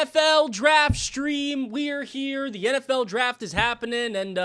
NFL draft stream. We're here. The NFL draft is happening, and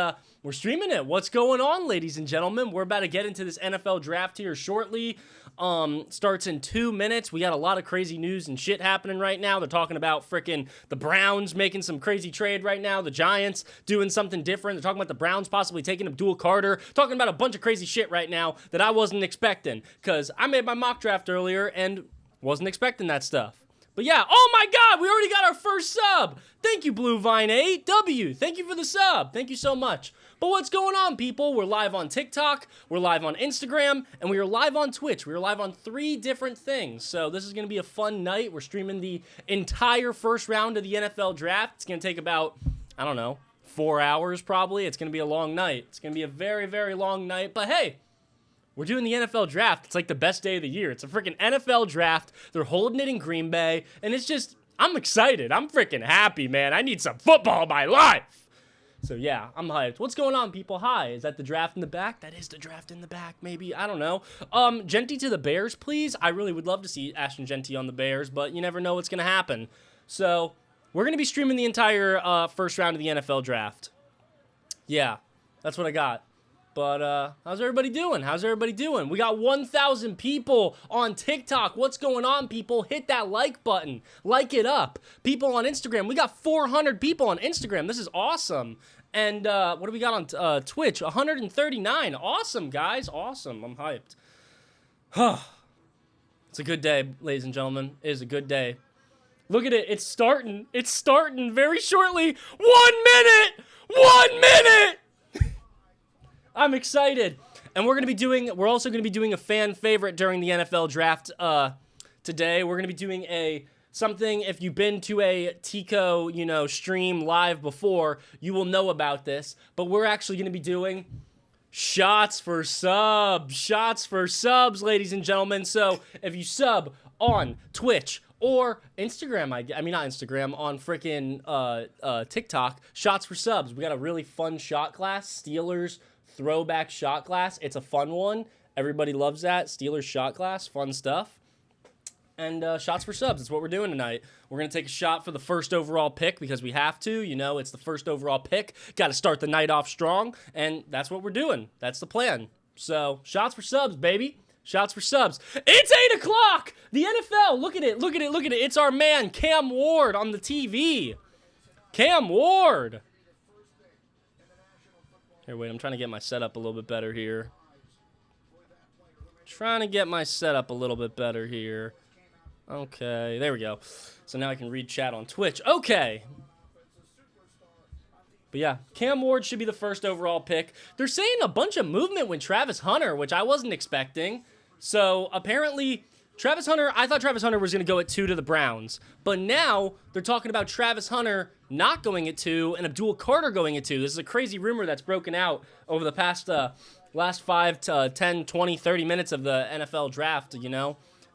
we're streaming it. What's going on, ladies and gentlemen? We're about to get into this NFL draft here shortly. Starts in 2 minutes. We got a lot of crazy news and shit happening right now. They're talking about freaking the Browns making some crazy trade right now. The Giants doing something different. They're talking about the Browns possibly taking Abdul Carter. Talking about a bunch of crazy shit right now that I wasn't expecting, because I made my mock draft earlier and wasn't expecting that stuff. But yeah, oh my God, we already got our first sub. Thank you, Blue Vine 8. W, thank you for the sub. Thank you so much. But what's going on, people? We're live on TikTok, we're live on Instagram, and we are live on Twitch. We are live on 3 different things. So this is going to be a fun night. We're streaming the entire first round of the NFL draft. It's going to take about, I don't know, 4 hours probably. It's going to be a long night. It's going to be a very, very long night. But hey, we're doing the NFL draft. It's like the best day of the year. It's a freaking NFL draft. They're holding it in Green Bay, and it's just, I'm excited. I'm freaking happy, man. I need some football in my life. So yeah, I'm hyped. What's going on, people? Hi. Is that the draft in the back? That is the draft in the back, maybe. I don't know. Genty to the Bears, please. I really would love to see Ashton Genty on the Bears, but you never know what's going to happen. So we're going to be streaming the entire first round of the NFL draft. Yeah, that's what I got. But how's everybody doing? How's everybody doing? We got 1,000 people on TikTok. What's going on, people? Hit that like button. Like it up. People on Instagram. We got 400 people on Instagram. This is awesome. And what do we got on Twitch? 139. Awesome, guys. Awesome. I'm hyped. It's a good day, ladies and gentlemen. It is a good day. Look at it. It's starting. It's starting very shortly. 1 minute! 1 minute! I'm excited. And we're also going to be doing a fan favorite during the NFL draft today. We're going to be doing something, if you've been to a TCO, stream live before, you will know about this. But we're actually going to be doing shots for subs. Shots for subs, ladies and gentlemen. So if you sub on Twitch or Instagram, I mean, not Instagram, on freaking TikTok, shots for subs. We got a really fun shot class, Steelers throwback shot class. It's a fun one. Everybody loves that. Steelers shot class. Fun stuff. And shots for subs. That's what we're doing tonight. We're going to take a shot for the first overall pick because we have to. It's the first overall pick. Got to start the night off strong. And that's what we're doing. That's the plan. So, shots for subs, baby. Shots for subs. It's 8 o'clock! The NFL. Look at it. Look at it. Look at it. It's our man, Cam Ward, on the TV. Cam Ward. Here, wait, I'm trying to get my setup a little bit better here. Okay, there we go. So now I can read chat on Twitch. Okay. But yeah, Cam Ward should be the first overall pick. They're saying a bunch of movement with Travis Hunter, which I wasn't expecting. So apparently, I thought Travis Hunter was going to go at 2 to the Browns. But now they're talking about Travis Hunter not going at 2 and Abdul Carter going at 2. This is a crazy rumor that's broken out over the past last 5 to 10, 20, 30 minutes of the NFL draft, and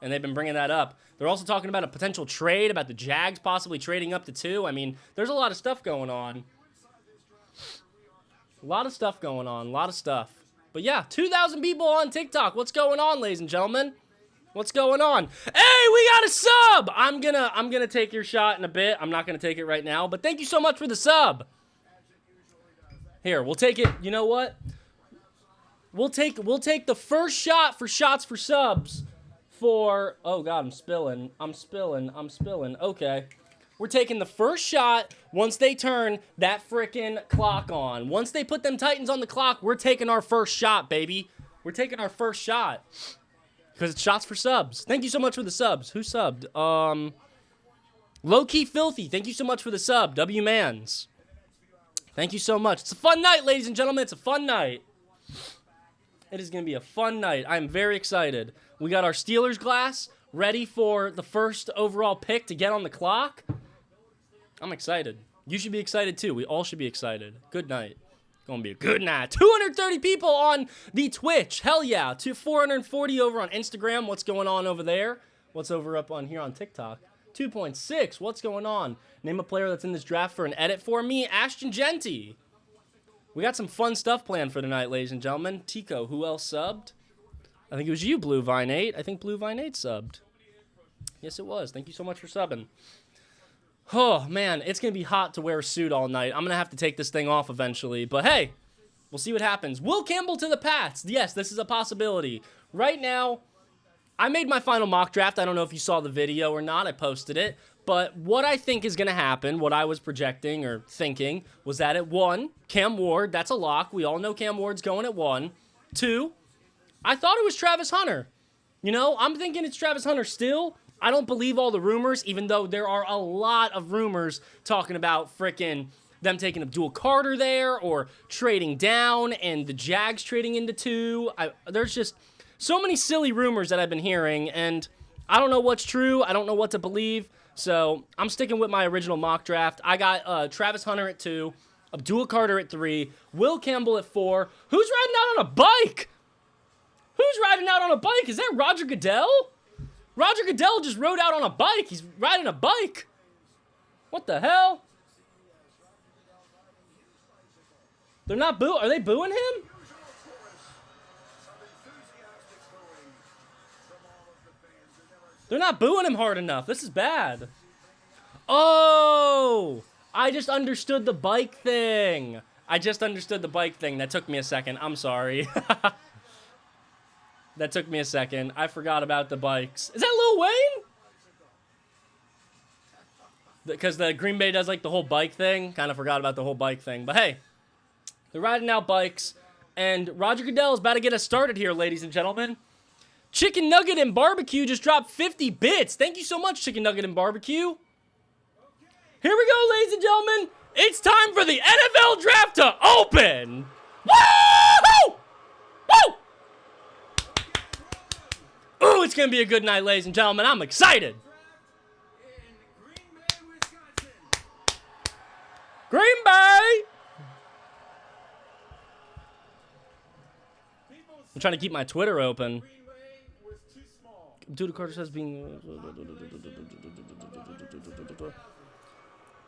they've been bringing that up. They're also talking about a potential trade, about the Jags possibly trading up to 2. I mean, there's a lot of stuff going on. A lot of stuff going on. A lot of stuff. But yeah, 2,000 people on TikTok. What's going on, ladies and gentlemen? What's going on? Hey, we got a sub! I'm gonna take your shot in a bit. I'm not gonna take it right now, but thank you so much for the sub. Here, we'll take it. You know what? We'll take the first shot for shots for subs for, oh God, I'm spilling. Okay. We're taking the first shot once they turn that frickin' clock on. Once they put them Titans on the clock, we're taking our first shot, baby. We're taking our first shot. Because it's shots for subs. Thank you so much for the subs. Who subbed? Low-key Filthy. Thank you so much for the sub. W-Mans. Thank you so much. It's a fun night, ladies and gentlemen. It's a fun night. It is going to be a fun night. I'm very excited. We got our Steelers glass ready for the first overall pick to get on the clock. I'm excited. You should be excited too. We all should be excited. Good night. Gonna be a good night. 230 people on the Twitch. Hell yeah. 440 over on Instagram. What's going on over there? What's over up on here on TikTok? 2.6. What's going on? Name a player that's in this draft for an edit for me. Ashton Genty. We got some fun stuff planned for tonight, ladies and gentlemen. Tico, who else subbed? I think it was you, Blue Vine 8. I think Blue Vine 8 subbed. Yes, it was. Thank you so much for subbing. Oh, man, it's going to be hot to wear a suit all night. I'm going to have to take this thing off eventually. But hey, we'll see what happens. Will Campbell to the Pats. Yes, this is a possibility. Right now, I made my final mock draft. I don't know if you saw the video or not. I posted it. But what I think is going to happen, what I was projecting or thinking, was that at 1, Cam Ward, that's a lock. We all know Cam Ward's going at 1. 2, I thought it was Travis Hunter. You know, I'm thinking it's Travis Hunter still. I don't believe all the rumors, even though there are a lot of rumors talking about frickin' them taking Abdul Carter there or trading down and the Jags trading into 2. There's just so many silly rumors that I've been hearing, and I don't know what's true. I don't know what to believe. So I'm sticking with my original mock draft. I got Travis Hunter at 2, Abdul Carter at 3, Will Campbell at 4. Who's riding out on a bike? Who's riding out on a bike? Is that Roger Goodell? Roger Goodell just rode out on a bike. He's riding a bike. What the hell? They're not booing. Are they booing him? They're not booing him hard enough. This is bad. Oh, I just understood the bike thing. That took me a second. I'm sorry. That took me a second. I forgot about the bikes. Is that Lil Wayne? Because the Green Bay does like the whole bike thing. Kind of forgot about the whole bike thing. But hey, they're riding out bikes. And Roger Goodell is about to get us started here, ladies and gentlemen. Chicken Nugget and Barbecue just dropped 50 bits. Thank you so much, Chicken Nugget and Barbecue. Here we go, ladies and gentlemen. It's time for the NFL Draft to open. Woo! Woo! Ooh, it's going to be a good night, ladies and gentlemen. I'm excited. Green Bay. I'm trying to keep my Twitter open. Dude, Carter says being...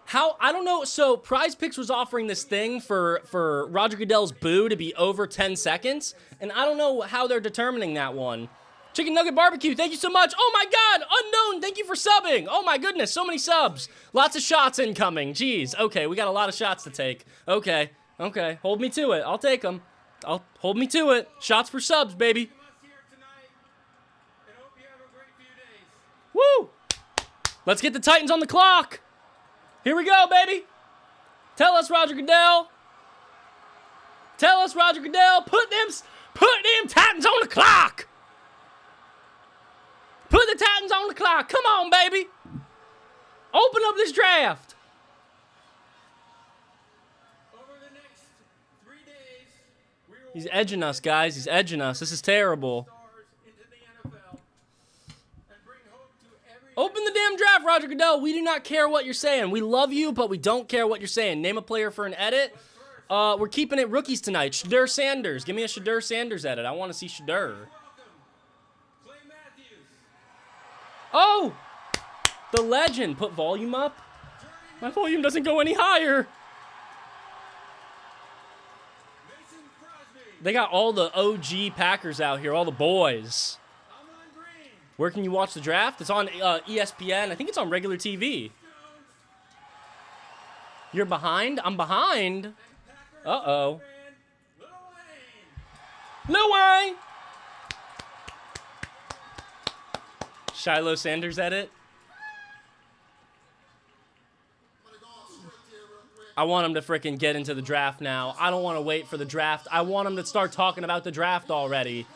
How? I don't know. So, Prize Picks was offering this thing for Roger Goodell's boo to be over 10 seconds. And I don't know how they're determining that one. Chicken Nugget Barbecue, thank you so much. Oh, my God. Unknown, thank you for subbing. Oh, my goodness. So many subs. Lots of shots incoming. Jeez. Okay, we got a lot of shots to take. Okay. Hold me to it. I'll take them. Hold me to it. Shots for subs, baby. Woo! Let's get the Titans on the clock. Here we go, baby. Tell us, Roger Goodell. Put them Titans on the clock. Put the Titans on the clock. Come on, baby. Open up this draft. Over the next 3 days, He's edging us, guys. He's edging us. This is terrible. Open the damn draft, Roger Goodell. We do not care what you're saying. We love you, but we don't care what you're saying. Name a player for an edit. We're keeping it rookies tonight. Shadur Sanders. Give me a Shadur Sanders edit. I want to see Shadur. Oh! The legend. Put volume up. My volume doesn't go any higher. They got all the OG Packers out here. All the boys. Where can you watch the draft? It's on ESPN. I think it's on regular TV. You're behind? I'm behind. Uh-oh. Lil Wayne. Shiloh Sanders edit. I want him to frickin' get into the draft now. I don't want to wait for the draft. I want him to start talking about the draft already.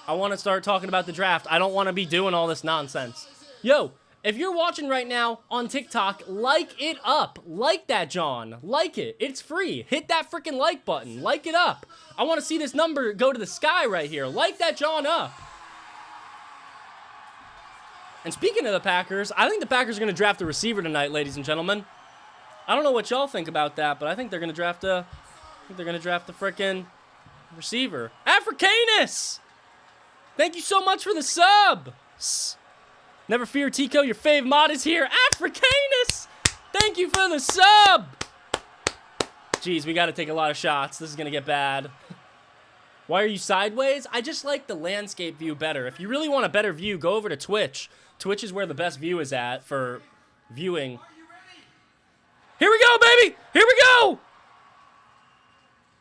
I want to start talking about the draft. I don't want to be doing all this nonsense. Yo, if you're watching right now on TikTok, like it up. Like that, John. Like it. It's free. Hit that freaking like button. Like it up. I want to see this number go to the sky right here. Like that, John, up. And speaking of the Packers, I think the Packers are going to draft a receiver tonight, ladies and gentlemen. I don't know what y'all think about that, but I think they're going to draft a... freaking receiver. Africanus! Thank you so much for the sub. Never fear, TCO. Your fave mod is here. Africanus! Thank you for the sub. Jeez, we got to take a lot of shots. This is going to get bad. Why are you sideways? I just like the landscape view better. If you really want a better view, go over to Twitch. Twitch is where the best view is at for viewing. Here we go, baby! Here we go!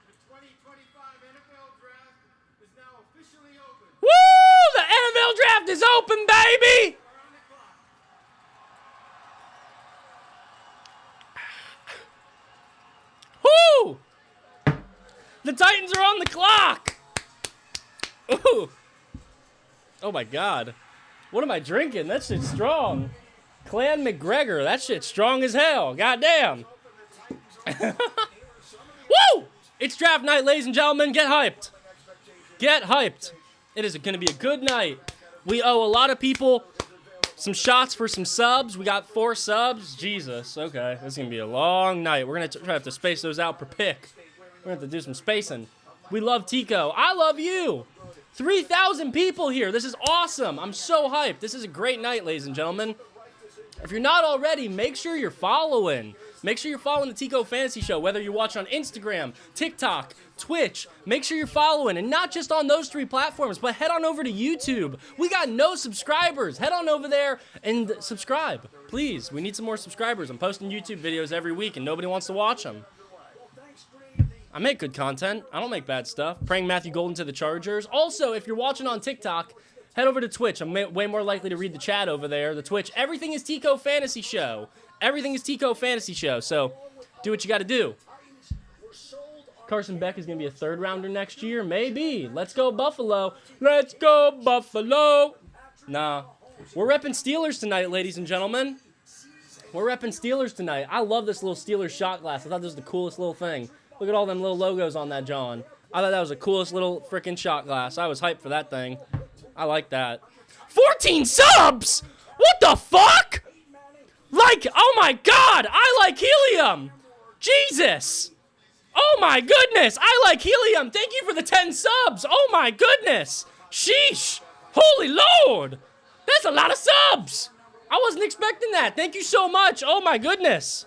The 2025 NFL Draft is now officially open. Woo! The NFL Draft is open, baby! We're on the clock. Woo! The Titans are on the clock! Ooh. Oh my god. What am I drinking? That shit's strong. Clan McGregor. That shit's strong as hell. Goddamn. Woo! It's draft night, ladies and gentlemen. Get hyped. Get hyped. It is going to be a good night. We owe a lot of people some shots for some subs. We got 4 subs. Jesus. Okay. This is going to be a long night. We're going to try to have to space those out per pick. We're going to have to do some spacing. We love TCO. I love you. 3,000 people here. This is awesome. I'm so hyped. This is a great night, ladies and gentlemen. If you're not already, make sure you're following. Make sure you're following the TCO Fantasy Show, whether you're watching on Instagram, TikTok, Twitch. Make sure you're following, and not just on those 3 platforms, but head on over to YouTube. We got no subscribers. Head on over there and subscribe. Please, we need some more subscribers. I'm posting YouTube videos every week, and nobody wants to watch them. I make good content. I don't make bad stuff. Praying Matthew Golden to the Chargers. Also, if you're watching on TikTok, head over to Twitch. I'm way more likely to read the chat over there. The Twitch. Everything is TCO Fantasy Show. Everything is TCO Fantasy Show. So, do what you got to do. Carson Beck is going to be a 3rd rounder next year. Maybe. Let's go Buffalo. Let's go Buffalo. Nah. We're repping Steelers tonight, ladies and gentlemen. We're repping Steelers tonight. I love this little Steelers shot glass. I thought this was the coolest little thing. Look at all them little logos on that, John. I thought that was the coolest little freaking shot glass. I was hyped for that thing. I like that. 14 subs? What the fuck? Like, oh my god, I like helium. Jesus. Oh my goodness, I like helium. Thank you for the 10 subs. Oh my goodness. Sheesh. Holy Lord. That's a lot of subs. I wasn't expecting that. Thank you so much. Oh my goodness.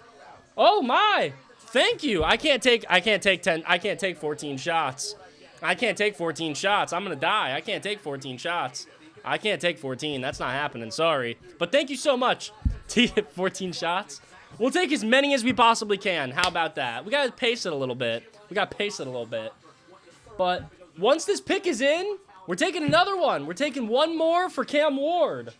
Oh my. Thank you. I can't take 14 shots. I can't take 14 shots. I'm going to die. I can't take 14 shots. I can't take 14. That's not happening. Sorry. But thank you so much. 14 shots. We'll take as many as we possibly can. How about that? We got to pace it a little bit. But once this pick is in, we're taking another one. We're taking one more for Cam Ward.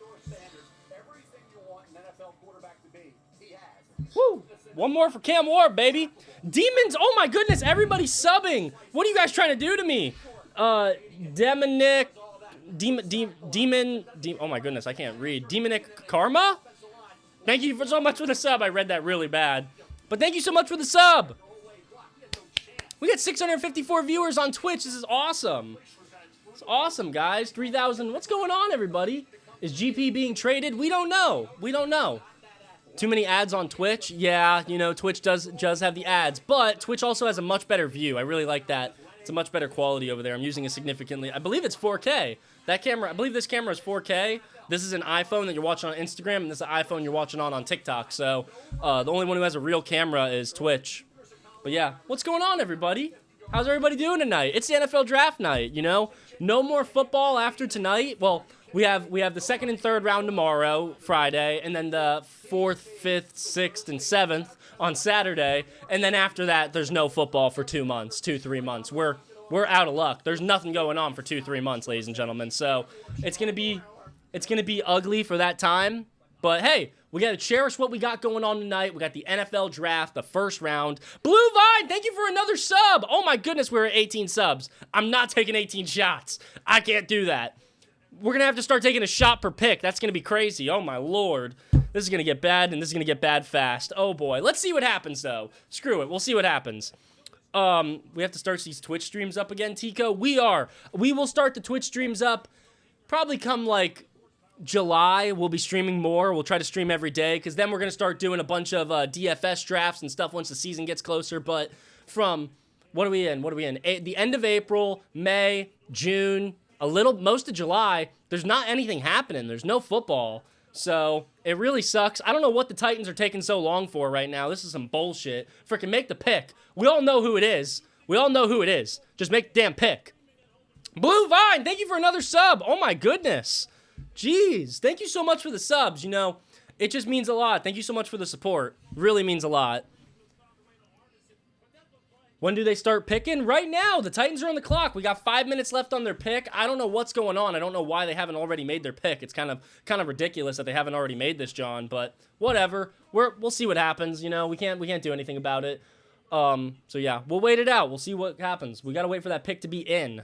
Woo! One more for Cam Ward, baby. Demons, oh my goodness, everybody's subbing. What are you guys trying to do to me? Demonic, oh my goodness, I can't read. Demonic Karma? Thank you so much for the sub. I read that really bad. But thank you so much for the sub. We got 654 viewers on Twitch. This is awesome. It's awesome, guys. 3,000. What's going on, everybody? Is GP being traded? We don't know. Too many ads on Twitch? Yeah, you know, Twitch does have the ads, but Twitch also has a much better view. I really like that. It's a much better quality over there. I'm using a significantly, I believe it's 4K. That camera, I believe this camera is 4K. This is an iPhone that you're watching on Instagram, and this is an iPhone you're watching on TikTok. So the only one who has a real camera is Twitch. But yeah, what's going on, everybody? How's everybody doing tonight? It's the NFL draft night, you know? No more football after tonight. Well, we have the 2nd and 3rd round tomorrow, Friday, and then the 4th, 5th, 6th, and 7th on Saturday. And then after that, there's no football for 2 months, 2-3 months. We're out of luck. There's nothing going on for 2-3 months, ladies and gentlemen. So it's gonna be ugly for that time. But hey, we gotta cherish what we got going on tonight. We got the NFL draft, the 1st round. Blue Vine, thank you for another sub. Oh my goodness, we're at 18 subs. I'm not taking 18 shots. I can't do that. We're gonna have to start taking a shot per pick. That's gonna be crazy. Oh my Lord. This is gonna get bad, and this is gonna get bad fast. Oh boy. Let's see what happens though. Screw it. We'll see what happens. We have to start these Twitch streams up again, Tico. We will start the Twitch streams up probably come like July. We'll be streaming more. We'll try to stream every day, because then we're gonna start doing a bunch of DFS drafts and stuff once the season gets closer. But from what are we in? The end of April, May, June, most of July, there's not anything happening. There's no football. So it really sucks. I don't know what the Titans are taking so long for right now. This is some bullshit. Freaking make the pick. We all know who it is. Just make the damn pick. Blue Vine, thank you for another sub. Oh my goodness. Jeez. Thank you so much for the subs. You know, It just means a lot. Thank you so much for the support. Really means a lot. When do they start picking? Right now. The Titans are on the clock. We got 5 minutes left on their pick. I don't know what's going on. I don't know why they haven't already made their pick. It's kind of ridiculous that they haven't already made this, John. But whatever. We'll see what happens. You know, we can't do anything about it. So yeah, we'll wait it out. We'll see what happens. We gotta wait for that pick to be in.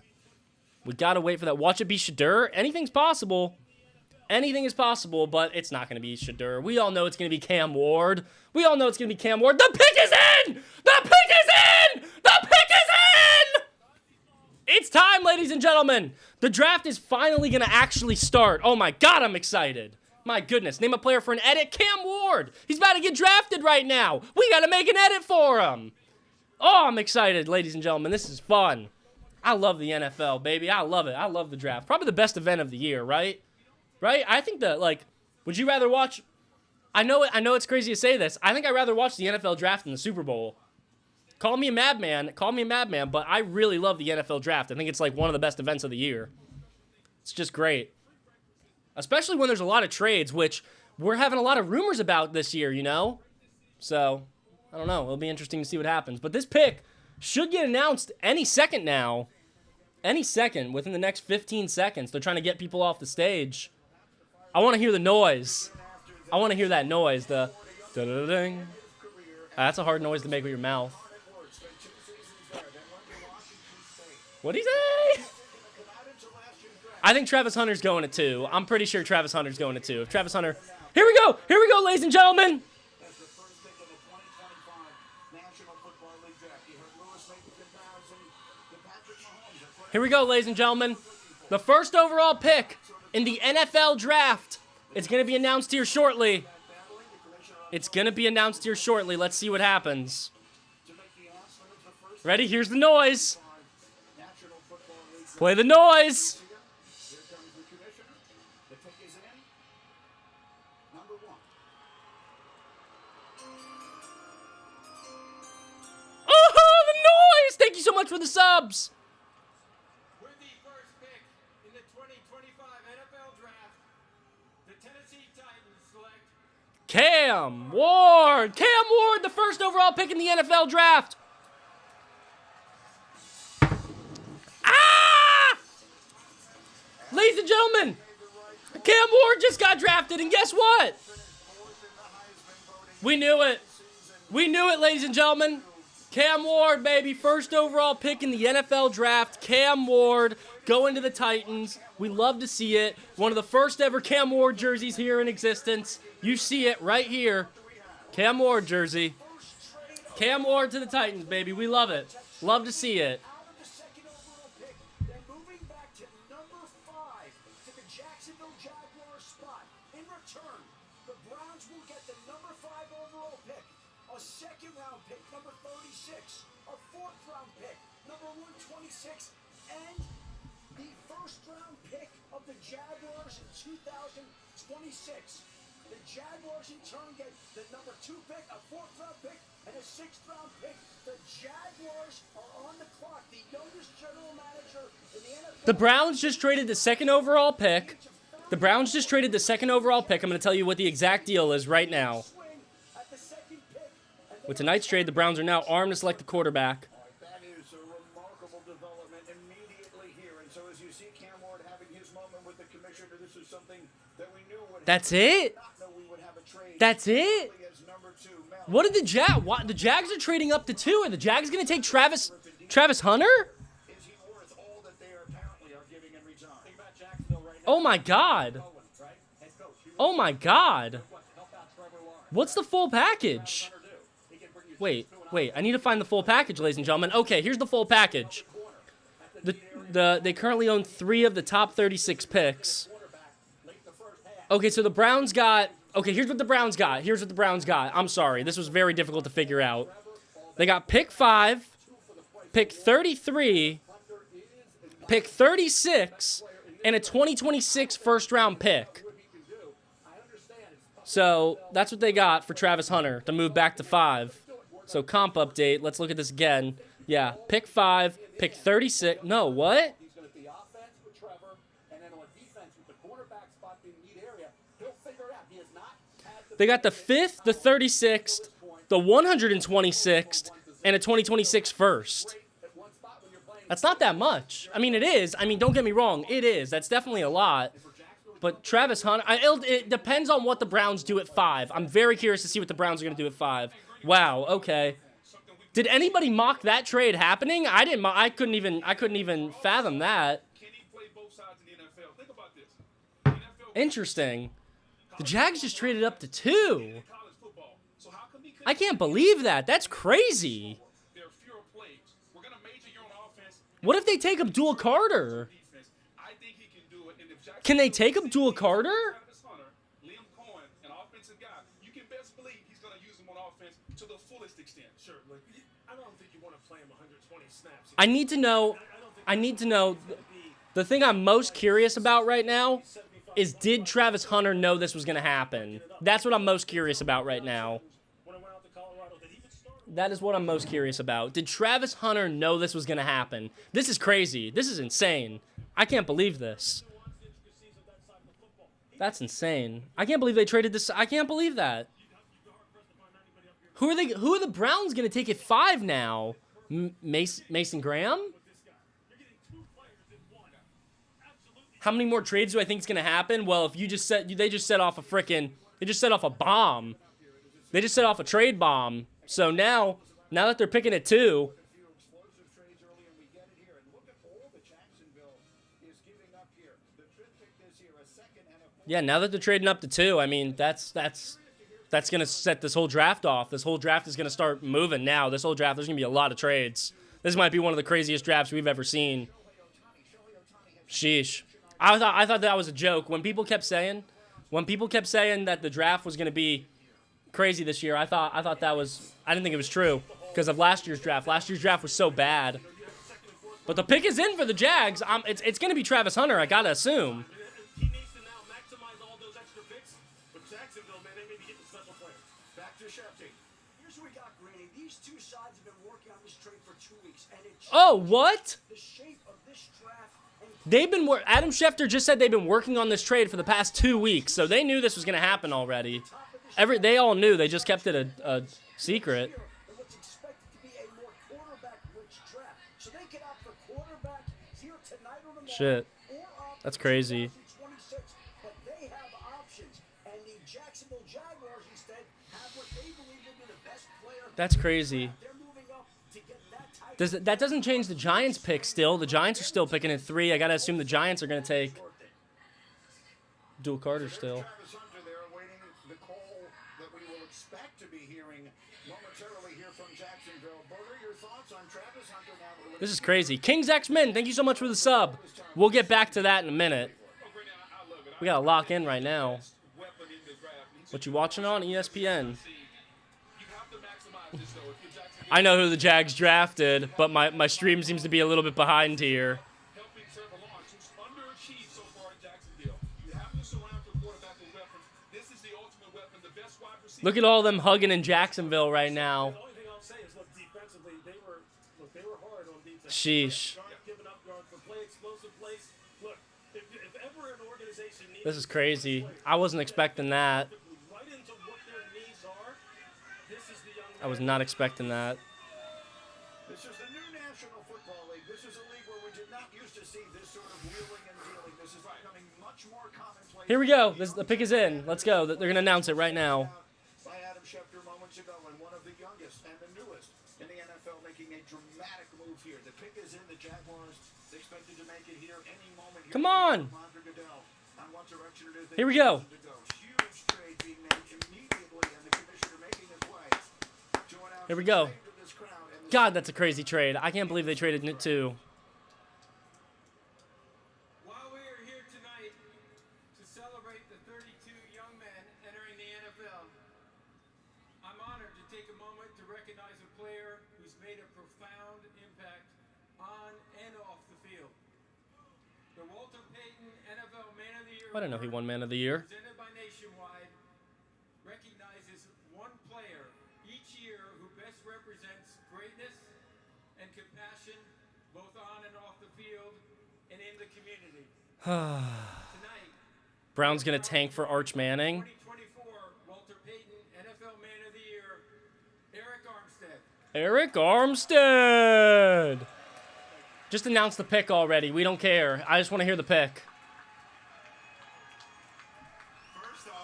We gotta wait for that. Watch it be Shadur. Anything's possible. Anything is possible, but it's not gonna be Shadur. We all know it's gonna be Cam Ward. We all know it's gonna be Cam Ward. The pick is in! The pick is in! The pick is in! It's time, ladies and gentlemen. The draft is finally gonna actually start. Oh my God, I'm excited. My goodness, name a player for an edit. Cam Ward. He's about to get drafted right now. We gotta make an edit for him. Oh, I'm excited, ladies and gentlemen. This is fun. I love the NFL, baby. I love it. I love the draft. Probably the best event of the year, right? Right? I think that, like, would you rather watch... I know it's crazy to say this. I think I'd rather watch the NFL draft than the Super Bowl. Call me a madman, but I really love the NFL draft. I think it's, like, one of the best events of the year. It's just great. Especially when there's a lot of trades, which we're having a lot of rumors about this year, you know? So, I don't know. It'll be interesting to see what happens. But this pick should get announced any second now. Any second, within the next 15 seconds. They're trying to get people off the stage. I want to hear the noise. I want to hear that noise. The da-da-da-ding. That's a hard noise to make with your mouth. What'd he say? I think Travis Hunter's going at 2. I'm pretty sure Travis Hunter's going at 2. If Travis Hunter... Here we go, ladies and gentlemen. Here we go, ladies and gentlemen. The first overall pick in the NFL draft. It's going to be announced here shortly. Let's see what happens. Ready? Here's the noise. Play the noise. Oh, the noise! Thank you so much for the subs. With the first pick in the 2025 NFL Draft, the Tennessee Titans select Cam Ward. Cam Ward, the first overall pick in the NFL draft. Ah! Ladies and gentlemen, Cam Ward just got drafted, and guess what? We knew it. We knew it, ladies and gentlemen. Cam Ward, baby, first overall pick in the NFL draft. Cam Ward going to the Titans. We love to see it. One of the first ever Cam Ward jerseys here in existence. You see it right here. Cam Ward jersey. Cam Ward to the Titans, baby. We love it. Love to see it. the second overall pick. Then moving back to number 5 to the Jacksonville Jaguars spot. In return, the Browns will get the number 5 overall pick, a second-round pick, number 36, a fourth-round pick, number 126, and the first-round pick of the Jaguars in 2026. The Jaguars in turn get the number 2 pick, a 4th-round pick, and a 6th-round pick. The Jaguars are on the clock. The youngest general manager in the NFL. The Browns just traded the second overall pick. I'm going to tell you what the exact deal is right now. At the second pick. With tonight's trade, the Browns are now armed to select the quarterback. That is a remarkable development immediately here. And so as you see Cam Ward having his moment with the commissioner, this is something that we knew would That's it? not know we would have a trade. That's it? As number 2. Mel, What did the Jags are trading up to 2? Are the Jags going to take Travis Hunter? is he worth all that they are apparently are giving in return? Think about Jacksonville right now. Oh my God. Right? Head coach. Oh my God. Help out Trevor Lawrence. What's the full package? He can bring you Wait. I need to find the full package, ladies and gentlemen. Okay, here's the full package. They currently own 3 of the top 36 picks. Okay, so the Browns got... Okay, here's what the Browns got. I'm sorry. This was very difficult to figure out. They got pick 5, pick 33, pick 36, and a 2026 first-round pick. So that's what they got for Travis Hunter to move back to 5. So comp update. Let's look at this again. Yeah, pick 5, pick 36. No, what? He's going to be offense with Trevor, and then on defense with the cornerback spot being the need area. He'll figure it out. He has not had They got the 5th, the 36th, the 126th, and a 2026 first. That's not that much. I mean, it is. I mean, don't get me wrong. It is. That's definitely a lot. But Travis Hunter, it depends on what the Browns do at 5. I'm very curious to see what the Browns are going to do at 5. Wow, okay. Did anybody mock that trade happening? I didn't. I couldn't even fathom that. Interesting. The Jags just traded up to 2. I can't believe that. That's crazy. What if they take Abdul Carter? Can they take Abdul Carter? I need to know. The thing I'm most curious about right now is, did Travis Hunter know this was going to happen? That's what I'm most curious about right now. That is what I'm most curious about. Did Travis Hunter know this was going to happen? This is crazy. This is insane. I can't believe this. That's insane. I can't believe they traded this. I can't believe that. Who are the Browns going to take at 5 now? Mason Graham? How many more trades do I think is going to happen? Well, if you just they just set off a bomb. They just set off a trade bomb. So now that they're picking at 2, yeah, now that they're trading up to 2, I mean, that's going to set this whole draft off. This whole draft is going to start moving now. This whole draft, there's going to be a lot of trades. This might be one of the craziest drafts we've ever seen. Sheesh. I thought that was a joke. When people kept saying that the draft was going to be crazy this year, I thought that was, I didn't think it was true because of last year's draft. Last year's draft was so bad. But the pick is in for the Jags. It's going to be Travis Hunter, I got to assume. Oh, what? Adam Schefter just said they've been working on this trade for the past 2 weeks, so they knew this was going to happen already. They all knew. They just kept it a secret. Shit. That's crazy. That's crazy. That doesn't change the Giants' pick still. The Giants are still picking at 3. I got to assume the Giants are going to take Abdul Carter still. This is crazy. King's X-Men, thank you so much for the sub. We'll get back to that in a minute. We got to lock in right now. What you watching on? ESPN. I know who the Jags drafted, but my stream seems to be a little bit behind here. Look at all them hugging in Jacksonville right now. Sheesh. This is crazy. I wasn't expecting that. I was not expecting that. This is the new National Football League. This is a league where we did not used to see this sort of wheeling and dealing. This is becoming much more commonplace. Here we go. The pick is in. Let's go. They're going to announce it right now. By Adam Schefter moments ago, and one of the youngest and the newest in the NFL making a dramatic move here. The pick is in. The Jaguars expected to make it here any moment. Come on. Here we go. Huge trade being made immediately, and the commissioner making a play. Here we go. God, that's a crazy trade. I can't believe they traded it too. While we are here tonight to celebrate the 32 young men entering the NFL, I'm honored to take a moment to recognize a player who's made a profound impact on and off the field. The Walter Payton NFL Man of the Year. I didn't know he won Man of the Year. Presented by Nationwide, recognizes one player each year who best represents greatness and compassion both on and off the field and in the community. Tonight, Brown's going to tank for Arch Manning. 2024 Walter Payton Eric Armstead. Just announce the pick already. We don't care. I just want to hear the pick. First off,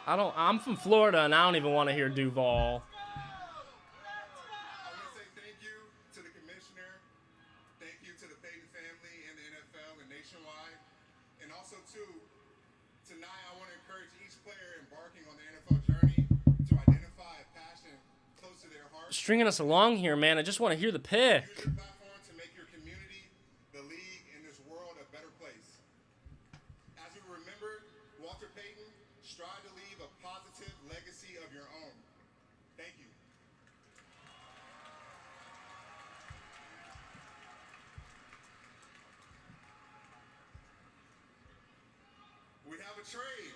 I'm from Florida and I don't even want to hear Duval. I want to say thank you to the commissioner, thank you to the Payton family and the NFL and nationwide, and also tonight I want to encourage each player embarking on the NFL journey to identify a passion close to their heart. Stringing us along here, man. I just want to hear the pick. Use your platform to make your community, the league, and this world a better place. As you remember, Walter Payton, strive to leave a positive legacy of your own. Thank you. We have a trade.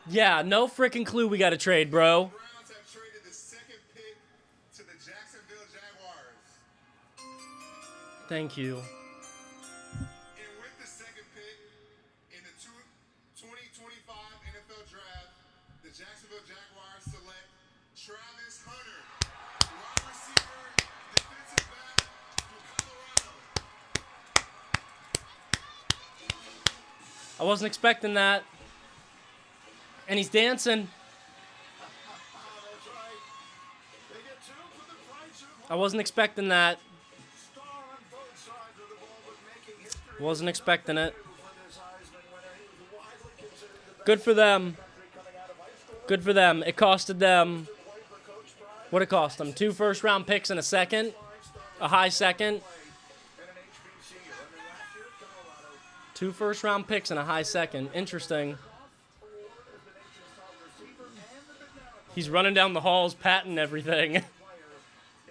Yeah, no freaking clue we got to trade, bro. Browns have traded the second pick to the Jacksonville Jaguars. Thank you. And with the second pick in the 2025 NFL Draft, the Jacksonville Jaguars select Travis Hunter, wide receiver, defensive back from Colorado. I wasn't expecting that. And he's dancing. That's right. They get two for the price of I wasn't expecting that. star on both sides of the ball, but making history. Wasn't expecting it. For this Heisman winner, he was widely considered the best Good for them. country coming out of high school. Good for them. It costed them. Played for Coach Pride What it cost them? 2 first-round picks and a second. A high second. and an HBCU. And then last year, Colorado 2 first-round picks and a high second. Interesting. award as the nation's top receiver and the banana He's running down the halls, patting everything. player in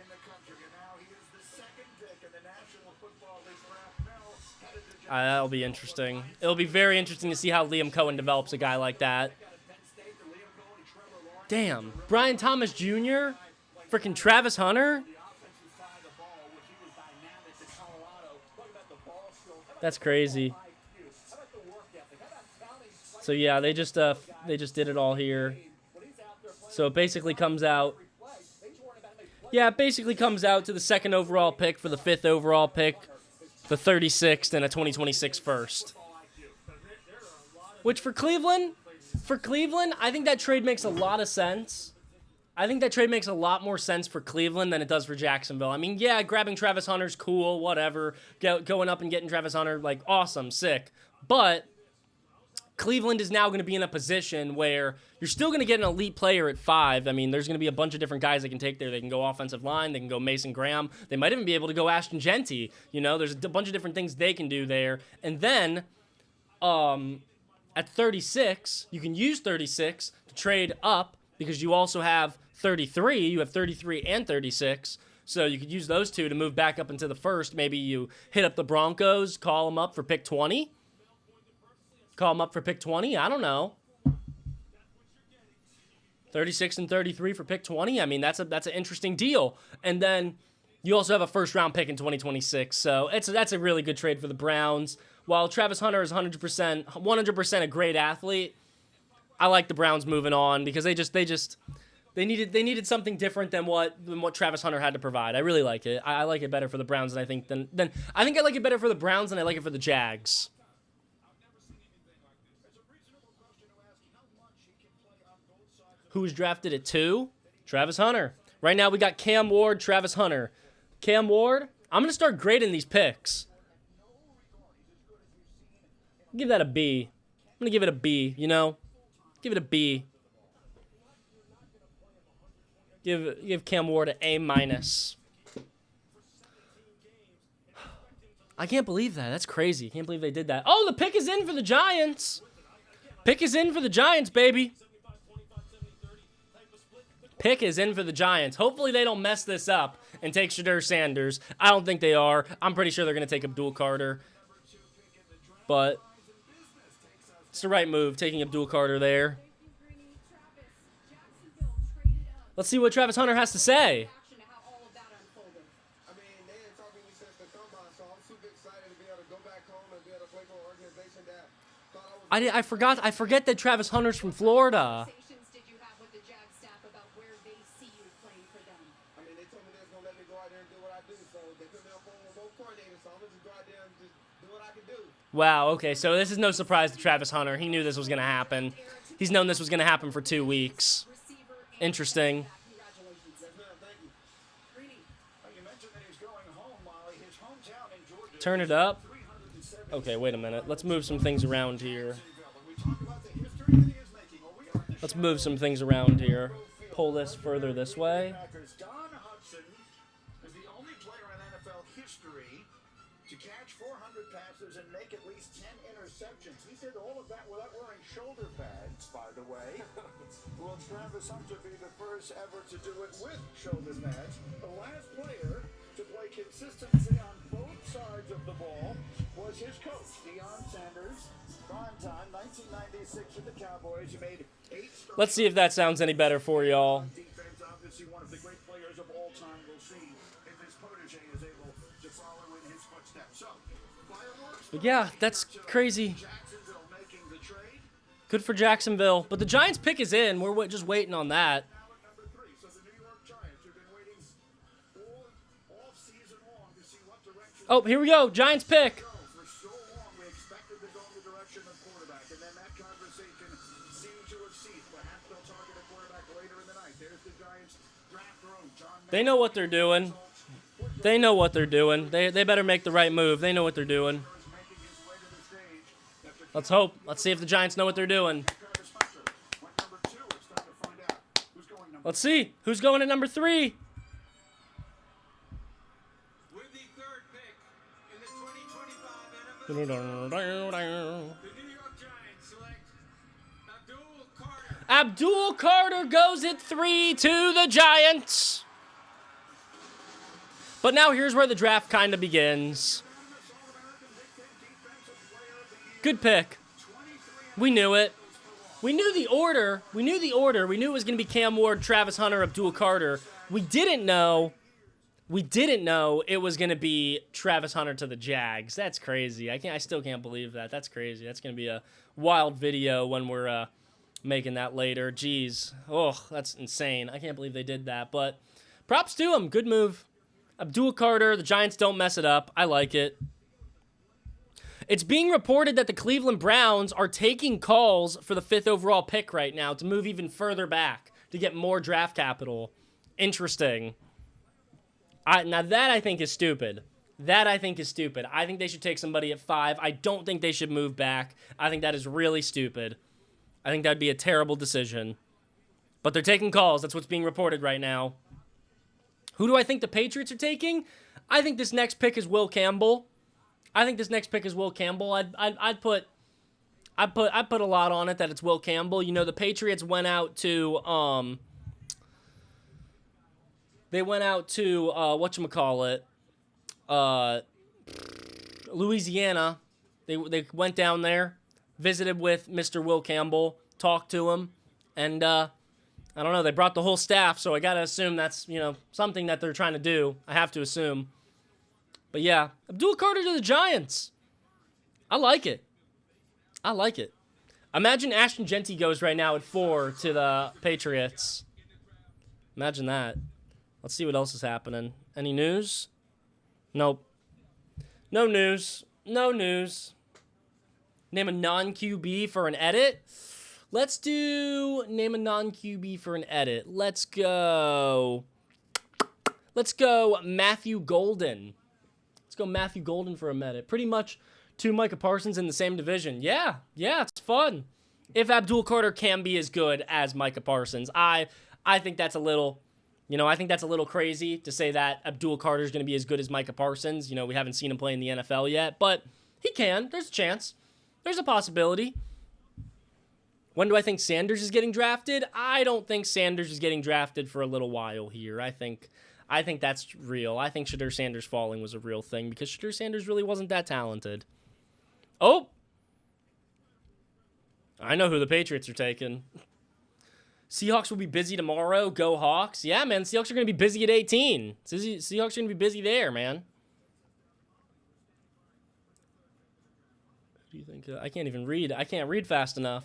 the country. And now he is the second pick in the National Football League draft. Now headed to That'll be interesting. It'll be very interesting to see how Liam Cohen develops a guy like that. Penn State to Liam Cohen and Trevor Lawrence. Damn. Brian Thomas Jr.? Freaking Travis Hunter? The offensive side of the ball, which he was dynamic in Colorado. Talk about the ball skills. How about That's crazy. IQ? How about the work ethic? How about counting strikes So yeah, they just did it all here. when he's out there playing So it basically comes out. every play? They just worry about how many plays Yeah, it basically comes out to the 2nd overall pick for the 5th overall pick, the 36th, and a 2026 first. Which for Cleveland, I think that trade makes a lot of sense. I think that trade makes a lot more sense for Cleveland than it does for Jacksonville. I mean, yeah, grabbing Travis Hunter's cool, whatever. Going up and getting Travis Hunter, like, awesome, sick. But Cleveland is now going to be in a position where you're still going to get an elite player at 5. I mean, there's going to be a bunch of different guys they can take there. They can go offensive line. They can go Mason Graham. They might even be able to go Ashton Genty. You know, there's a bunch of different things they can do there. And then at 36, you can use 36 to trade up because you also have 33. You have 33 and 36. So you could use those two to move back up into the first. Maybe you hit up the Broncos, call them up for pick 20. Call them up for pick 20. I don't know. 36 and 33 for pick 20. I mean, that's an interesting deal. And then you also have a first-round pick in 2026. So that's a really good trade for the Browns. While Travis Hunter is 100% a great athlete, I like the Browns moving on because they needed something different than what Travis Hunter had to provide. I really like it. I like it better for the Browns than I like it better for the Browns than I like it for the Jags. Who was drafted at 2? Travis Hunter. Right now we got Cam Ward, Travis Hunter. Cam Ward, I'm going to start grading these picks. Give that a B. I'm going to give it a B, you know? Give it a B. Give Cam Ward an A-. I can't believe that. That's crazy. I can't believe they did that. Oh, the pick is in for the Giants. Pick is in for the Giants, baby. Pick is in for the Giants. Hopefully they don't mess this up and take Shadur Sanders. I don't think they are. I'm pretty sure they're going to take Abdul Carter. But it's the right move, taking Abdul Carter there. Let's see what Travis Hunter has to say. I mean, they ain't talking to me since the combine, so I'm super excited to be able to go back home and be able to play for an organization that thought I was I forget that Travis Hunter's from Florida. Conversations did you have with the Jag staff about where they see you playing for them? I mean, they told me they was gonna let me go out there and do what I do, so they put me on phone with both coordinators, so I'm gonna just go out there and just do what I can do. Wow, okay, so this is no surprise to Travis Hunter. He knew this was going to happen. He's known this was going to happen for 2 weeks. Receiver and Interesting. congratulations. Yes, ma'am, thank you. Greeny, you mentioned that he's going home, Molly. His hometown in Georgia. Turn it up. 370 Okay, wait a minute. Let's move some things around here. We talk about the history that he is making. Well, we are in the Let's move some things around here. Pull this further this way. Packers. Don Hudson is the only player in NFL history to catch 400 passes and make at least 10 interceptions. He did all of that without wearing shoulder pads, by the way. Will Travis Hunter be the first ever to do it with shoulder pads? The last player to play consistency on both sides of the ball was his coach, Deion Sanders. Prime time, 1996 with the Cowboys. He made 8 starts. Let's see if that sounds any better for y'all. Defense, obviously one of the great players of all time. We'll see if his protege is able to follow in his footsteps. So, fireworks. But yeah, that's crazy. Jacksonville making the trade. Good for Jacksonville. But the Giants pick is in. We're just waiting on that. Now at number 3. So the New York Giants have been waiting all season long to see what direction Oh, here we go. Giants pick. go. For so long, we expected to go in the direction of quarterback, and then that conversation seemed to have ceased. Perhaps they'll target a quarterback later in the night. There's the Giants draft room. John They know what they're doing. They know what they're doing. They better make the right move. They know what they're doing. is making his way to the stage. After Let's hope. Let's see if the Giants know what they're doing. Travis Hunter went number 2. It's time to find out who's going number Let's see. Who's going at number 3? With the third pick in the 2025 NFL, the New York Giants select Abdul Carter. Abdul Carter goes at 3 to the Giants. But now here's where the draft kind of begins. Good pick. We knew it. We knew the order. We knew it was going to be Cam Ward, Travis Hunter, Abdul Carter. We didn't know it was going to be Travis Hunter to the Jags. That's crazy. I still can't believe that. That's crazy. That's going to be a wild video when we're making that later. Jeez. Oh, that's insane. I can't believe they did that. But props to him. Good move. Abdul Carter, the Giants don't mess it up. I like it. It's being reported that the Cleveland Browns are taking calls for the 5th overall pick right now to move even further back to get more draft capital. Interesting. Now that I think is stupid. I think they should take somebody at 5. I don't think they should move back. I think that is really stupid. I think that would be a terrible decision. But they're taking calls. That's what's being reported right now. Who do I think the Patriots are taking? I think this next pick is Will Campbell. I'd put a lot on it that it's Will Campbell. You know, the Patriots went out to whatchamacallit, Louisiana. They went down there, visited with Mr. Will Campbell, talked to him, and I don't know, they brought the whole staff, so I gotta assume that's, something that they're trying to do. I have to assume. But yeah, Abdul Carter to the Giants. I like it. Imagine Ashton Genty goes right now at 4 to the Patriots. Imagine that. Let's see what else is happening. Any news? Nope. No news. Name a non-QB for an edit. Let's do name a non-QB for an edit. Let's go Matthew Golden. Matthew Golden for a edit. Pretty much 2 Micah Parsons in the same division. Yeah, it's fun. If Abdul Carter can be as good as Micah Parsons, I think that's a little, crazy to say that Abdul Carter is going to be as good as Micah Parsons. We haven't seen him play in the NFL yet, but he can. There's a chance. There's a possibility. When do I think Sanders is getting drafted? I don't think Sanders is getting drafted for a little while here. I think that's real. I think Shadur Sanders falling was a real thing because Shadur Sanders really wasn't that talented. Oh! I know who the Patriots are taking. Seahawks will be busy tomorrow. Go Hawks. Yeah, man. Seahawks are going to be busy at 18. Seahawks are going to be busy there, man. Who do you think? I can't even read. I can't read fast enough.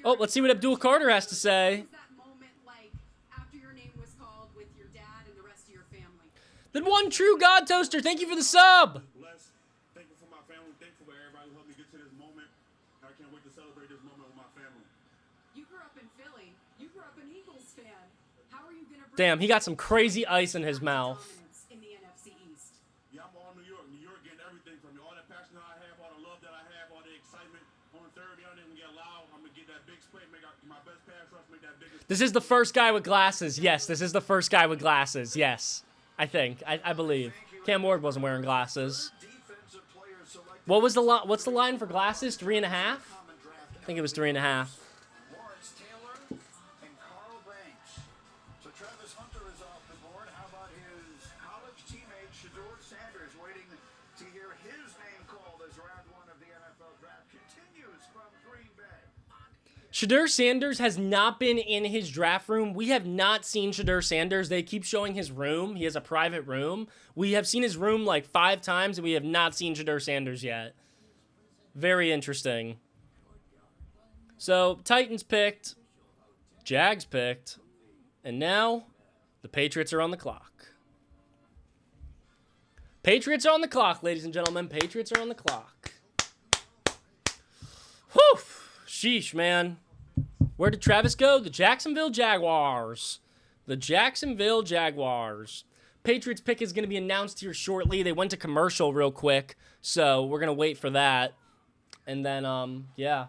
Oh, let's see what Abdul Carter has to say. What was that moment like after your name was called with your dad and the rest of your family? Then one true God Toaster, thank you for the sub. Blessed, thankful for my family, thankful for everybody who helped me get to this moment. I can't wait to celebrate this moment with my family. You grew up in Philly. You grew up an Eagles fan. How are you gonna Damn, he got some crazy ice in his mouth. in the NFC East? Yeah, I'm all New York. New York getting everything from me. All that passion I have, all the love that I have, all the excitement. On third down, I'm gonna get loud. I'm gonna get that big split, make my best pass rush, make that biggest. This is the first guy with glasses. Yes, this is the first guy with glasses. Yes, I think. I believe. Cam Ward wasn't wearing glasses. What was the what's the line for glasses? 3.5? I think it was 3.5. Lawrence Taylor and Carl Banks. So Travis Hunter is off the board. How about his college teammate Shador Sanders, waiting to hear his name called as round one of the NFL draft continues from Green Bay. Shador Sanders has not been in his draft room. We have not seen Shador Sanders. They keep showing his room. He has a private room. We have seen his room like 5 times, and we have not seen Shador Sanders yet. Very interesting. So, Titans picked, Jags picked, and now the Patriots are on the clock. Patriots are on the clock, ladies and gentlemen. Patriots are on the clock. Whew! Sheesh, man. Where did Travis go? The Jacksonville Jaguars. The Jacksonville Jaguars. Patriots pick is going to be announced here shortly. They went to commercial real quick, so we're going to wait for that. And then, yeah.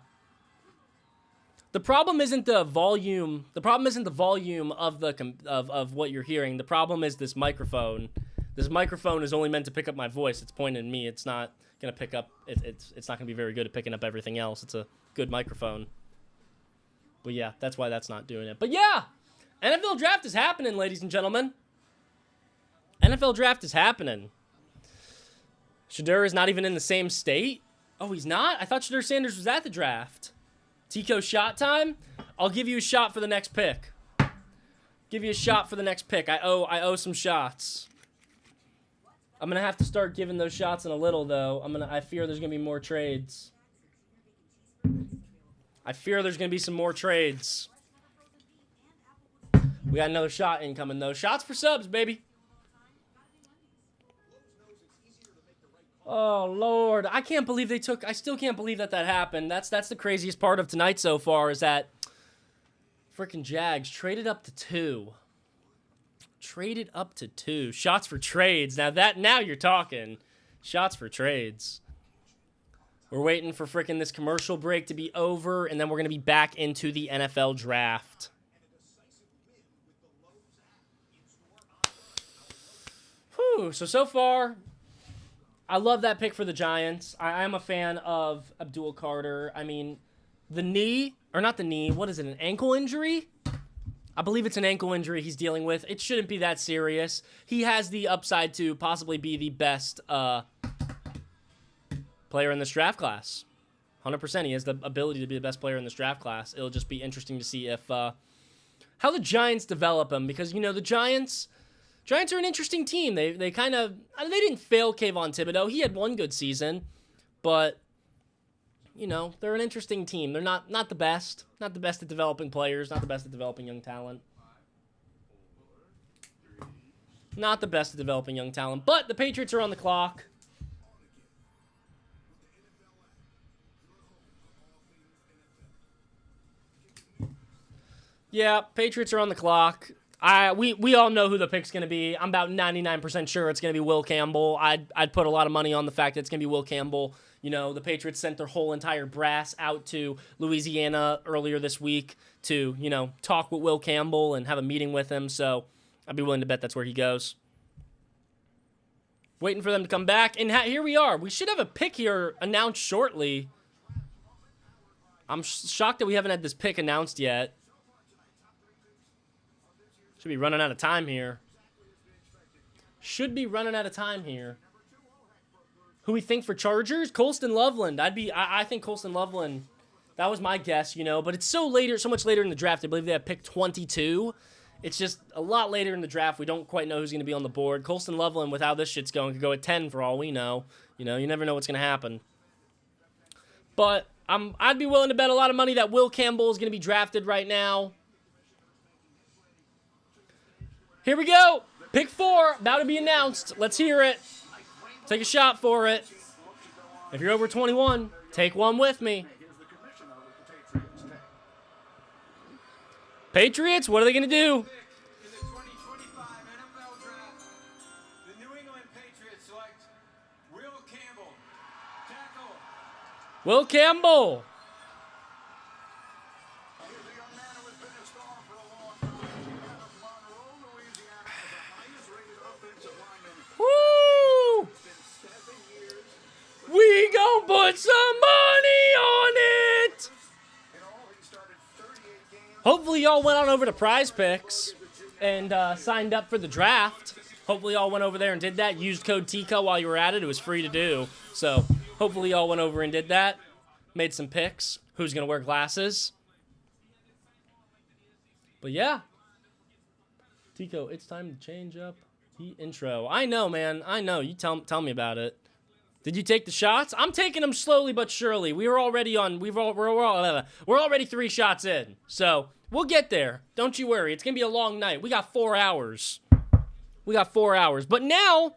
The problem isn't the volume. The problem isn't the volume of of what you're hearing. The problem is this microphone. This microphone is only meant to pick up my voice. It's pointing at me. It's not going to pick up. It's not going to be very good at picking up everything else. It's a good microphone. But yeah, that's why that's not doing it. But yeah, NFL draft is happening, ladies and gentlemen. NFL draft is happening. Shador is not even in the same state. Oh, he's not? I thought Shador Sanders was at the draft. TCO shot time? I'll give you a shot for the next pick. Give you a shot for the next pick. I owe some shots. I'm gonna have to start giving those shots in a little though. I fear there's gonna be more trades. I fear there's gonna be some more trades. We got another shot incoming though. Shots for subs, baby. Oh, Lord. I can't believe they took... I still can't believe that happened. That's the craziest part of tonight so far is that freaking Jags traded up to 2. Traded up to 2. Shots for trades. Now you're talking. Shots for trades. We're waiting for freaking this commercial break to be over, and then we're going to be back into the NFL draft. Whew. So far... I love that pick for the Giants. I am a fan of Abdul Carter. I mean, the knee, or not the knee, what is it, an ankle injury? I believe it's an ankle injury he's dealing with. It shouldn't be that serious. He has the upside to possibly be the best player in this draft class. 100%. He has the ability to be the best player in this draft class. It'll just be interesting to see if how the Giants develop him, because, you know, the Giants are an interesting team. They kind of... They didn't fail Kayvon Thibodeau. He had one good season. But, you know, they're an interesting team. They're not the best. Not the best at developing players. Not the best at developing young talent. Not the best at developing young talent. But the Patriots are on the clock. Yeah, Patriots are on the clock. We all know who the pick's going to be. I'm about 99% sure it's going to be Will Campbell. I'd put a lot of money on the fact that it's going to be Will Campbell. You know, the Patriots sent their whole entire brass out to Louisiana earlier this week to, you know, talk with Will Campbell and have a meeting with him. So I'd be willing to bet that's where he goes. Waiting for them to come back. And here we are. We should have a pick here announced shortly. I'm shocked that we haven't had this pick announced yet. Should be running out of time here. Who we think for Chargers? Colston Loveland. I think Colston Loveland. That was my guess, you know. But it's so much later in the draft. I believe they have pick 22. It's just a lot later in the draft. We don't quite know who's going to be on the board. Colston Loveland, with how this shit's going, could go at 10 for all we know. You know, you never know what's going to happen. But I'd be willing to bet a lot of money that Will Campbell is going to be drafted right now. Here we go. Pick 4, about to be announced. Let's hear it. Take a shot for it. If you're over 21, take one with me. Patriots, what are they going to do? In the 2025 NFL Draft, the New England Patriots select Will Campbell, tackle. Will Campbell. Woo! We gon' put some money on it. Hopefully y'all went on over to Prize Picks and signed up for the draft. Hopefully y'all went over there and did that. Used code TCO while you were at it. It was free to do. So hopefully y'all went over and did that. Made some picks. Who's going to wear glasses? But yeah. Tico, it's time to change up the intro. I know, man. I know. You tell me about it. Did you take the shots? I'm taking them slowly but surely. We're already 3 shots in. So we'll get there. Don't you worry. It's going to be a long night. We got 4 hours. But now,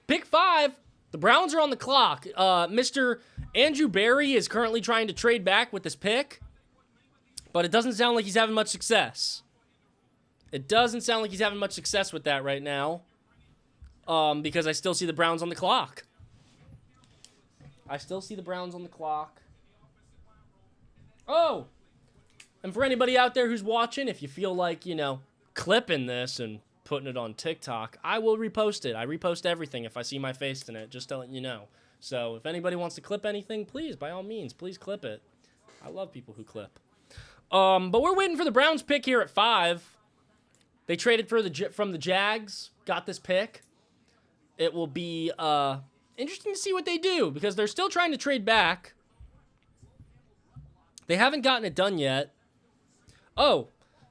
pick 5. The Browns are on the clock. Mr. Andrew Berry is currently trying to trade back with this pick. But it doesn't sound like he's having much success. It doesn't sound like he's having much success with that right now. Because I still see the Browns on the clock. Oh! And for anybody out there who's watching, if you feel like, clipping this and putting it on TikTok, I will repost it. I repost everything if I see my face in it, just to let you know. So if anybody wants to clip anything, please, by all means, please clip it. I love people who clip. But we're waiting for the Browns pick here at 5. They traded from the Jags, got this pick. It will be interesting to see what they do because they're still trying to trade back. They haven't gotten it done yet. Oh,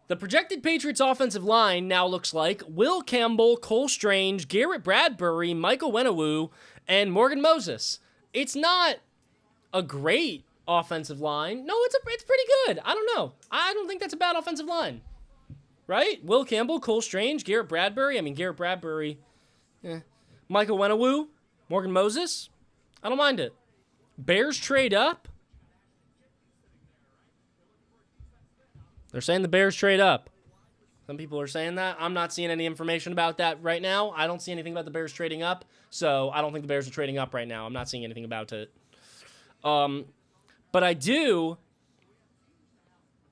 the projected Patriots offensive line now looks like Will Campbell, Cole Strange, Garrett Bradbury, Michael Wenawoo, and Morgan Moses. It's not a great offensive line. No, it's pretty good. I don't know. I don't think that's a bad offensive line. Right? Will Campbell, Cole Strange, Garrett Bradbury. Garrett Bradbury. Michael Wenawoo, Morgan Moses. I don't mind it. Bears trade up. They're saying the Bears trade up. Some people are saying that. I'm not seeing any information about that right now. I don't see anything about the Bears trading up, so I don't think the Bears are trading up right now. I'm not seeing anything about it. But I do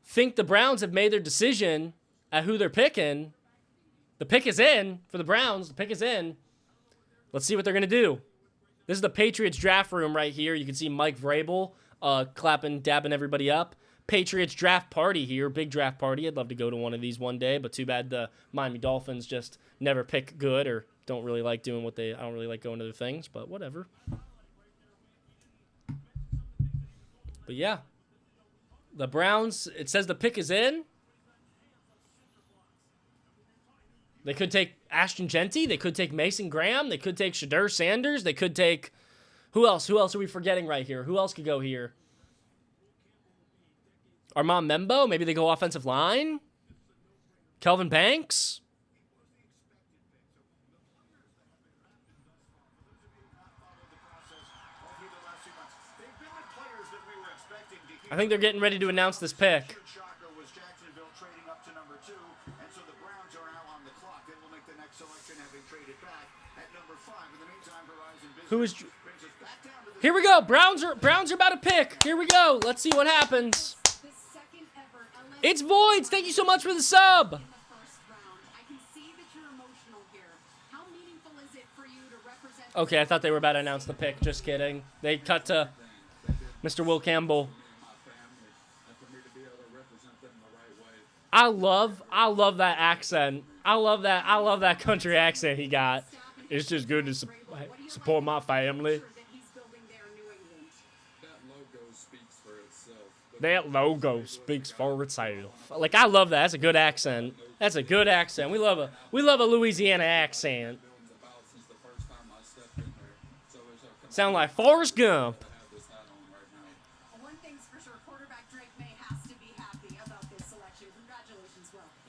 think the Browns have made their decision at who they're picking. The pick is in for the Browns. The pick is in. Let's see what they're going to do. This is the Patriots draft room right here. You can see Mike Vrabel clapping, dabbing everybody up. Patriots draft party here. Big draft party. I'd love to go to one of these one day, but too bad the Miami Dolphins just never pick good or don't really like doing I don't really like going to their things, but whatever. But yeah. The Browns, it says the pick is in. They could take Ashton Genty. They could take Mason Graham. They could take Shadur Sanders. They could take... Who else? Who else are we forgetting right here? Who else could go here? Armand Membo? Maybe they go offensive line? Kelvin Banks? I think they're getting ready to announce this pick. Who is... Here we go. Browns are about to pick. Here we go. Let's see what happens. It's Voids. Thank you so much for the sub. Okay, I thought they were about to announce the pick. Just kidding. They cut to Mr. Will Campbell. I love that accent. I love that country accent he got. It's just good to support my family. That logo speaks for itself. Like, I love that. That's a good accent. That's a good accent. We love a Louisiana accent. Sound like Forrest Gump.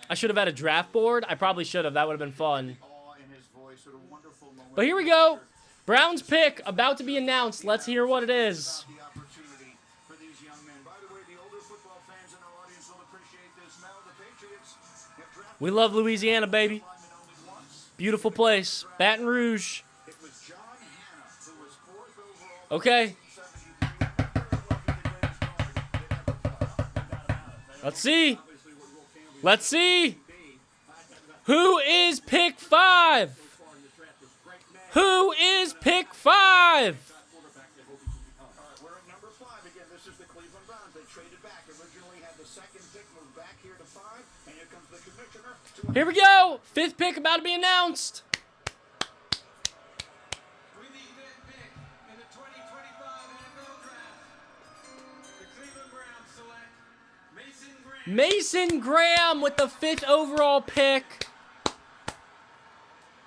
I should have had a draft board. I probably should have. That would have been fun. Awe in his voice. What a wonderful moment. But here we go. Browns pick about to be announced. Let's hear what it is. The opportunity for these young men. By the way, the older football fans in our audience will appreciate this. Now the Patriots have drafted We love Louisiana, baby. linemen only once. Beautiful place. Baton Rouge. It was John Hanna who was 4th overall. Okay. 1973. Let's see. Let's see. Who is pick 5? Who is pick 5? We're at number 5 again. This is the Cleveland Browns. They traded back. Originally had the 2nd pick, moved back here to 5, and here comes the commissioner. Here we go. 5th pick about to be announced. With the fifth pick in the 2025 NFL Draft, the Cleveland Browns select Mason Graham. Mason Graham with the 5th overall pick.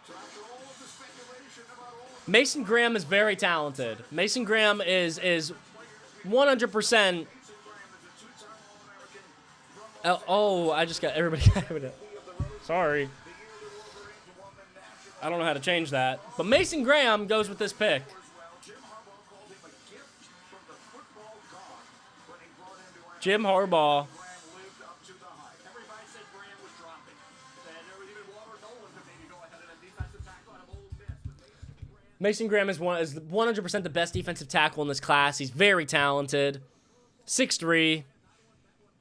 So after all of the speculation about all of Mason Graham is very talented. Mason Graham is 100%. Graham is a 2-time All-American. Oh, I just got everybody. Sorry. I don't know how to change that. But Mason Graham goes with this pick. Jim Harbaugh called him a gift from the football god when he brought him to Jim Harbaugh. Graham lived up to the hype. Everybody said Graham was dropping. And there was even Walter Nolan could maybe go ahead of a defensive tackle out of Ole Miss. But Mason Graham is 100% the best defensive tackle in this class. He's very talented. 6'3".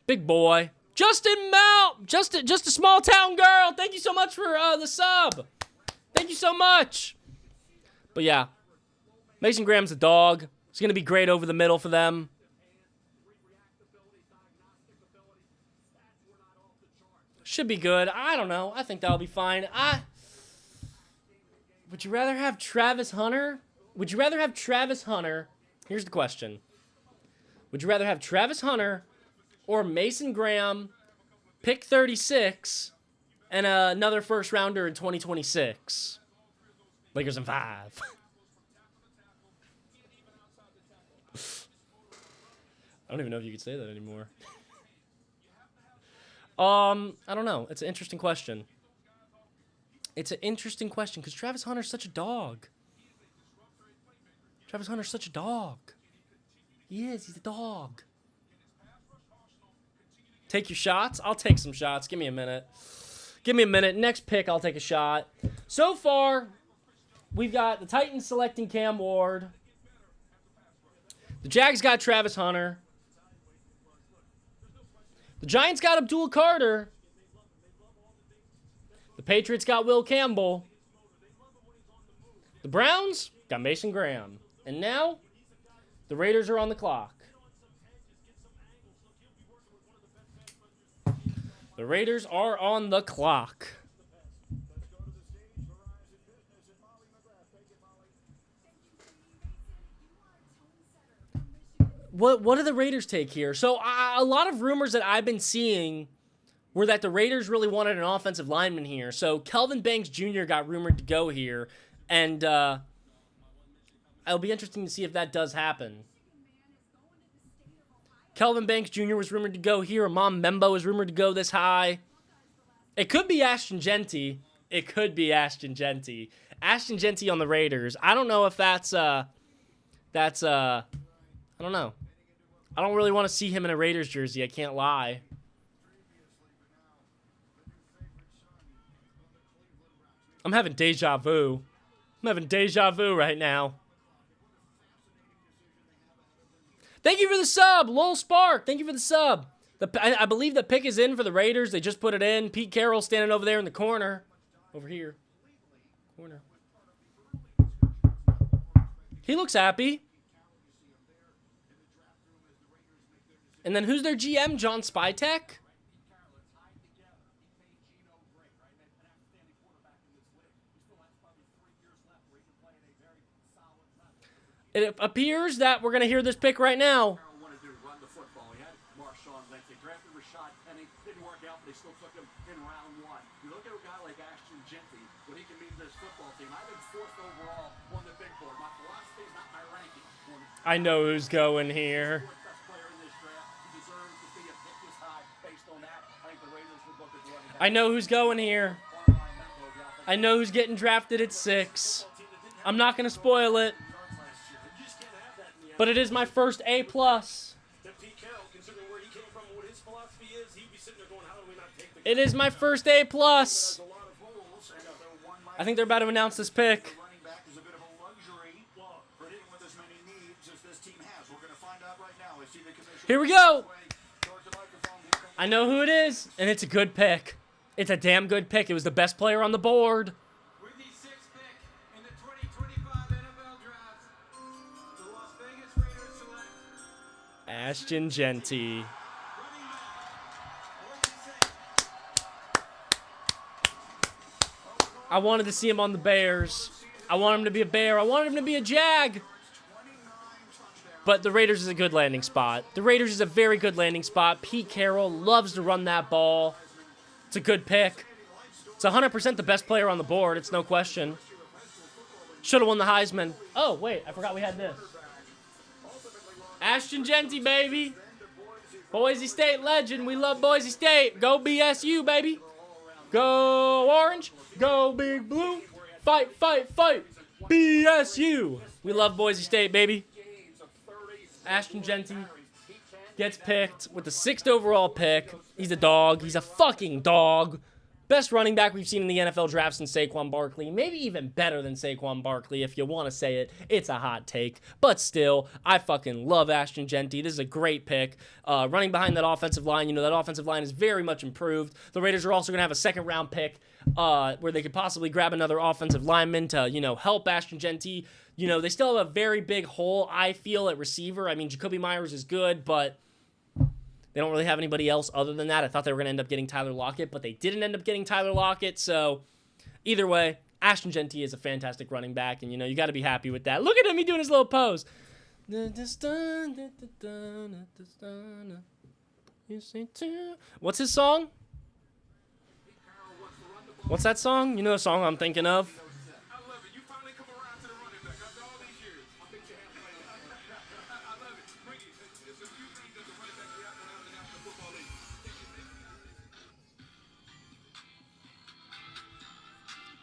Big boy. Justin Mount. Just a small town girl. Thank you so much for the sub. Thank you so much. But yeah, Mason Graham's a dog. He's going to be great over the middle for them. Should be good. I don't know. I think that'll be fine. Would you rather have Travis Hunter? Would you rather have Travis Hunter? Here's the question. Would you rather have Travis Hunter or Mason Graham, pick 36, and another first rounder in 2026? Lakers in 5. I don't even know if you could say that anymore. I don't know. It's an interesting question. It's an interesting question because Travis Hunter's such a dog. Travis Hunter's such a dog. He is. He's a dog. Take your shots? I'll take some shots. Give me a minute. Give me a minute. Next pick, I'll take a shot. So far, we've got the Titans selecting Cam Ward. The Jags got Travis Hunter. The Giants got Abdul Carter. The Patriots got Will Campbell. The Browns got Mason Graham. And now, the Raiders are on the clock. The Raiders are on the clock. What do the Raiders take here? So a lot of rumors that I've been seeing were that the Raiders really wanted an offensive lineman here. So Kelvin Banks Jr. got rumored to go here, and it'll be interesting to see if that does happen. Kelvin Banks Jr. was rumored to go here. Amon Membo was rumored to go this high. It could be Ashton Genty. It could be Ashton Genty. Ashton Genty on the Raiders. I don't know if that's I don't know. I don't really want to see him in a Raiders jersey. I can't lie. I'm having deja vu. I'm having deja vu right now. Thank you for the sub, Lowell Spark. Thank you for the sub. I believe the pick is in for the Raiders. They just put it in. Pete Carroll standing over there in the corner. Over here. Corner. He looks happy. And then who's their GM? John Spytek? It appears that we're going to hear this pick right now. wanted to run the football. He had Marshawn Lynch. They drafted Rashad Penny. Didn't work out, but they still took him in round 1. You look at a guy like Ashton Genty, what he can mean to this football team. I think 4th overall on the big board. My philosophy is not my ranking. I know who's going here. Best player in this draft. He deserves I know who's going here. I know who's getting drafted at 6. I'm not going to spoil it. But it is my first A+. It is my first A+. I think they're about to announce this pick. Here we go. I know who it is, and it's a good pick. It's a damn good pick. It was the best player on the board. With the 6th pick in the 2025 NFL Draft, the Las Vegas Raiders select Ashton Genty. running back, Boise State. I wanted to see him on the Bears. I want him to be a Bear. I wanted him to be a Jag. But the Raiders is a good landing spot. The Raiders is a very good landing spot. Pete Carroll loves to run that ball. It's a good pick. It's 100% the best player on the board. It's no question. Should have won the Heisman. Oh, wait. I forgot we had this. Ashton Genty, baby. Boise State legend. We love Boise State. Go BSU, baby. Go Orange. Go Big Blue. Fight, fight, fight. BSU. We love Boise State, baby. Ashton Genty gets picked with the 6th overall pick. He's a dog. He's a fucking dog. Best running back we've seen in the NFL draft since Saquon Barkley. Maybe even better than Saquon Barkley if you want to say it. It's a hot take. But still, I fucking love Ashton Genty. This is a great pick. Running behind that offensive line, you know, that offensive line is very much improved. The Raiders are also going to have a 2nd-round pick where they could possibly grab another offensive lineman to, you know, help Ashton Genty. You know, they still have a very big hole, I feel, at receiver. I mean, Jacoby Myers is good, but they don't really have anybody else other than that. I thought they were going to end up getting Tyler Lockett, but they didn't end up getting Tyler Lockett. So, either way, Ashton Genty is a fantastic running back, and, you know, you got to be happy with that. Look at him. He's doing his little pose. What's his song? What's that song? You know the song I'm thinking of? I love it. You finally come around to the running back after all these years. I love it. Bring it. It's a few things that the running back we have to have in the National Football League.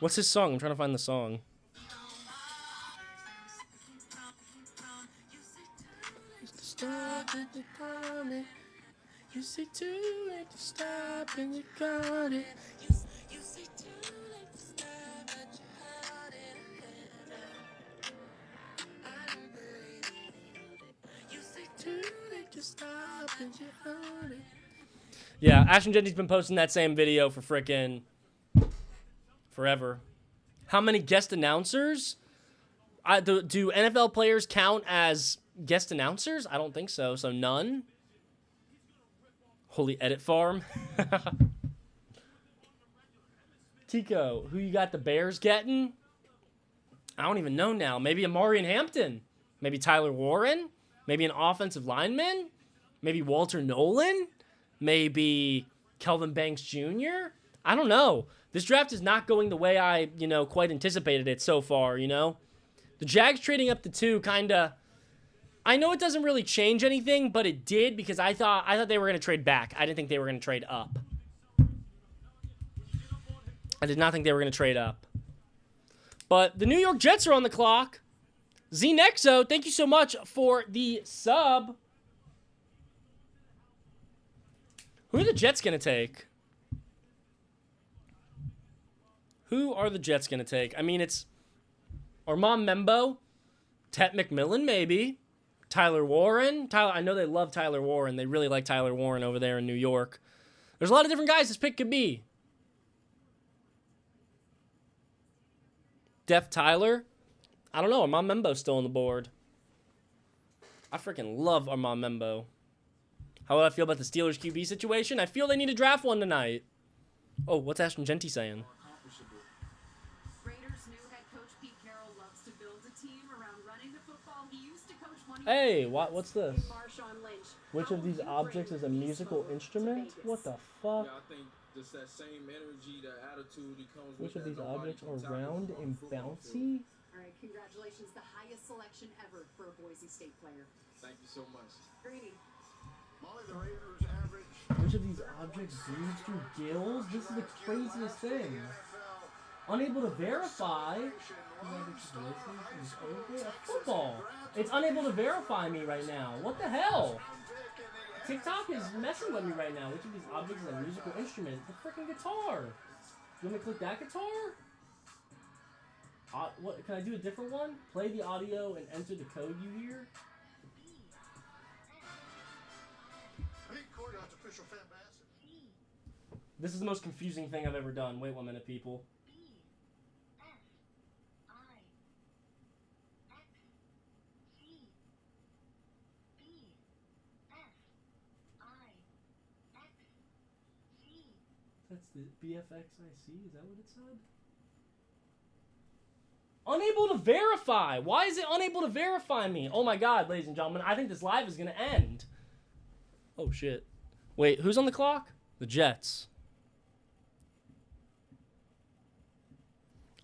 What's his song? I'm trying to find the song. You say too late to stop and you got it. You say too late to stop, but you had it. I don't believe it. You say too late to stop and you had it. Yeah, Ashton Genty's been posting that same video for frickin' forever. How many guest announcers? Do NFL players count as guest announcers? I don't think so. So none. Holy edit farm. TCO, who you got the Bears getting? I don't even know now. Maybe Amari and Hampton. Maybe Tyler Warren. Maybe an offensive lineman. Maybe Walter Nolan. Maybe Kelvin Banks Jr. I don't know. This draft is not going the way I, quite anticipated it so far, The Jags trading up to 2 kind of... I know it doesn't really change anything, but it did because I thought they were going to trade back. I didn't think they were going to trade up. I did not think they were going to trade up. But the New York Jets are on the clock. Z-Nexo, thank you so much for the sub. Who are the Jets going to take? Who are the Jets going to take? I mean, it's Armand Membo, Tet McMillan, maybe. Tyler Warren. I know they love Tyler Warren. They really like Tyler Warren over there in New York. There's a lot of different guys this pick could be. Def Tyler. I don't know. Armand Membo's still on the board. I freaking love Armand Membo. How do I feel about the Steelers QB situation? I feel they need to draft one tonight. Oh, what's Ashton Genty saying? Raiders' new head coach Pete Carroll loves to build a team around running the football. He used to coach one. Hey, what's this? Marshawn Lynch. Which of these objects is a musical instrument? What the fuck? Yeah, I think just that same energy, the attitude he comes with. Which of that these nobody objects can are top round on and the football bouncy? field. All right, congratulations, the highest selection ever for a Boise State player. Thank you so much. Greeny. Which of these objects breathes through gills? This is the craziest thing. Unable to verify. Football. It's unable to verify me right now. What the hell? TikTok is messing with me right now. Which of these objects is a musical instrument? The freaking guitar. You want me to click that guitar? What? Can I do a different one? Play the audio and enter the code you hear. This is the most confusing thing I've ever done. Wait 1 minute, people. That's the BFXIC? Is that what it said? Unable to verify! Why is it unable to verify me? Oh my god, ladies and gentlemen, I think this live is gonna end. Oh shit. Wait, who's on the clock? The Jets.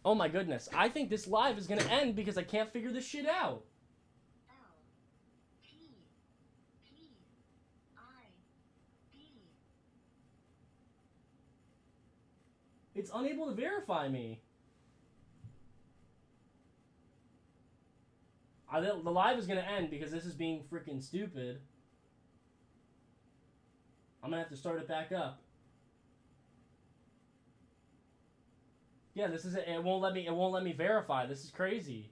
Oh my goodness. I think this live is gonna end because I can't figure this shit out. It's unable to verify me. The live is going to end because this is being freaking stupid. I'm going to have to start it back up. Yeah, this is it. It won't let me verify. This is crazy.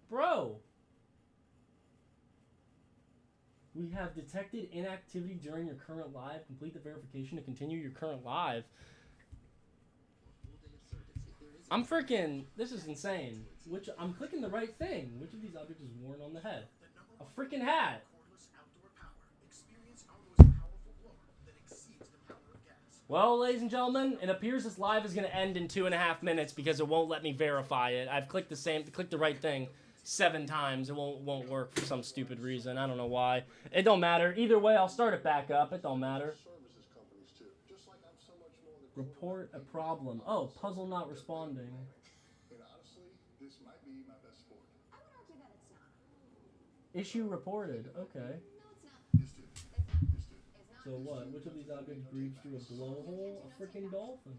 Bro. We have detected inactivity during your current live. Complete the verification to continue your current live. I'm freaking... This is insane. I'm clicking the right thing. Which of these objects is worn on the head? A freaking hat. Well, ladies and gentlemen, it appears this live is going to end in 2.5 minutes because it won't let me verify it. I've clicked the right thing 7 times. It won't work for some stupid reason. I don't know why. It don't matter. Either way, I'll start it back up. It don't matter. Report a problem. Oh, puzzle not responding. Issue reported. Okay. So what? Which of these objects breathes through a blowhole? A freaking dolphin.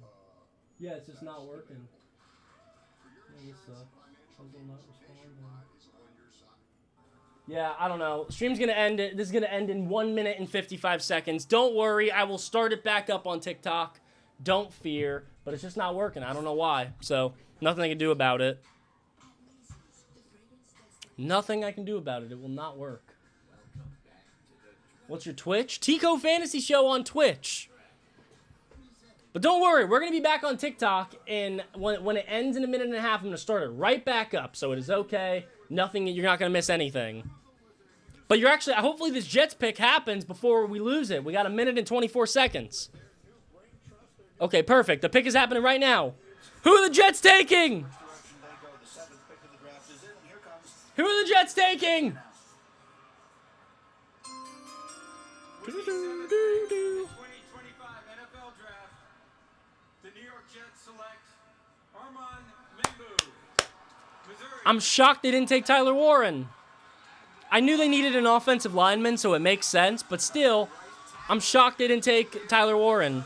Yeah, it's just not working. Yeah, this sucks. Puzzle not responding. Yeah, I don't know. Stream's gonna end. This is gonna end in 1 minute and 55 seconds. Don't worry, I will start it back up on TikTok. Don't fear, but it's just not working. I don't know why. So nothing I can do about it. Nothing I can do about it. It will not work. What's your Twitch? TCO Fantasy Show on Twitch. But don't worry, we're going to be back on TikTok, and when it ends in 1.5 minutes, I'm going to start it right back up, so it is okay. Nothing, you're not going to miss anything. But you're actually, hopefully this Jets pick happens before we lose it. We got 1 minute and 24 seconds. Okay, perfect. The pick is happening right now. Who are the Jets taking? Who are the Jets taking? 2025 NFL Draft. The New York Jets select Armand Membu, Missouri. I'm shocked they didn't take Tyler Warren. I knew they needed an offensive lineman, so it makes sense, but still, I'm shocked they didn't take Tyler Warren.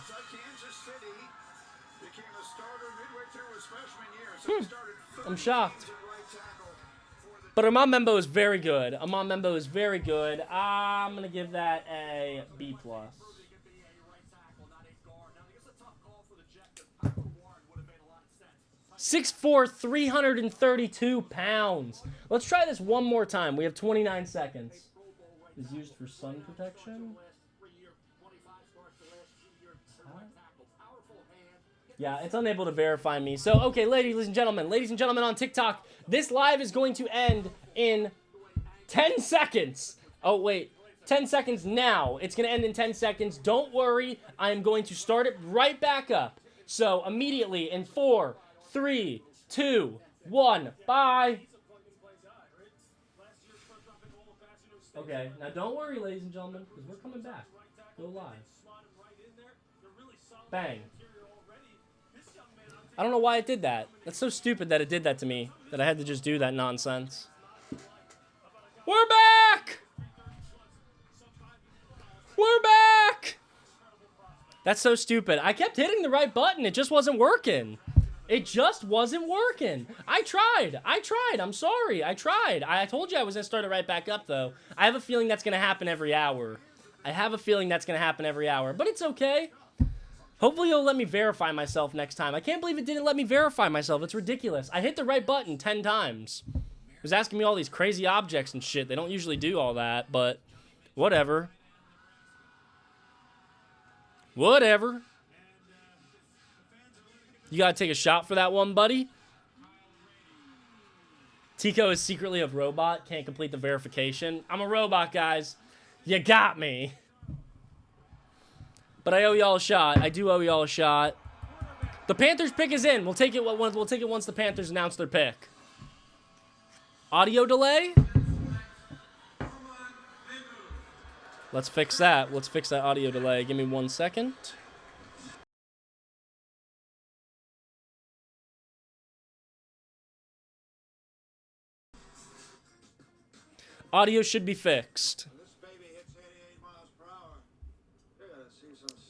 I'm shocked. But Armand Membu is very good. Armand Membu is very good. I'm going to give that a B+. 6'4", 332 pounds. Let's try this one more time. We have 29 seconds. Is used for sun protection. Yeah, it's unable to verify me. So, okay, ladies and gentlemen on TikTok, this live is going to end in 10 seconds. Oh, wait, 10 seconds now. It's going to end in 10 seconds. Don't worry. I am going to start it right back up. So, immediately in 4, 3, 2, 1, bye. Okay, now don't worry, ladies and gentlemen, because we're coming back. Go live. Bang. I don't know why it did that. That's so stupid that it did that to me, that I had to just do that nonsense. We're back! We're back! That's so stupid. I kept hitting the right button. It just wasn't working. It just wasn't working. I tried. I'm sorry. I tried. I told you I was going to start it right back up, though. I have a feeling that's going to happen every hour. But it's okay. Hopefully you'll let me verify myself next time. I can't believe it didn't let me verify myself. It's ridiculous. I hit the right button 10 times. It was asking me all these crazy objects and shit. They don't usually do all that, but whatever. Whatever. You gotta take a shot for that one, buddy. TCO is secretly a robot. Can't complete the verification. I'm a robot, guys. You got me. But I owe y'all a shot. I do owe y'all a shot. The Panthers pick is in. We'll take it once the Panthers announce their pick. Audio delay? Let's fix that. Let's fix that audio delay. Give me 1 second. Audio should be fixed.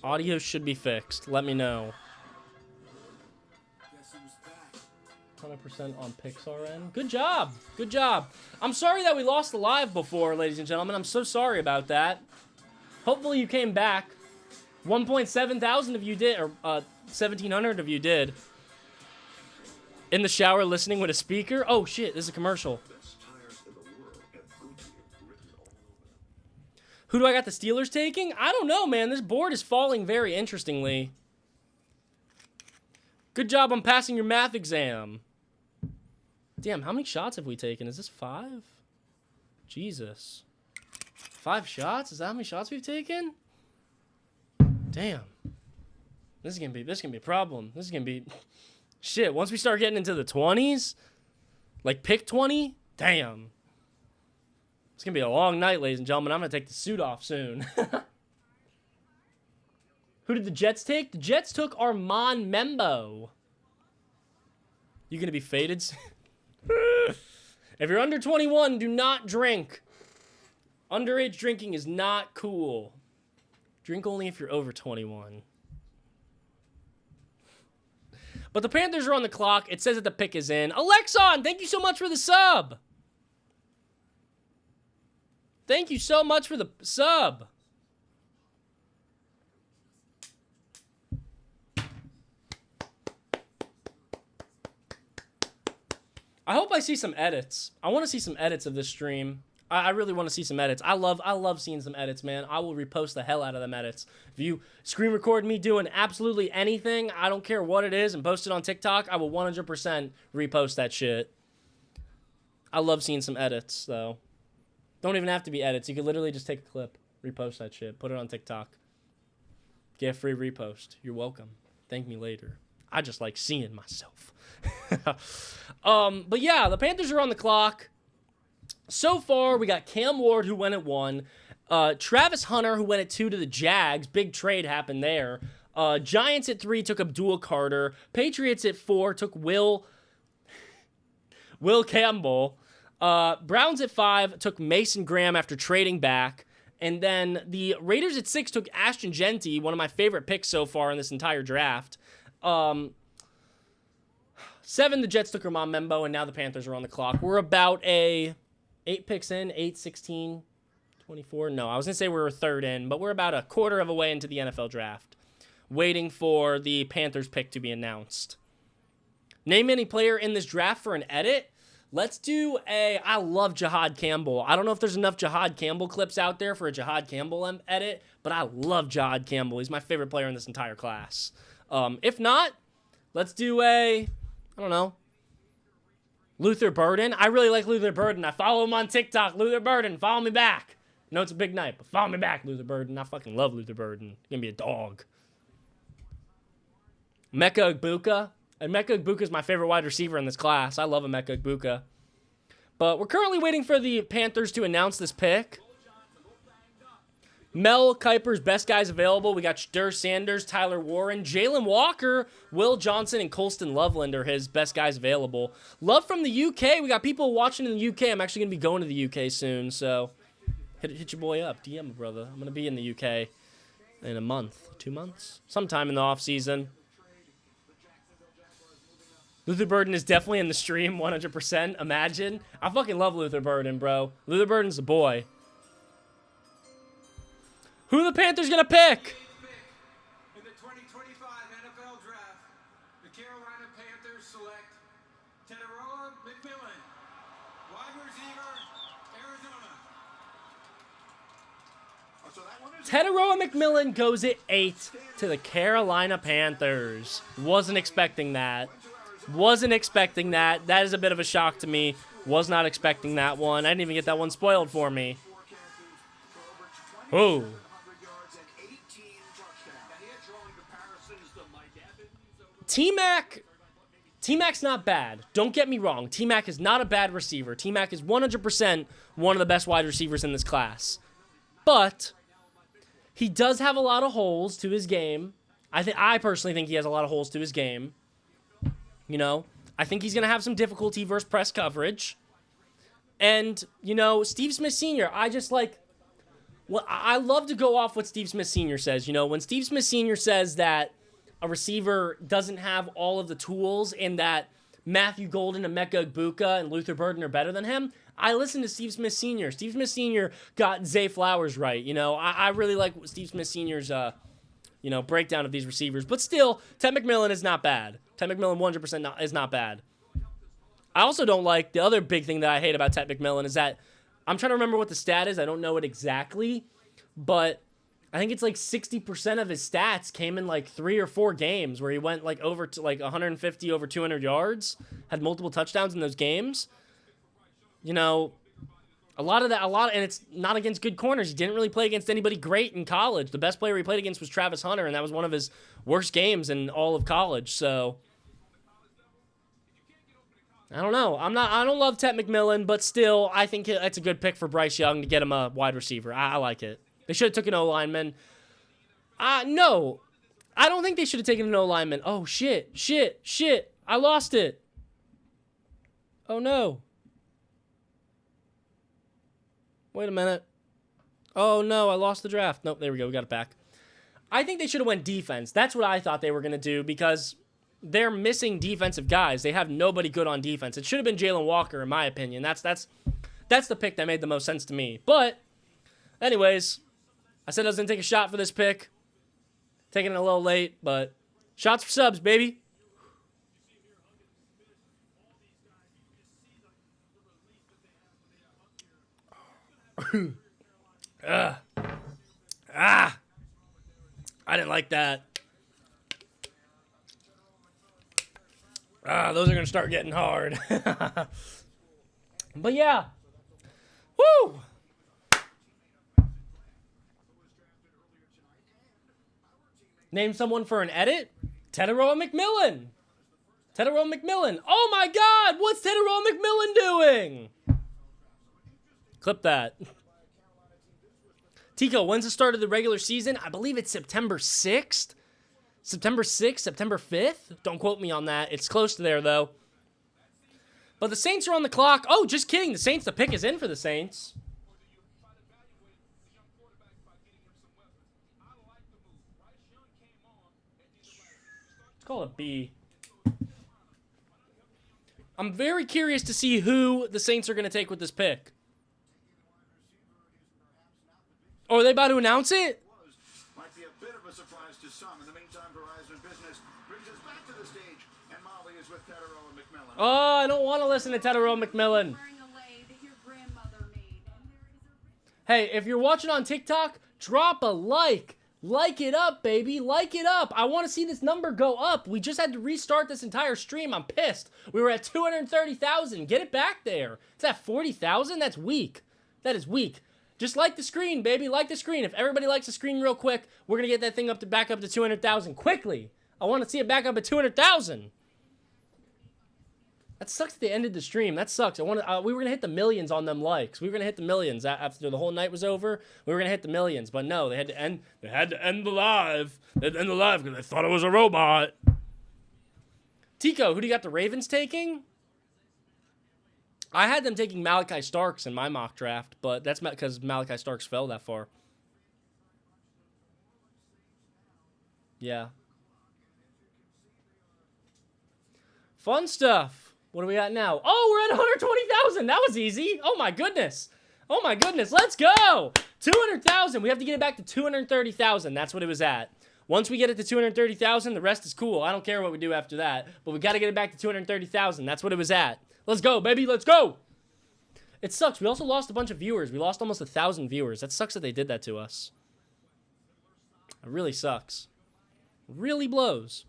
Audio should be fixed. Let me know. 100% on PixRN. Good job. Good job. I'm sorry that we lost the live before, ladies and gentlemen. I'm so sorry about that. Hopefully you came back. 1.7 thousand of you did, or 1,700 of you did. In the shower listening with a speaker. Oh, shit. This is a commercial. Who do I got the Steelers taking? I don't know, man. This board is falling very interestingly. Good job on passing your math exam. Damn, how many shots have we taken? Is this 5? Jesus. 5 shots? Is that how many shots we've taken? Damn. This is gonna be a problem. This is gonna be shit. Once we start getting into the 20s, like pick 20, damn. It's going to be a long night, ladies and gentlemen. I'm going to take the suit off soon. Who did the Jets take? The Jets took Armand Membo. You going to be faded? If you're under 21, do not drink. Underage drinking is not cool. Drink only if you're over 21. But the Panthers are on the clock. It says that the pick is in. Alexon, thank you so much for the sub. Thank you so much for the sub. I hope I see some edits. I want to see some edits of this stream. I really want to see some edits. I love seeing some edits, man. I will repost the hell out of them edits. If you screen record me doing absolutely anything, I don't care what it is, and post it on TikTok, I will 100% repost that shit. I love seeing some edits, though. Don't even have to be edits. You could literally just take a clip, repost that shit, put it on TikTok. Get a free repost. You're welcome. Thank me later. I just like seeing myself. But yeah, the Panthers are on the clock. So far, we got Cam Ward, who went at 1. Travis Hunter, who went at 2 to the Jags. Big trade happened there. Giants at 3 took Abdul Carter. Patriots at 4 took Will Campbell. Browns at 5 took Mason Graham after trading back. And then the Raiders at 6 took Ashton Genty, one of my favorite picks so far in this entire draft. 7, the Jets took Armand Membo, and now the Panthers are on the clock. We're about 8 picks in, 8, 16, 24. No, I was going to say we were third in, but we're about a quarter of a way into the NFL draft, waiting for the Panthers pick to be announced. Name any player in this draft for an edit. Let's do I love Jahad Campbell. I don't know if there's enough Jahad Campbell clips out there for a Jahad Campbell edit, but I love Jahad Campbell. He's my favorite player in this entire class. If not, let's do I don't know, Luther Burden. I really like Luther Burden. I follow him on TikTok. Luther Burden, follow me back. I know it's a big night, but follow me back, Luther Burden. I fucking love Luther Burden. He's going to be a dog. Emeka Egbuka. Emeka Egbuka is my favorite wide receiver in this class. I love Emeka Egbuka. But we're currently waiting for the Panthers to announce this pick. Mel Kiper's best guys available. We got Shadur Sanders, Tyler Warren, Jalen Walker, Will Johnson, and Colston Loveland are his best guys available. Love from the UK. We got people watching in the UK. I'm actually going to be going to the UK soon, so hit your boy up. DM me, brother. I'm going to be in the UK in a month, 2 months, sometime in the off season. Luther Burden is definitely in the stream, 100%. Imagine. I fucking love Luther Burden, bro. Luther Burden's the boy. Who are the Panthers going to pick? In the 2025 NFL Draft, the Carolina Panthers select Teteroa McMillan, wide receiver, Arizona. Teteroa McMillan goes at 8 to the Carolina Panthers. Wasn't expecting that. Wasn't expecting that. That is a bit of a shock to me. Was not expecting that one. I didn't even get that one spoiled for me. Oh. T-Mac's not bad. Don't get me wrong. T-Mac is not a bad receiver. T-Mac is 100% one of the best wide receivers in this class. But he does have a lot of holes to his game. I personally think he has a lot of holes to his game. You know, I think he's going to have some difficulty versus press coverage. And, you know, Steve Smith Sr., I love to go off what Steve Smith Sr. says. You know, when Steve Smith Sr. says that a receiver doesn't have all of the tools and that Matthew Golden, Emeka Egbuka, and Luther Burden are better than him, I listen to Steve Smith Sr. Steve Smith Sr. got Zay Flowers right. You know, I really like Steve Smith Sr.'s, breakdown of these receivers. But still, Ted McMillan is not bad. Ted McMillan 100% is not bad. I also don't like, the other big thing that I hate about Ted McMillan is that, I'm trying to remember what the stat is. I don't know it exactly, but I think it's like 60% of his stats came in like 3 or 4 games where he went like over to like 150 over 200 yards, had multiple touchdowns in those games. You know, and it's not against good corners. He didn't really play against anybody great in college. The best player he played against was Travis Hunter, and that was one of his worst games in all of college. So I don't know. I don't love Ted McMillan, but still, I think it's a good pick for Bryce Young to get him a wide receiver. I like it. They should have took an O-lineman. No. I don't think they should have taken an O-lineman. Oh, shit. I lost it. Oh, no. Wait a minute. Oh, no. I lost the draft. Nope, there we go. We got it back. I think they should have went defense. That's what I thought they were going to do because they're missing defensive guys. They have nobody good on defense. It should have been Jalen Walker, in my opinion. That's the pick that made the most sense to me. But, anyways, I said I was going to take a shot for this pick. Taking it a little late, but shots for subs, baby. I didn't like that. Those are going to start getting hard. But yeah. Woo! Name someone for an edit? Teteroa McMillan. Teteroa McMillan. Oh my God! What's Teteroa McMillan doing? Clip that. TCO, when's the start of the regular season? I believe it's September 6th. September 6th, September 5th? Don't quote me on that. It's close to there, though. But the Saints are on the clock. Oh, just kidding. The pick is in for the Saints. Let's call it B. I'm very curious to see who the Saints are going to take with this pick. Oh, are they about to announce it? Might be a bit of a surprise to some. In the meantime, Verizon Business brings us back to the stage, and Molly is with Teteroa McMillan. Oh, I don't want to listen to Teteroa McMillan. Hey, if you're watching on TikTok, drop a like. Like it up, baby. Like it up. I want to see this number go up. We just had to restart this entire stream. I'm pissed. We were at 230,000. Get it back there. It's at 40,000. That's weak. That is weak. Just like the screen, baby. Like the screen. If everybody likes the screen real quick, we're going to get that thing back up to 200,000 quickly. I want to see it back up at 200,000. That sucks that they ended the stream. That sucks. We were going to hit the millions on them likes. We were going to hit the millions after the whole night was over. We were going to hit the millions, but no, they had to end the live. They had to end the live because they thought it was a robot. Tico, who do you got the Ravens taking? I had them taking Malachi Starks in my mock draft, but that's because Malachi Starks fell that far. Yeah. Fun stuff. What do we got now? Oh, we're at 120,000. That was easy. Oh, my goodness. Oh, my goodness. Let's go. 200,000. We have to get it back to 230,000. That's what it was at. Once we get it to 230,000, the rest is cool. I don't care what we do after that. But we got to get it back to 230,000. That's what it was at. Let's go, baby. Let's go. It sucks. We also lost a bunch of viewers. We lost almost 1,000 viewers. That sucks that they did that to us. It really sucks. Really blows.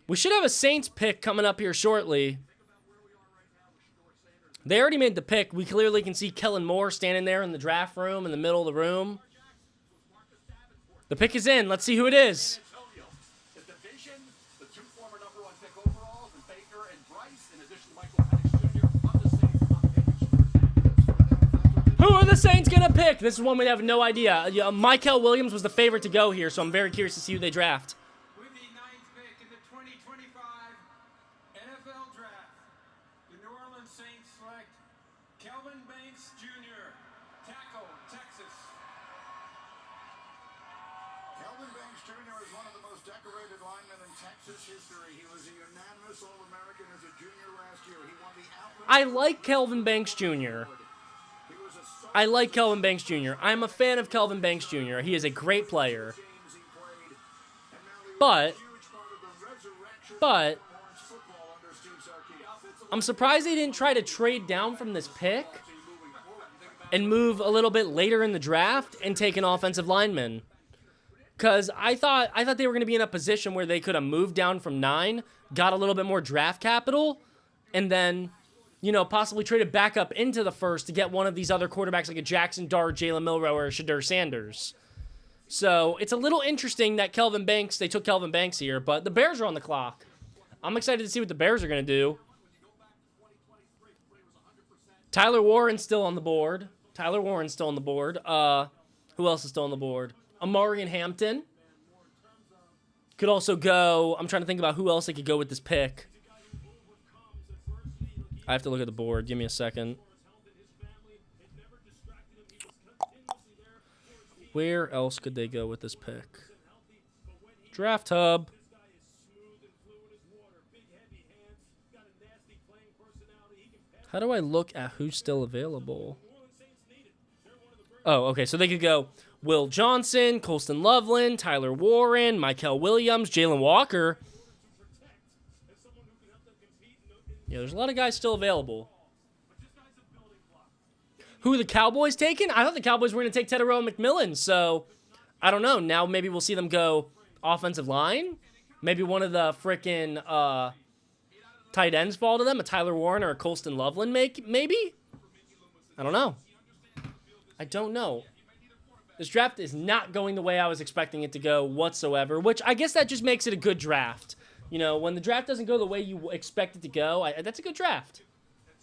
We should have a Saints pick coming up here shortly. They already made the pick. We clearly can see Kellen Moore standing there in the draft room, in the middle of the room. The pick is in. Let's see who it is. Who are the Saints going to pick? This is one we have no idea. Michael Williams was the favorite to go here, so I'm very curious to see who they draft. With the 9th pick in the 2025 NFL Draft, the New Orleans Saints select Kelvin Banks Jr., tackle, Texas. Kelvin Banks Jr. is one of the most decorated linemen in Texas history. He was a unanimous All-American as a junior last year. He won the Outland. I like Kelvin Banks Jr. I like Kelvin Banks Jr. I'm a fan of Kelvin Banks Jr. He is a great player. But I'm surprised they didn't try to trade down from this pick and move a little bit later in the draft and take an offensive lineman. Because I thought they were going to be in a position where they could have moved down from 9, got a little bit more draft capital, and then, you know, possibly traded back up into the first to get one of these other quarterbacks like a Jackson Dart, Jalen Milroe, or Shadur Sanders. So it's a little interesting that they took Kelvin Banks here, but the Bears are on the clock. I'm excited to see what the Bears are going to do. Tyler Warren's still on the board. Who else is still on the board? Amari and Hampton. Could also go, I'm trying to think about who else they could go with this pick. I have to look at the board. Give me a second. Where else could they go with this pick? Draft Hub. How do I look at who's still available? Oh, okay. So they could go Will Johnson, Colston Loveland, Tyler Warren, Michael Williams, Jalen Walker. Yeah, there's a lot of guys still available. Who are the Cowboys taking? I thought the Cowboys were going to take Tedero McMillan, so I don't know. Now maybe we'll see them go offensive line. Maybe one of the frickin' tight ends fall to them, a Tyler Warren or a Colston Loveland maybe? I don't know. This draft is not going the way I was expecting it to go whatsoever, which I guess that just makes it a good draft. You know, when the draft doesn't go the way you expect it to go, that's a good draft.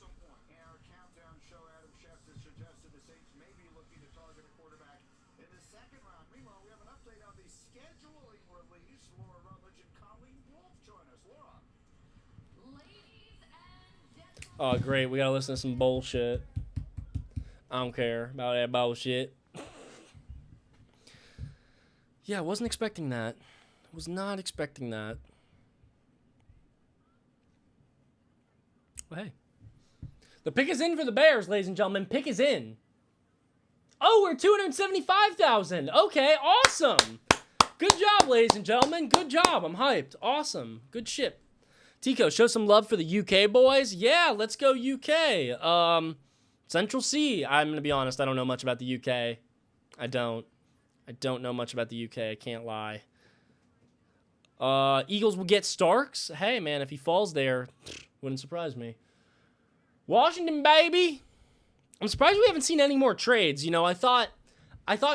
Our countdown show, Adam Schefter suggested the Saints may be looking to target a quarterback in the second round. Meanwhile, we have an update on the scheduling release. Laura Rutledge and Colleen Wolf join us. Laura. Ladies and gentlemen. Oh, great. We got to listen to some bullshit. I don't care about that bullshit. Yeah, I wasn't expecting that. Was not expecting that. Well, hey. The pick is in for the Bears, ladies and gentlemen. Pick is in. Oh, we're 275,000. Okay, awesome. Good job, ladies and gentlemen. Good job. I'm hyped. Awesome. Good shit. Tico, show some love for the UK boys. Yeah, let's go UK. Central C. I'm going to be honest. I don't know much about the UK. I don't know much about the UK. I can't lie. Eagles will get Starks. Hey, man, if he falls there, wouldn't surprise me. Washington, baby. I'm surprised we haven't seen any more trades. You know, I thought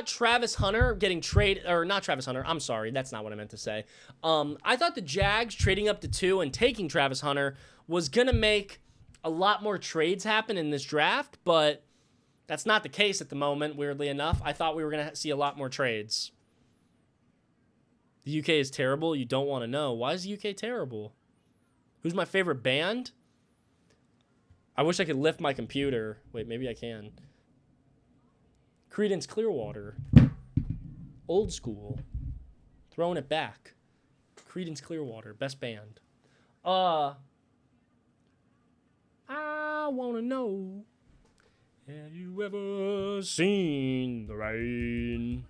Travis Hunter getting traded, or not Travis Hunter. I'm sorry, that's not what I meant to say. I thought the Jags trading up to 2 and taking Travis Hunter was gonna make a lot more trades happen in this draft, but that's not the case at the moment, weirdly enough. I thought we were going to see a lot more trades. The UK is terrible? You don't want to know. Why is the UK terrible? Who's my favorite band? I wish I could lift my computer. Wait, maybe I can. Creedence Clearwater. Old school. Throwing it back. Creedence Clearwater. Best band. I want to know. Have you ever seen the rain?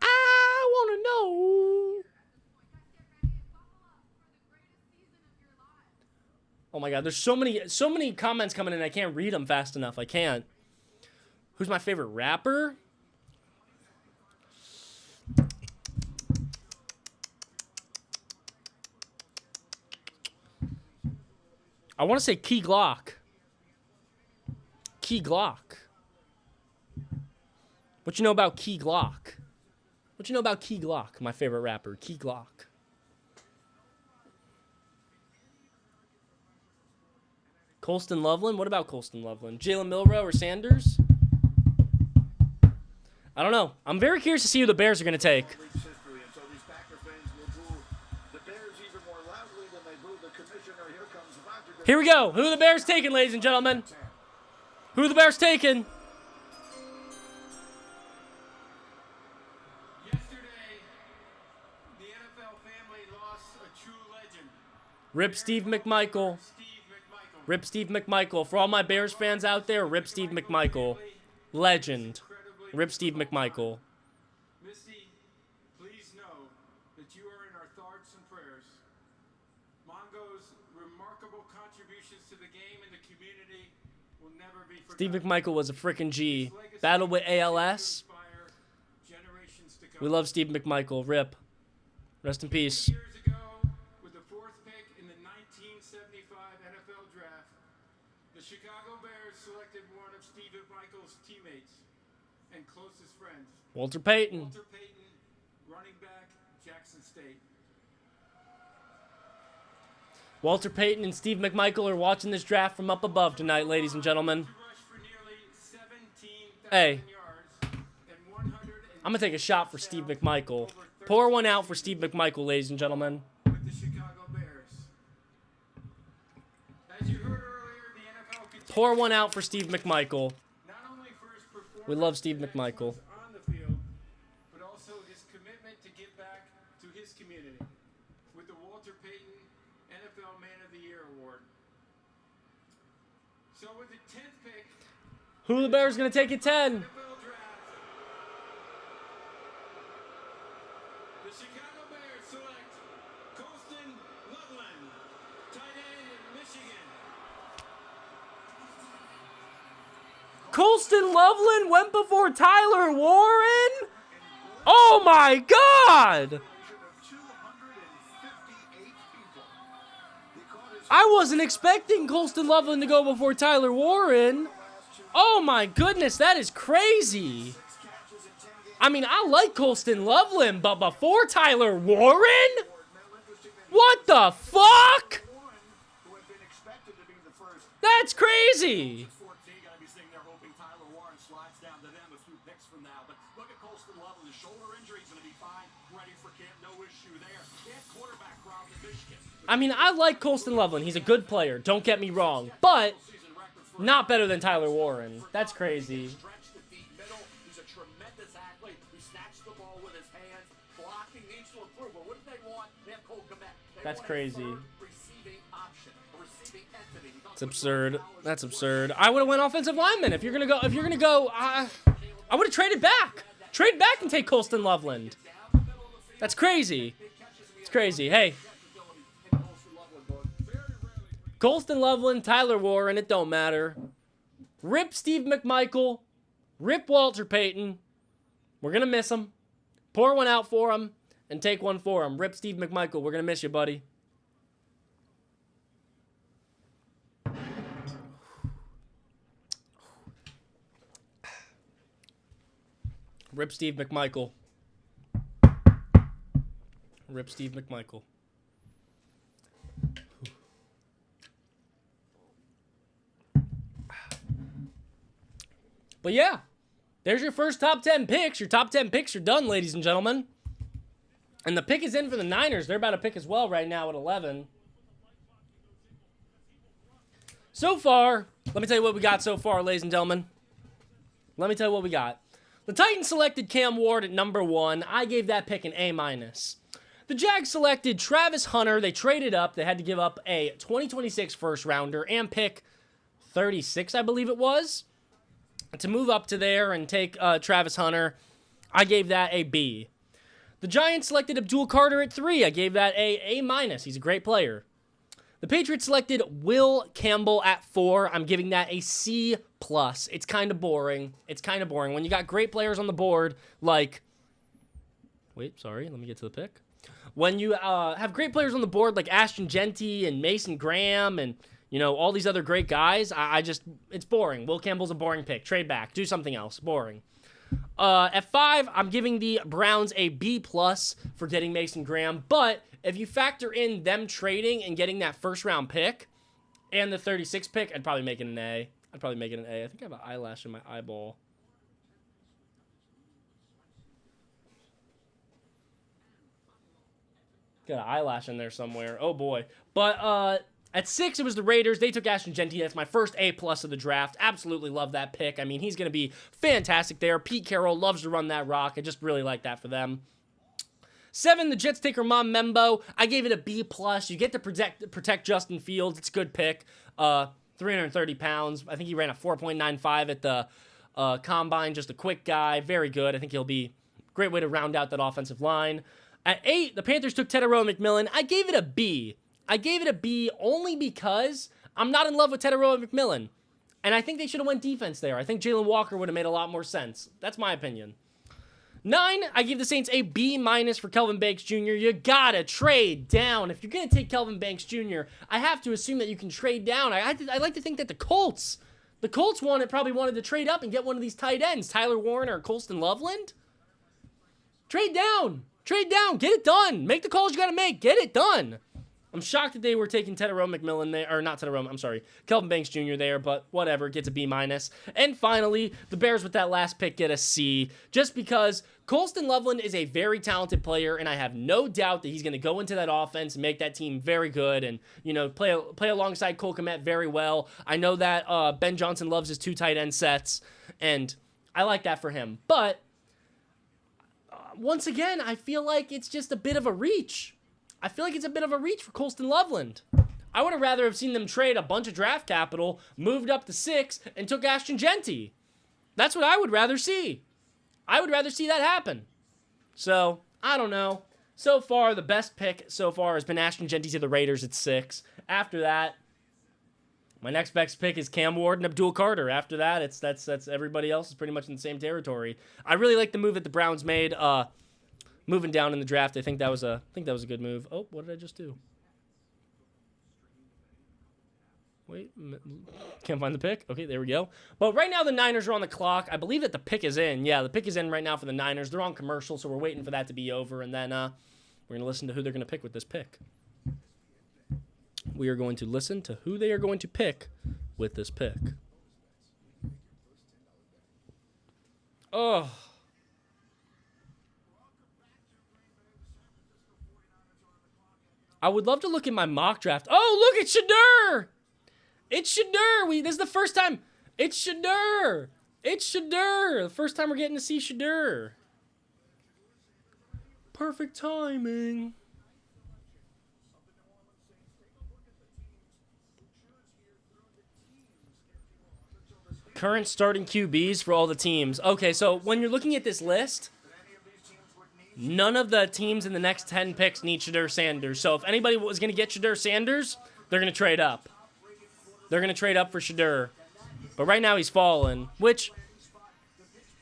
I want to know. Oh my God, there's so many comments coming in. I can't read them fast enough. I can't. Who's my favorite rapper? I want to say Key Glock. Key Glock. What you know about Key Glock? What you know about Key Glock, my favorite rapper? Key Glock. Colston Loveland? What about Colston Loveland? Jalen Milroe or Sanders? I don't know. I'm very curious to see who the Bears are going to take. Here we go. Who are the Bears taking, ladies and gentlemen? Who are the Bears taking? Yesterday, the NFL family lost a true legend. Rip Steve McMichael. Rip Steve McMichael. For all my Bears fans out there, rip Steve McMichael. Legend. Rip Steve McMichael. Missy, please know that you are in our thoughts and prayers. Mongo's remarkable contributions to the game and the community will never be forgotten. Steve McMichael was a frickin' G. Battled with ALS. We love Steve McMichael. Rip. Rest in peace. Years ago, with the 4th pick in the 1975 NFL Draft, the Chicago Bears selected one of Steve McMichael's teammates and closest friends. Walter Payton. Walter Payton, running back, Jackson State. Walter Payton and Steve McMichael are watching this draft from up above tonight, ladies and gentlemen. Hey, I'm going to take a shot for Steve McMichael. Pour one out for Steve McMichael, ladies and gentlemen. With the Chicago Bears. As you heard earlier, the NFL continues Pour one out for Steve McMichael. not only for his performance We love Steve McMichael. on the field, but also his commitment to give back to his community with the Walter Payton NFL Man of the Year Award. So with the 10th pick, Who the Bears going to take at 10? NFL Draft, the Chicago Bears select Colston Loveland, tight end, Michigan. Colston Loveland went before Tyler Warren? Oh my God! I wasn't expecting Colston Loveland to go before Tyler Warren. Oh my goodness, that is crazy. I mean, I like Colston Loveland, but before Tyler Warren? What the fuck? That's crazy. I mean, I like Colston Loveland. He's a good player. Don't get me wrong. But not better than Tyler Warren. That's crazy. He's a tremendous athlete. He snatched the ball with his hands. Blocking needs to improve. But what do they want? They have Cole Kmet. That's crazy. Receiving option, a receiving entity. It's absurd. That's absurd. I would have went offensive lineman. If you're gonna go, I would have traded back. Trade back and take Colston Loveland. That's crazy. It's crazy. Hey. Colston Loveland, Tyler Warren, it don't matter. Rip Steve McMichael. Rip Walter Payton. We're going to miss him. Pour one out for him and take one for him. Rip Steve McMichael. We're going to miss you, buddy. Rip Steve McMichael. Rip Steve McMichael. But yeah, there's your first top 10 picks. Your top 10 picks are done, ladies and gentlemen. And the pick is in for the Niners. They're about to pick as well right now at 11. So far, let me tell you what we got so far, ladies and gentlemen. Let me tell you what we got. The Titans selected Cam Ward at number 1. I gave that pick an A-. The Jags selected Travis Hunter. They traded up. They had to give up a 2026 first rounder and pick 36, I believe it was, to move up to there and take Travis Hunter. I gave that a B. The Giants selected Abdul Carter at 3. I gave that a A-. He's a great player. The Patriots selected Will Campbell at 4. I'm giving that a C+. It's kind of boring. When you got great players on the board like... Wait, sorry. Let me get to the pick. When you have great players on the board like Ashton Genty and Mason Graham and, you know, all these other great guys, I just... It's boring. Will Campbell's a boring pick. Trade back. Do something else. Boring. At 5, I'm giving the Browns a B+ for getting Mason Graham, but if you factor in them trading and getting that first-round pick and the 36 pick, I'd probably make it an A. I think I have an eyelash in my eyeball. Got an eyelash in there somewhere. Oh, boy. But, at 6, it was the Raiders. They took Ashton Genty. That's my first A+ of the draft. Absolutely love that pick. I mean, he's going to be fantastic there. Pete Carroll loves to run that rock. I just really like that for them. 7, the Jets take Ramon Membo. I gave it a B+. You get to protect Justin Fields. It's a good pick. 330 pounds. I think he ran a 4.95 at the combine. Just a quick guy. Very good. I think he'll be a great way to round out that offensive line. At 8, the Panthers took Tedero McMillan. I gave it a B. I gave it a B only because I'm not in love with Tedero McMillan. And I think they should have went defense there. I think Jalen Walker would have made a lot more sense. That's my opinion. 9, I give the Saints a B- for Kelvin Banks Jr. You gotta trade down. If you're gonna take Kelvin Banks Jr., I have to assume that you can trade down. I like to think that the Colts probably wanted to trade up and get one of these tight ends, Tyler Warren or Colston Loveland. Trade down. Trade down. Get it done. Make the calls you gotta make. Get it done. I'm shocked that they were taking Tedero McMillan there, or not Tedero, I'm sorry, Kelvin Banks Jr. there, but whatever, gets a B-. And finally, the Bears with that last pick get a C, just because Colston Loveland is a very talented player, and I have no doubt that he's going to go into that offense and make that team very good, and, you know, play alongside Cole Kmet very well. I know that Ben Johnson loves his 2 tight end sets, and I like that for him. But, once again, I feel like it's just a bit of a reach. I feel like it's a bit of a reach for Colston Loveland. I would have rather have seen them trade a bunch of draft capital, moved up to 6, and took Ashton Genty. That's what I would rather see. I would rather see that happen. So, I don't know. So far, the best pick so far has been Ashton Genty to the Raiders at 6. After that, my next best pick is Cam Ward and Abdul Carter. After that, that's everybody else is pretty much in the same territory. I really like the move that the Browns made. Moving down in the draft, I think that was a good move. Oh, what did I just do? Wait, can't find the pick. Okay, there we go. But right now the Niners are on the clock. I believe that the pick is in. Yeah, the pick is in right now for the Niners. They're on commercial, so we're waiting for that to be over, and then we're going to listen to who they're going to pick with this pick. We are going to listen to who they are going to pick with this pick. Oh. I would love to look at my mock draft. Oh, look, it's Shedeur! It's Shedeur! This is the first time. It's Shedeur! It's Shedeur! The first time we're getting to see Shedeur. Perfect timing. Current starting QBs for all the teams. Okay, so when you're looking at this list, none of the teams in the next 10 picks need Shedeur Sanders. So if anybody was going to get Shedeur Sanders, they're going to trade up. They're going to trade up for Shedeur. But right now he's fallen, which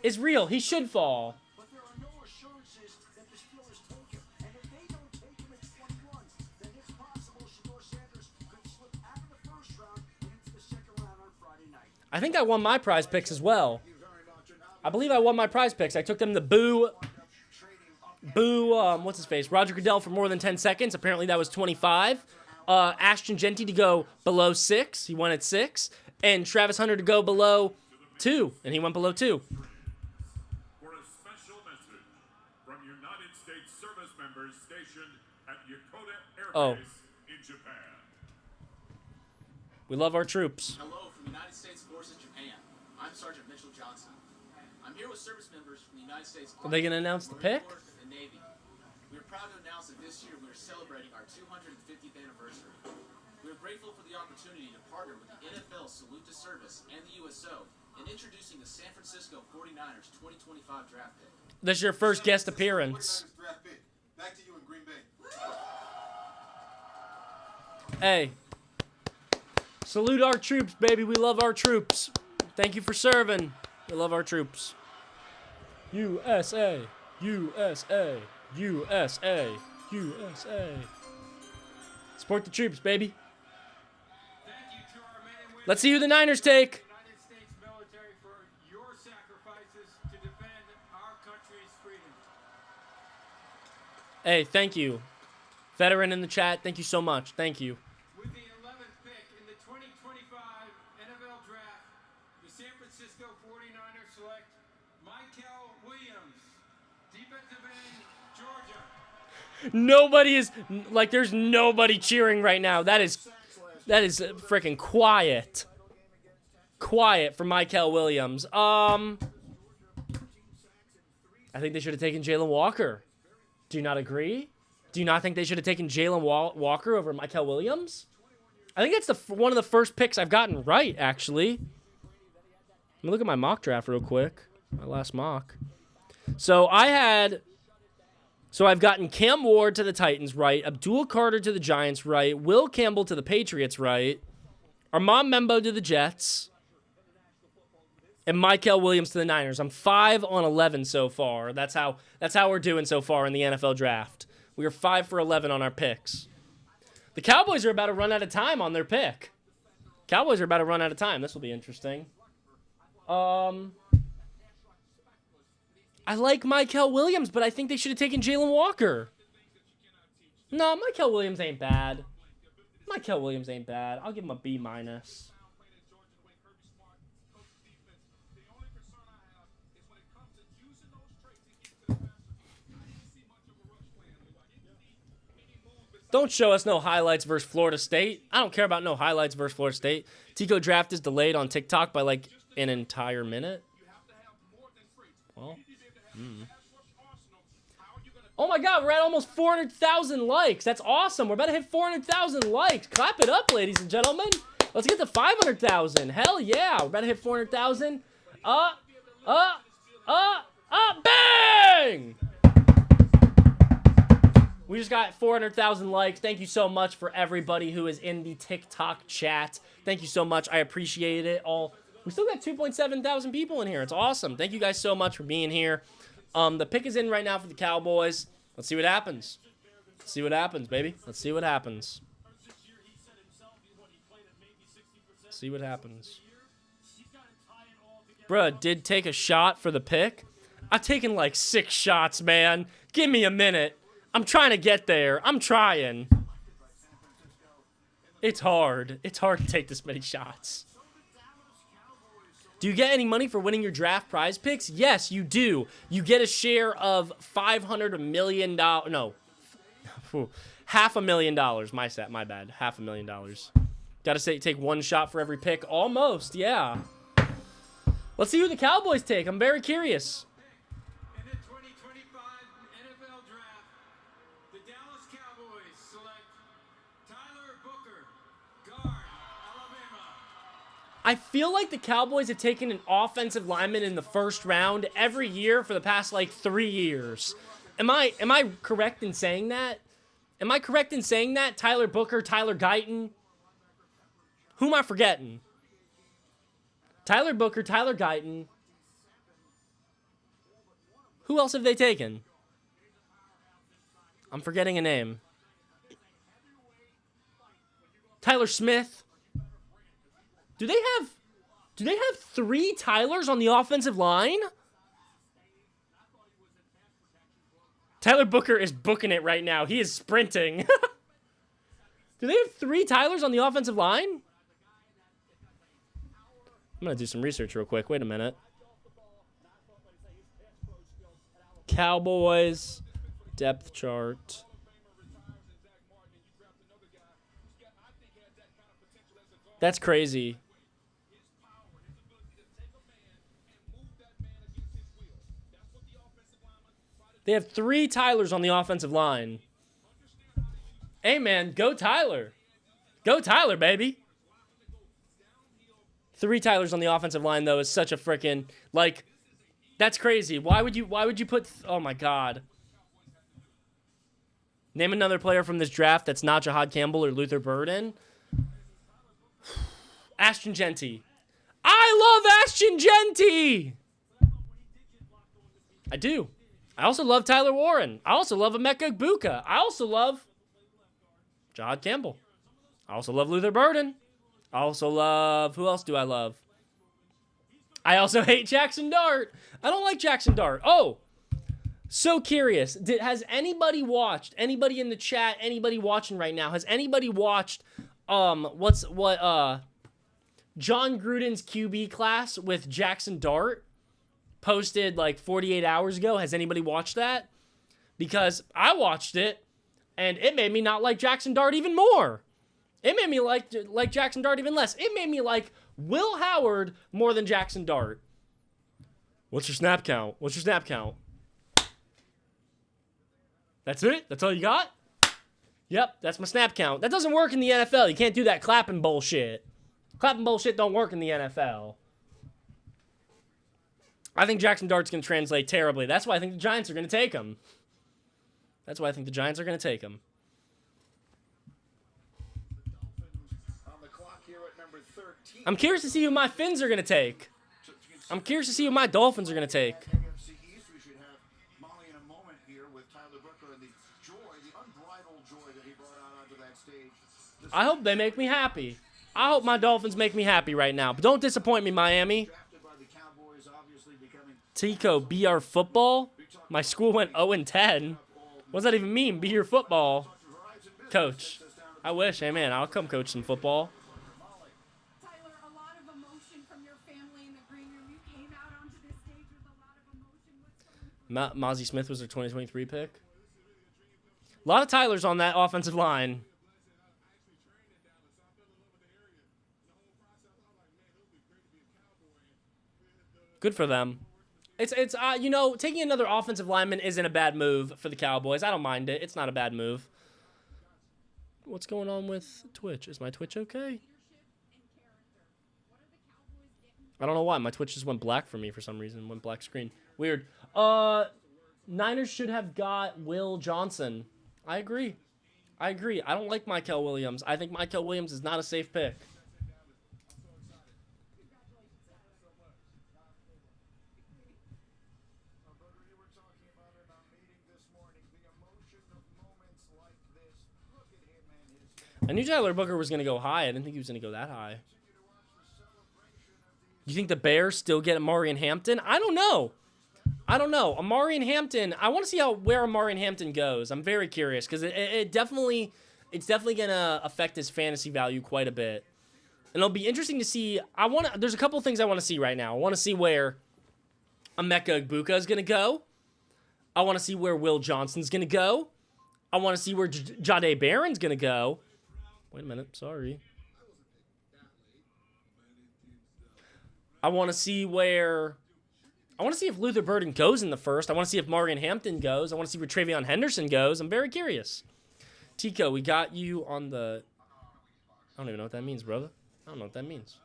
is real. He should fall. But there are no assurances that the Steelers take him. And if they don't take him at 21, then it's possible Shedeur Sanders could slip out of the first round and into the second round on Friday night. I think I won my prize picks as well. I believe I won my prize picks. I took them to what's his face? Roger Goodell for more than 10 seconds. Apparently that was 25. Ashton Genty to go below 6. He won at 6. And Travis Hunter to go below 2, and he went below 2. For a special message from United States service members stationed at Yokota Air Oh. Base in Japan. We love our troops. Hello from United States Forces Japan. I'm Sergeant Mitchell Johnson. I'm here with service members from the United States Are they going to announce the pick? Corps and Navy. We are proud to announce that this year we are celebrating our 250th anniversary. We are grateful for the opportunity to partner with the NFL Salute to Service and the USO in introducing the San Francisco 49ers 2025 draft pick. This is your first guest appearance. Draft pick. Back to you in Green Bay. Hey. Salute our troops, baby. We love our troops. Thank you for serving. We love our troops. USA. USA. USA. USA. Support the troops, baby. Thank you to our men and women Let's see who the Niners take. of the United States military for your sacrifices to defend our country's freedom. Hey, thank you. Veteran in the chat, thank you so much. Thank you. With the 11th pick in the 2025 NFL Draft, the San Francisco 49ers select Michael Williams, defensive end, Georgia. Nobody is like there's nobody cheering right now. That is freaking quiet. Quiet for Michael Williams. I think they should have taken Jalen Walker. Do you not agree? Do you not think they should have taken Jalen Walker over Michael Williams? I think that's one of the first picks I've gotten right, actually. Let me look at my mock draft real quick. My last mock. So I've gotten Cam Ward to the Titans right, Abdul Carter to the Giants right, Will Campbell to the Patriots right, Armand Membo to the Jets, and Michael Williams to the Niners. I'm 5 on 11 so far. That's how we're doing so far in the NFL draft. We are 5 for 11 on our picks. The Cowboys are about to run out of time on their pick. Cowboys are about to run out of time. This will be interesting. I like Michael Williams, but I think they should have taken Jalen Walker. No, Michael Williams ain't bad. Michael Williams ain't bad. I'll give him a B-. Don't show us no highlights versus Florida State. I don't care about no highlights versus Florida State. TCO draft is delayed on TikTok by like an entire minute. Well, Oh my God, we're at almost 400,000 likes. That's awesome. We're about to hit 400,000 likes. Clap it up, ladies and gentlemen. Let's get to 500,000. Hell yeah, we're about to hit 400,000. Bang! We just got 400,000 likes. Thank you so much for everybody who is in the TikTok chat. Thank you so much. I appreciate it all. We still got 2.7 thousand people in here. It's awesome. Thank you guys so much for being here. The pick is in right now for the Cowboys. Let's see what happens. Let's see what happens, baby. Let's see what happens. See what happens. Bruh, did take a shot for the pick. I've taken like 6 shots, man. Give me a minute. I'm trying to get there. I'm trying. It's hard. It's hard to take this many shots. Do you get any money for winning your draft prize picks? Yes, you do. You get a share of $500 million. No. $500,000. My bad. $500,000. Got to take one shot for every pick. Almost, yeah. Let's see who the Cowboys take. I'm very curious. In the 2025 NFL Draft, the Dallas Cowboys select Tyler Booker, guard, Alabama. I feel like the Cowboys have taken an offensive lineman in the first round every year for the past like 3 years. Am I correct in saying that? Am I correct in saying that? Tyler Booker, Tyler Guyton. Who am I forgetting? Tyler Booker, Tyler Guyton. Who else have they taken? I'm forgetting a name. Tyler Smith. Do they have 3 Tylers on the offensive line? Tyler Booker is booking it right now. He is sprinting. Do they have 3 Tylers on the offensive line? I'm going to do some research real quick. Wait a minute. Cowboys depth chart. That's crazy. They have 3 Tylers on the offensive line. Hey, man, go Tyler. Go Tyler, baby. 3 Tylers on the offensive line, though, is such a freaking, like, that's crazy. Why would you put, oh, my God. Name another player from this draft that's not Jahad Campbell or Luther Burden. Ashton Genty. I love Ashton Genty. I do. I also love Tyler Warren. I also love Emeka Egbuka. I also love Jahad Campbell. I also love Luther Burden. I also love, who else do I love? I also hate Jackson Dart. I don't like Jackson Dart. Oh, so curious. Has anybody watched, anybody in the chat, anybody watching right now, has anybody watched John Gruden's QB class with Jackson Dart? Posted like 48 hours ago. Has anybody watched that? Because I watched it, and it made me not like Jackson Dart even more. It made me like Jackson Dart even less. It made me like Will Howard more than Jackson Dart. What's your snap count? What's your snap count? That's it? That's all you got? Yep, that's my snap count. That doesn't work in the NFL. You can't do that clapping bullshit. Clapping bullshit don't work in the NFL. I think Jackson Dart's going to translate terribly. That's why I think the Giants are going to take him. That's why I think the Giants are going to take him. I'm curious to see who my Finns are going to take. I'm curious to see who my Dolphins are going to take. I hope they make me happy. I hope my Dolphins make me happy right now. But don't disappoint me, Miami. TCO, be our football? My school went 0-10. What does that even mean? Be your football coach. I wish. Hey, man, I'll come coach some football. Tyler, a lot of emotion from your family in the green room. You came out onto this stage with a lot of emotion. Mozzie Smith was their 2023 pick. A lot of Tylers on that offensive line. Good for them. It's you know, taking another offensive lineman isn't a bad move for the Cowboys. I don't mind it. It's not a bad move. What's going on with Twitch? Is my Twitch okay? I don't know why. My Twitch just went black for me for some reason. Went black screen. Weird. Niners should have got Will Johnson. I agree. I don't like Mykel Williams. I think Mykel Williams is not a safe pick. I knew Tyler Booker was going to go high. I didn't think he was going to go that high. You think the Bears still get Amari and Hampton? I don't know. Amari and Hampton, I want to see where Amari and Hampton goes. I'm very curious because it's definitely going to affect his fantasy value quite a bit. And it'll be interesting to see. There's a couple of things I want to see right now. I want to see where Emeka Egbuka is going to go. I want to see where Will Johnson's going to go. I want to see where Jahdae Barron's going to go. Wait a minute. Sorry. I want to see if Luther Burden goes in the first. I want to see if Morgan Hampton goes. I want to see where Travion Henderson goes. I'm very curious. Tico, we got you on the... I don't even know what that means, brother. I don't know what that means.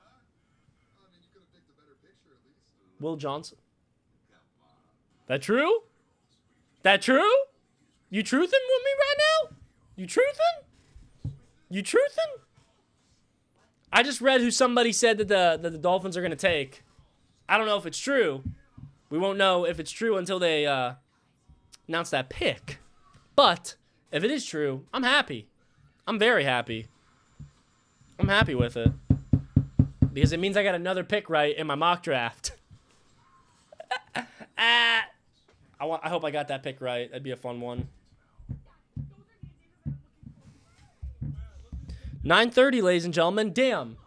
Will Johnson. That true? That true? You truthing with me right now? You truthing? You truthing? I just read who somebody said that the Dolphins are going to take. I don't know if it's true. We won't know if it's true until they announce that pick. But if it is true, I'm happy. I'm very happy. I'm happy with it. Because it means I got another pick right in my mock draft. I hope I got that pick right. That'd be a fun one. 9:30, ladies and gentlemen. Damn.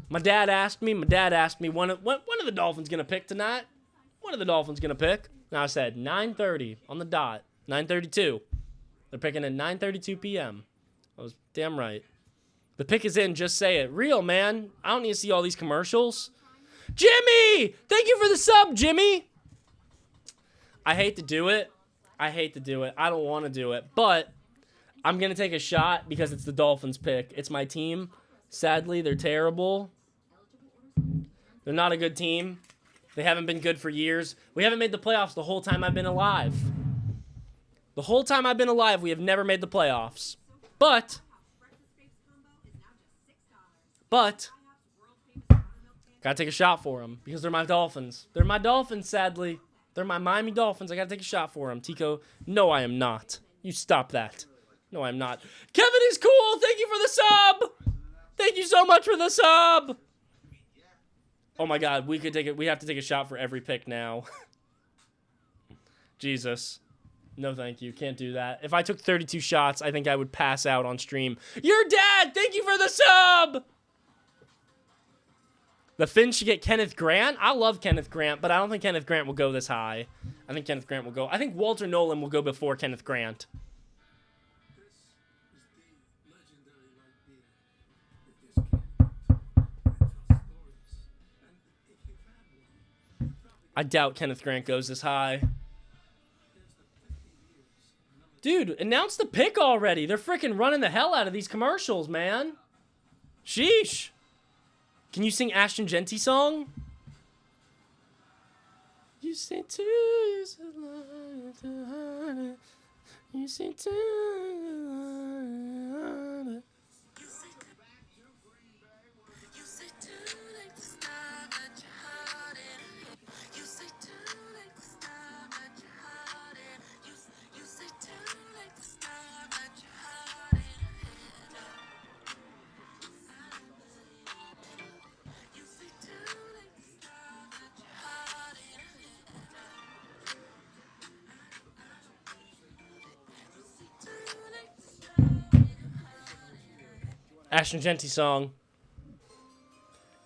My dad asked me when are the Dolphins going to pick tonight? When are the Dolphins going to pick? And I said 9:30 on the dot. 9:32. They're picking at 9:32 p.m. I was damn right. The pick is in, just say it. Real, man. I don't need to see all these commercials. Jimmy! Thank you for the sub, Jimmy! I hate to do it. I don't want to do it. But I'm going to take a shot because it's the Dolphins pick. It's my team. Sadly, they're terrible. They're not a good team. They haven't been good for years. We haven't made the playoffs the whole time I've been alive. The whole time I've been alive, we have never made the playoffs. But, gotta take a shot for them because they're my Dolphins. They're my Dolphins, sadly. They're my Miami Dolphins. I gotta take a shot for them. TCO, no, I am not. You stop that. No, I'm not. Kevin is cool. Thank you for the sub. Thank you so much for the sub. Oh my God, we have to take a shot for every pick now. Jesus. No, thank you. Can't do that. If I took 32 shots, I think I would pass out on stream. Your dad, thank you for the sub. The Finns should get Kenneth Grant. I love Kenneth Grant, but I don't think Kenneth Grant will go this high. I think Walter Nolan will go before Kenneth Grant. I doubt Kenneth Grant goes this high. Dude, announce the pick already. They're freaking running the hell out of these commercials, man. Sheesh. Can you sing Ashton Genty song? You say two, you say line, you say two. Ashton Genty song.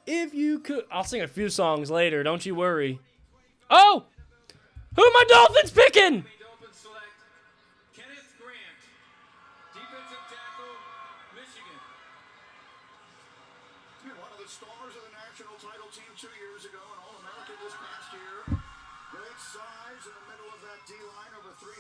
If you could... I'll sing a few songs later, don't you worry. Oh! Who are my Dolphins picking? Dolphins select Kenneth Grant, defensive tackle, Michigan. One of the stars of the national title team 2 years ago, an All-American this past year. Great size in the middle of that D-line, over 330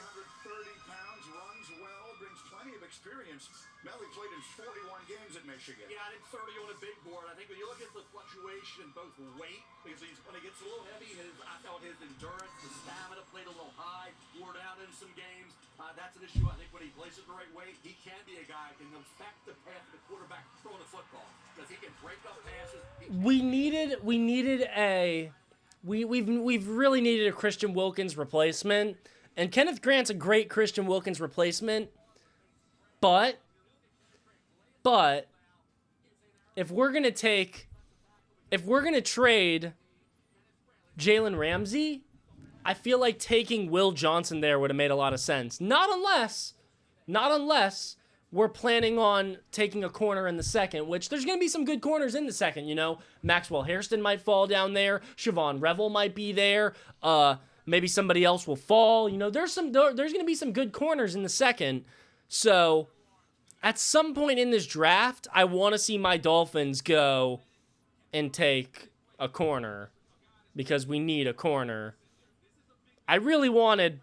pounds, runs well, brings plenty of experience. Melly played in 41 games at Michigan. Yeah, I think 30 on a big board. I think when you look at the fluctuation in both weight, because when he gets a little heavy, I felt his endurance, the stamina played a little high, wore down in some games. That's an issue. I think when he plays at the right weight, he can be a guy who can affect the path of the quarterback throwing the football because he can break up passes. We've really needed a Christian Wilkins replacement, and Kenneth Grant's a great Christian Wilkins replacement. But if we're gonna trade Jalen Ramsey, I feel like taking Will Johnson there would have made a lot of sense. Not unless we're planning on taking a corner in the second, which there's going to be some good corners in the second, you know. Maxwell Hairston might fall down there. Siobhan Revel might be there. Maybe somebody else will fall. You know, there's going to be some good corners in the second. So at some point in this draft, I want to see my Dolphins go and take a corner because we need a corner. I really wanted...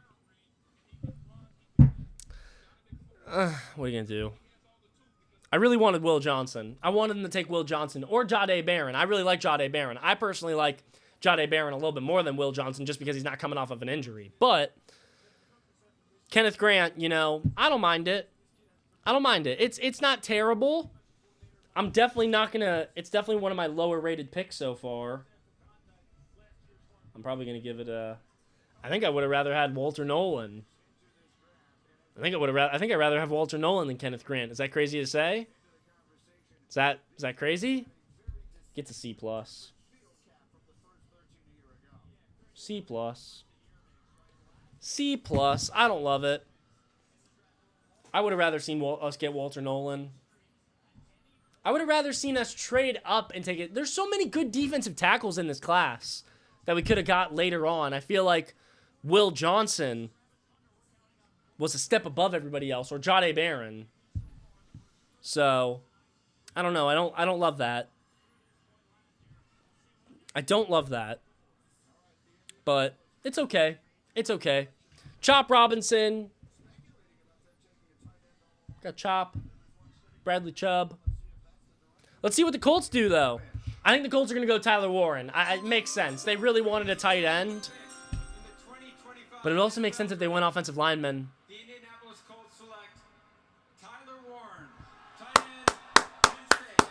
what are you going to do? I really wanted Will Johnson. I wanted them to take Will Johnson or Jahdae Barron. I really like Jahdae Barron. I personally like Jahdae Barron a little bit more than Will Johnson just because he's not coming off of an injury. But Kenneth Grant, you know, I don't mind it. It's not terrible. I'm definitely not going to... It's definitely one of my lower rated picks so far. I'm probably going to give it a... I think I would have rather had Walter Nolan. I think I'd rather have Walter Nolan than Kenneth Grant. Is that crazy to say? Is that crazy? Gets a C+. C+. C+. I don't love it. I would have rather seen us get Walter Nolan. I would have rather seen us trade up and take it. There's so many good defensive tackles in this class that we could have got later on. I feel like Will Johnson was a step above everybody else, or Jahdae Barron. So, I don't know. I don't love that. I don't love that. But it's okay. It's okay. Chop Robinson. Got Chop. Bradley Chubb. Let's see what the Colts do, though. I think the Colts are going to go Tyler Warren. It makes sense. They really wanted a tight end. But it also makes sense if they went offensive linemen. The Indianapolis Colts select Tyler Warren, tight end, Penn State.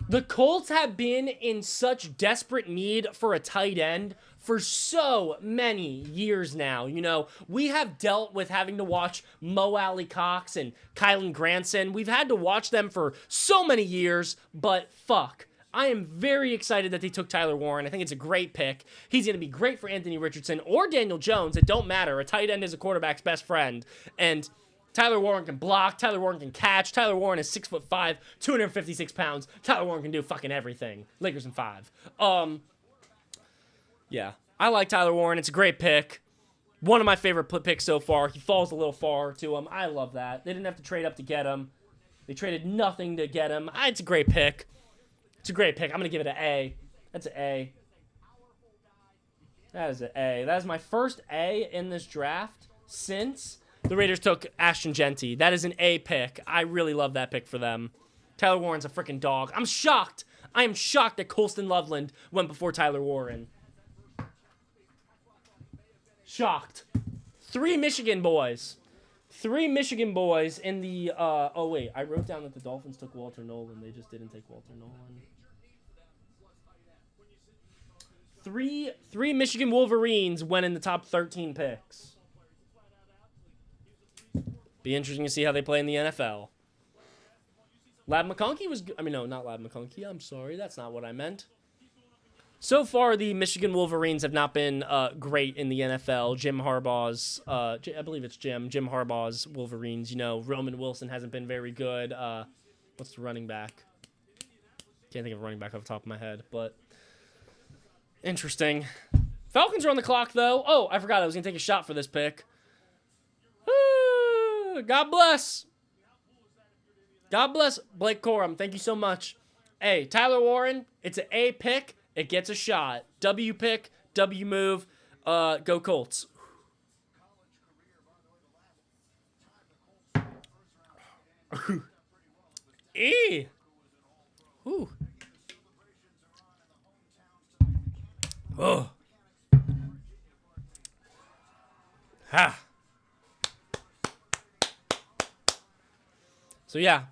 The Colts have been in such desperate need for a tight end for so many years now. You know, we have dealt with having to watch Mo Alley Cox and Kylan Granson. We've had to watch them for so many years, but fuck. I am very excited that they took Tyler Warren. I think it's a great pick. He's going to be great for Anthony Richardson or Daniel Jones. It don't matter. A tight end is a quarterback's best friend. And Tyler Warren can block. Tyler Warren can catch. Tyler Warren is 6'5", 256 pounds. Tyler Warren can do fucking everything. Lakers in 5. Yeah, I like Tyler Warren. It's a great pick. One of my favorite picks so far. He falls a little far to him. I love that. They didn't have to trade up to get him. They traded nothing to get him. It's a great pick. It's a great pick. I'm going to give it an A. That's an A. That is an A. That is my first A in this draft since the Raiders took Ashton Genty. That is an A pick. I really love that pick for them. Tyler Warren's a freaking dog. I'm shocked. I am shocked that Colston Loveland went before Tyler Warren. Shocked. 3 Michigan boys. 3 Michigan boys in the, oh wait, I wrote down that the Dolphins took Walter Nolan. They just didn't take Walter Nolan. 3 Michigan Wolverines went in the top 13 picks. Be interesting to see how they play in the NFL. Lab McConkey was, no, not Lab McConkey. I'm sorry, that's not what I meant. So far, the Michigan Wolverines have not been great in the NFL. Jim Harbaugh's, I believe it's Jim Harbaugh's Wolverines. You know, Roman Wilson hasn't been very good. What's the running back? Can't think of a running back off the top of my head, but interesting. Falcons are on the clock, though. Oh, I forgot I was going to take a shot for this pick. God bless. God bless Blake Corum. Thank you so much. Hey, Tyler Warren, it's an A pick. It gets a shot. W pick, W move. Go Colts. E. Ooh. Oh. Ha. So yeah.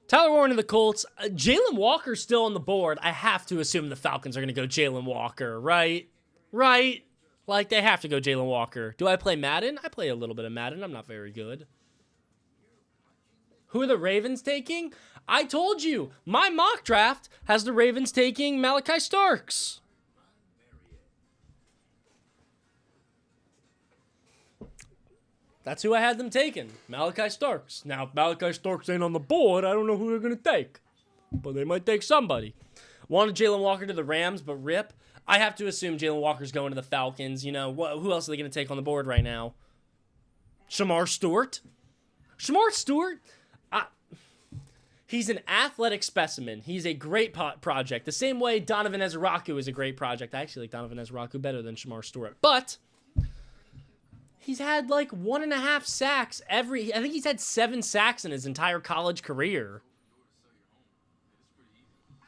Tyler Warren and the Colts. Jalen Walker's still on the board. I have to assume the Falcons are going to go Jalen Walker, right? Right? Like, they have to go Jalen Walker. Do I play Madden? I play a little bit of Madden. I'm not very good. Who are the Ravens taking? I told you. My mock draft has the Ravens taking Malachi Starks. That's who I had them taking, Malachi Starks. Now, if Malachi Starks ain't on the board, I don't know who they're going to take. But they might take somebody. Wanted Jalen Walker to the Rams, but rip. I have to assume Jalen Walker's going to the Falcons. You know, who else are they going to take on the board right now? Shamar Stewart? Shamar Stewart? He's an athletic specimen. He's a great project. The same way Donovan Ezeraku is a great project. I actually like Donovan Ezeraku better than Shamar Stewart. But he's had like 1.5 sacks I think he's had 7 sacks in his entire college career.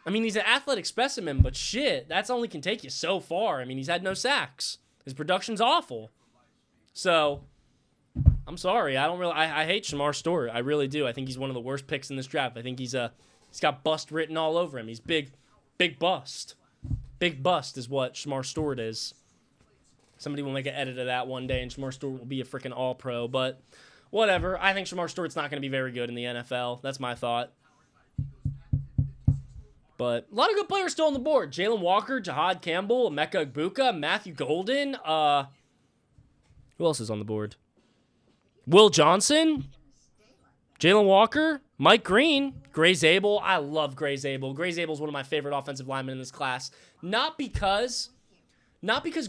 I mean, he's an athletic specimen, but shit, that's only can take you so far. I mean, he's had no sacks. His production's awful. So, I'm sorry. I hate Shamar Stewart. I really do. I think he's one of the worst picks in this draft. I think he's got bust written all over him. He's big bust. Big bust is what Shamar Stewart is. Somebody will make an edit of that one day, and Shamar Stewart will be a freaking all-pro. But whatever. I think Shamar Stewart's not going to be very good in the NFL. That's my thought. But a lot of good players still on the board. Jalen Walker, Jahad Campbell, Emeka Egbuka, Matthew Golden. Who else is on the board? Will Johnson, Jalen Walker, Mike Green, Gray Zabel. I love Gray Zabel. Gray Zabel is one of my favorite offensive linemen in this class. Not because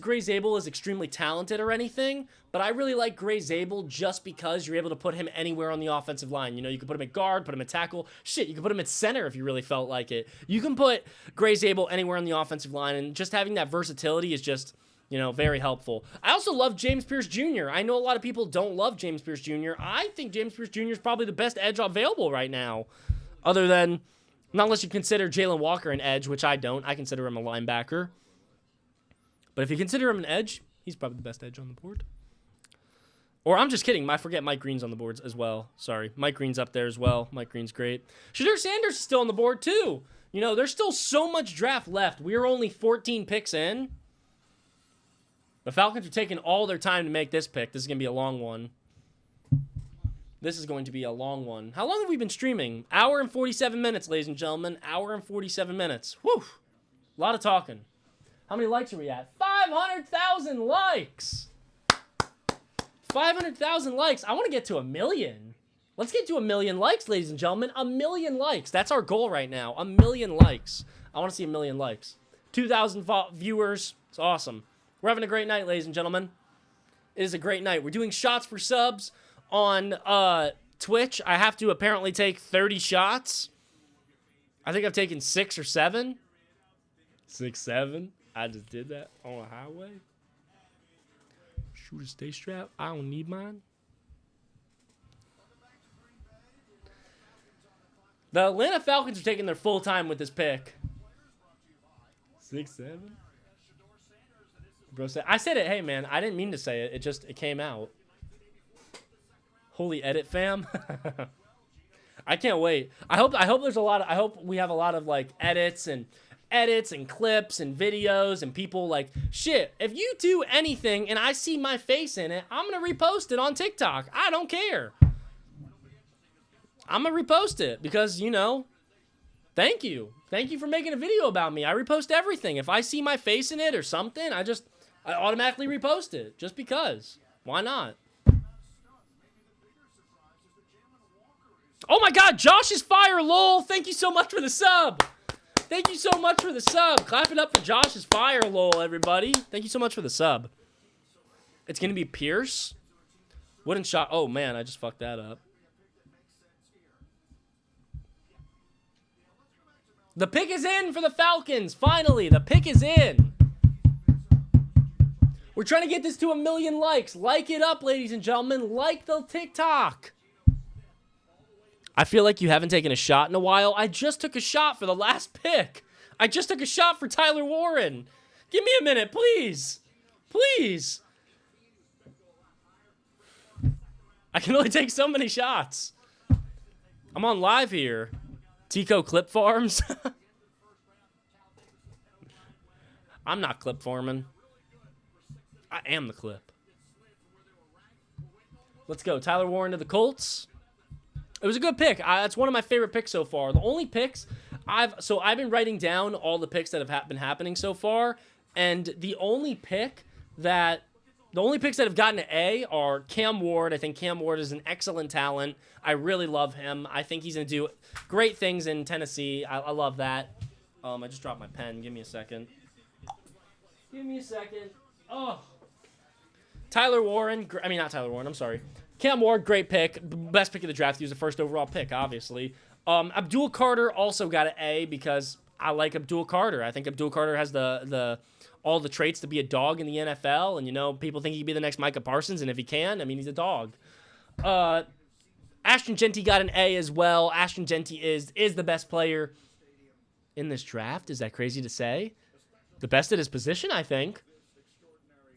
Gray Zabel is extremely talented or anything, but I really like Gray Zabel just because you're able to put him anywhere on the offensive line. You know, you can put him at guard, put him at tackle. Shit, you can put him at center if you really felt like it. You can put Gray Zabel anywhere on the offensive line, and just having that versatility is just, you know, very helpful. I also love James Pierce Jr. I know a lot of people don't love James Pierce Jr. I think James Pierce Jr. is probably the best edge available right now, other than, not unless you consider Jalen Walker an edge, which I don't. I consider him a linebacker. But if you consider him an edge, he's probably the best edge on the board. Or I'm just kidding. I forget Mike Green's on the boards as well. Sorry. Mike Green's up there as well. Mike Green's great. Shadur Sanders is still on the board too. You know, there's still so much draft left. We're only 14 picks in. The Falcons are taking all their time to make this pick. This is going to be a long one. This is going to be a long one. How long have we been streaming? Hour and 47 minutes, ladies and gentlemen. Hour and 47 minutes. Whew. A lot of talking. How many likes are we at? 500,000 likes. 500,000 likes. I want to get to 1 million. Let's get to 1 million likes, ladies and gentlemen. 1 million likes. That's our goal right now. 1 million likes. I want to see 1 million likes. 2,000 viewers. It's awesome. We're having a great night, ladies and gentlemen. It is a great night. We're doing shots for subs on Twitch. I have to apparently take 30 shots. I think I've taken 6 or 7. 6, 7. I just did that on a highway. Shoot a stay strap. I don't need mine. The Atlanta Falcons are taking their full time with this pick. 6, 7. Bro said, I said it. Hey man, I didn't mean to say it. It came out. Holy edit fam. I can't wait. I hope there's a lot of, I hope we have a lot of like edits and clips and videos and people like, shit, if you do anything and I see my face in it, I'm going to repost it on TikTok. I don't care. I'm going to repost it because, you know, thank you. Thank you for making a video about me. I repost everything. If I see my face in it or something, I automatically repost it just because. Why not? Oh my God, Josh is fire, lol. Thank you so much for the sub. Thank you so much for the sub. Clap it up for Josh's fire, lol, everybody. Thank you so much for the sub. It's going to be Pierce. Wooden shot. Oh, man, I just fucked that up. The pick is in for the Falcons. Finally, the pick is in. We're trying to get this to 1 million likes. Like it up, ladies and gentlemen. Like the TikTok. I feel like you haven't taken a shot in a while. I just took a shot for the last pick. I just took a shot for Tyler Warren. Give me a minute, please. Please. I can only take so many shots. I'm on live here. TCO Clip Farms. I'm not clip farming. I am the clip. Let's go. Tyler Warren to the Colts. It was a good pick. It's one of my favorite picks so far. The only picks I've been writing down all the picks that have been happening so far, and the only picks that have gotten an A are Cam Ward. I think Cam Ward is an excellent talent. I really love him. I think he's going to do great things in Tennessee. I love that. I just dropped my pen. Give me a second. Oh. Tyler Warren. Not Tyler Warren. I'm sorry. Cam Ward, great pick. Best pick of the draft. He was the first overall pick, obviously. Abdul Carter also got an A because I like Abdul Carter. I think Abdul Carter has all the traits to be a dog in the NFL. And, you know, people think he could be the next Micah Parsons. And if he can, he's a dog. Ashton Jeanty got an A as well. Ashton Jeanty is the best player in this draft. Is that crazy to say? The best at his position, I think.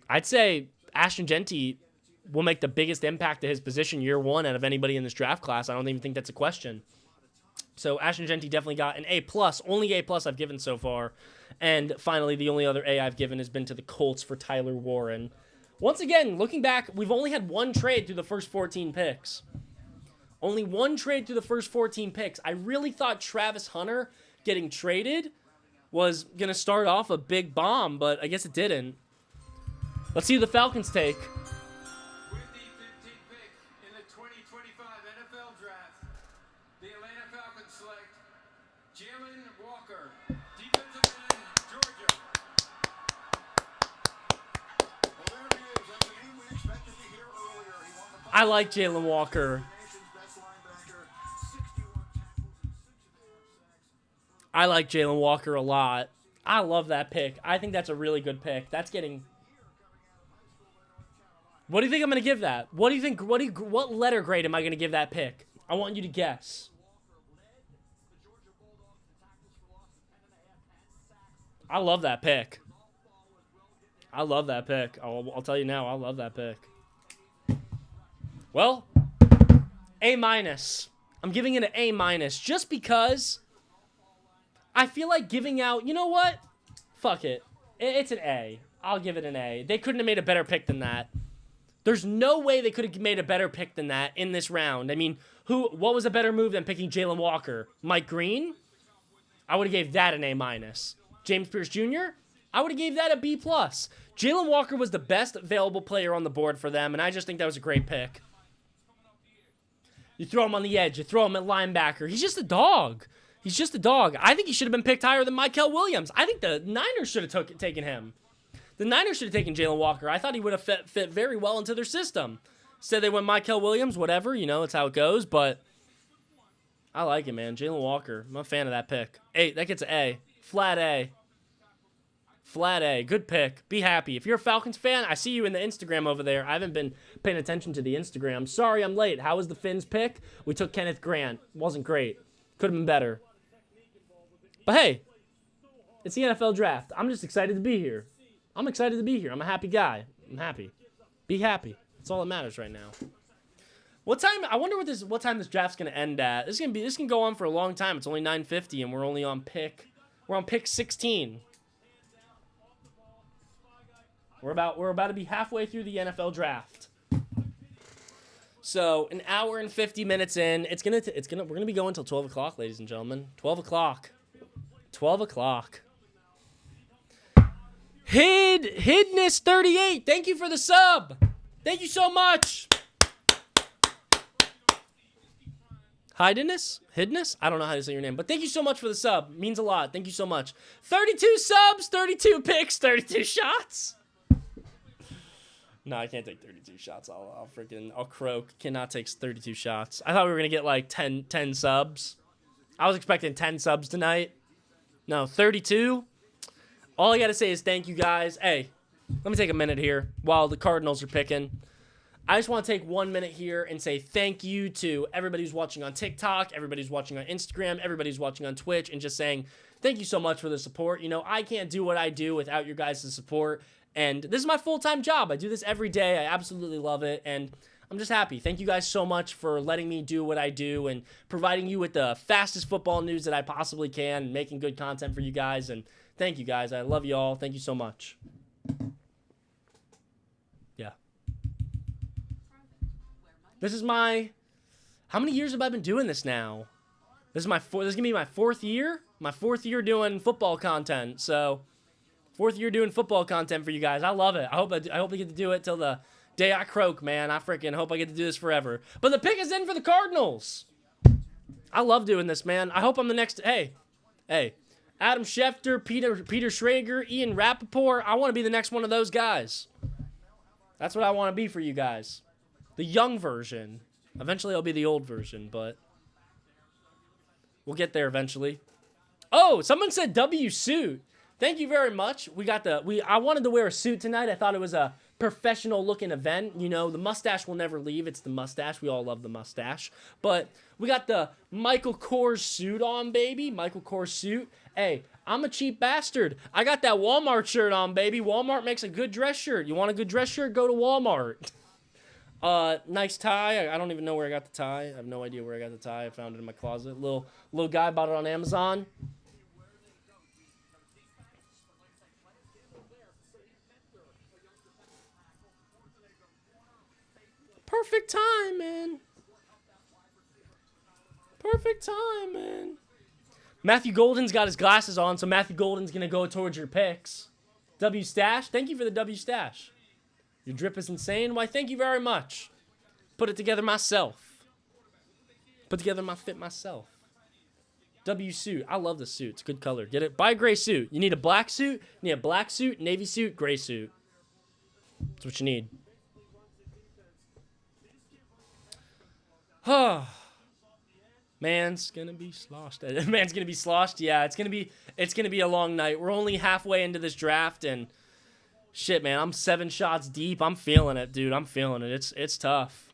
I'd say Ashton Jeanty will make the biggest impact to his position year one out of anybody in this draft class. I don't even think that's a question. So Ashton Jeanty definitely got an A+. Only A+ I've given so far. And finally, the only other A I've given has been to the Colts for Tyler Warren. Once again, looking back, we've only had one trade through the first 14 picks. Only one trade through the first 14 picks. I really thought Travis Hunter getting traded was going to start off a big bomb, but I guess it didn't. Let's see who the Falcons take. With the 15th pick in I like Jalen Walker. I like Jalen Walker a lot. I love that pick. I think that's a really good pick. That's getting... What do you think I'm going to give that? What do you think? What letter grade am I going to give that pick? I want you to guess. I love that pick. I love that pick. I'll tell you now, I love that pick. Well, A-. I'm giving it an A- just because I feel like giving out, you know what? Fuck it. It's an A. I'll give it an A. They couldn't have made a better pick than that. There's no way they could have made a better pick than that in this round. I mean, what was a better move than picking Jalen Walker? Mike Green? I would have gave that an A-. James Pierce Jr.? I would have gave that a B+. Jalen Walker was the best available player on the board for them, and I just think that was a great pick. You throw him on the edge. You throw him at linebacker. He's just a dog. He's just a dog. I think he should have been picked higher than Mykel Williams. I think the Niners should have taken him. The Niners should have taken Jalen Walker. I thought he would have fit very well into their system. Said they went Mykel Williams, whatever. You know, it's how it goes. But I like it, man. Jalen Walker. I'm a fan of that pick. Hey, that gets an A. Flat A. Flat A. Good pick. Be happy. If you're a Falcons fan, I see you in the Instagram over there. I haven't been paying attention to the Instagram. Sorry I'm late. How was the Finns pick? We took Kenneth Grant. Wasn't great. Could have been better. But hey, it's the NFL draft. I'm just excited to be here. I'm excited to be here. I'm a happy guy. I'm happy. Be happy. That's all that matters right now. What time? I wonder what time this draft's gonna end at. This can go on for a long time. It's only 9:50 and we're only on pick. We're on pick 16. We're about to be halfway through the NFL draft. So an hour and 50 minutes in. We're gonna be going until 12 o'clock, ladies and gentlemen. 12 o'clock. 12 o'clock. Hidness 38. Thank you for the sub. Thank you so much. Hidness? I don't know how to say your name, but thank you so much for the sub. Means a lot. Thank you so much. 32 subs, 32 picks, 32 shots. No, I can't take 32 shots. I'll croak. Cannot take 32 shots. I thought we were going to get like 10 subs. I was expecting 10 subs tonight. No, 32. All I got to say is thank you guys. Hey, let me take a minute here while the Cardinals are picking. I just want to take 1 minute here and say thank you to everybody who's watching on TikTok, everybody who's watching on Instagram, everybody who's watching on Twitch, and just saying thank you so much for the support. You know, I can't do what I do without your guys' support, and this is my full-time job. I do this every day. I absolutely love it, and I'm just happy. Thank you guys so much for letting me do what I do and providing you with the fastest football news that I possibly can and making good content for you guys, and thank you guys. I love you all. Thank you so much. Yeah. This is how many years have I been doing this now? This is this is gonna be my fourth year. My fourth year doing football content. So, fourth year doing football content for you guys. I love it. I hope I get to do it till the day I croak, man. I freaking hope I get to do this forever. But the pick is in for the Cardinals. I love doing this, man. I hope I'm the next. Hey, Adam Schefter, Peter Schrager, Ian Rappaport. I want to be the next one of those guys. That's what I want to be for you guys. The young version. Eventually, I'll be the old version, but we'll get there eventually. Oh, someone said W suit. Thank you very much. I wanted to wear a suit tonight. I thought it was a professional looking event. You know, the mustache will never leave. It's the mustache. We all love the mustache. But we got the Michael Kors suit on, baby. Michael Kors suit. Hey, I'm a cheap bastard. I got that Walmart shirt on, baby. Walmart makes a good dress shirt. You want a good dress shirt? Go to Walmart. Nice tie. I don't even know where I got the tie. I have no idea where I got the tie. I found it in my closet. Little guy bought it on Amazon. Perfect time, man. Perfect time, man. Matthew Golden's got his glasses on, so Matthew Golden's going to go towards your picks. W Stash, thank you for the W Stash. Your drip is insane. Why, thank you very much. Put it together myself. Put together my fit myself. W suit. I love the suit. It's a good color. Get it? Buy a gray suit. You need a black suit. You need a black suit, navy suit, gray suit. That's what you need. Man's gonna be sloshed. Man's gonna be sloshed. Yeah, it's gonna be a long night. We're only halfway into this draft, and shit, man, I'm 7 shots deep. I'm feeling it, dude. I'm feeling it. It's tough.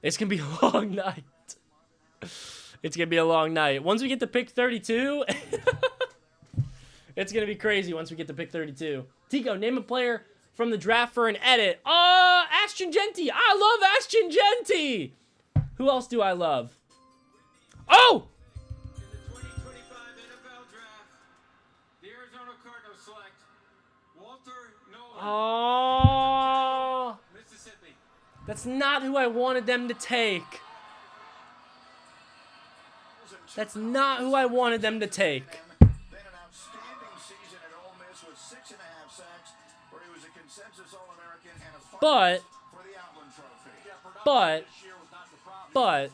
It's gonna be a long night. It's gonna be a long night. Once we get to pick 32, it's gonna be crazy. Once we get to pick 32, Tico, name a player from the draft for an edit. Ashton Genty. I love Ashton Genty. Who else do I love? Oh! In the 2025 NFL Draft, the Arizona Cardinals select Walter Nolan, Oh! Mississippi. That's not who I wanted them to take. That's not who I wanted them to take. Then an outstanding season at Ole Miss with 6.5 sacks, where he was a consensus All-American and a But, finalist for the Outland Trophy. but,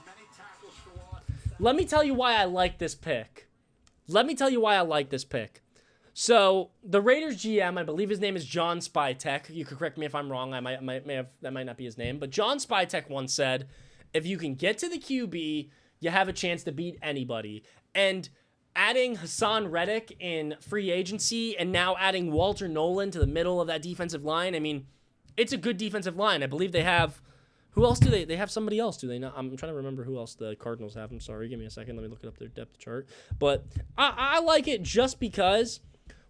let me tell you why I like this pick. So, the Raiders GM, I believe his name is John Spytek. You could correct me if I'm wrong. That might not be his name. But John Spytek once said, if you can get to the QB, you have a chance to beat anybody. And adding Hassan Reddick in free agency and now adding Walter Nolan to the middle of that defensive line, I mean, it's a good defensive line. I believe they have... Who else do they? They have somebody else, do they not? I'm trying to remember who else the Cardinals have. I'm sorry. Give me a second. Let me look it up their depth chart. But I like it just because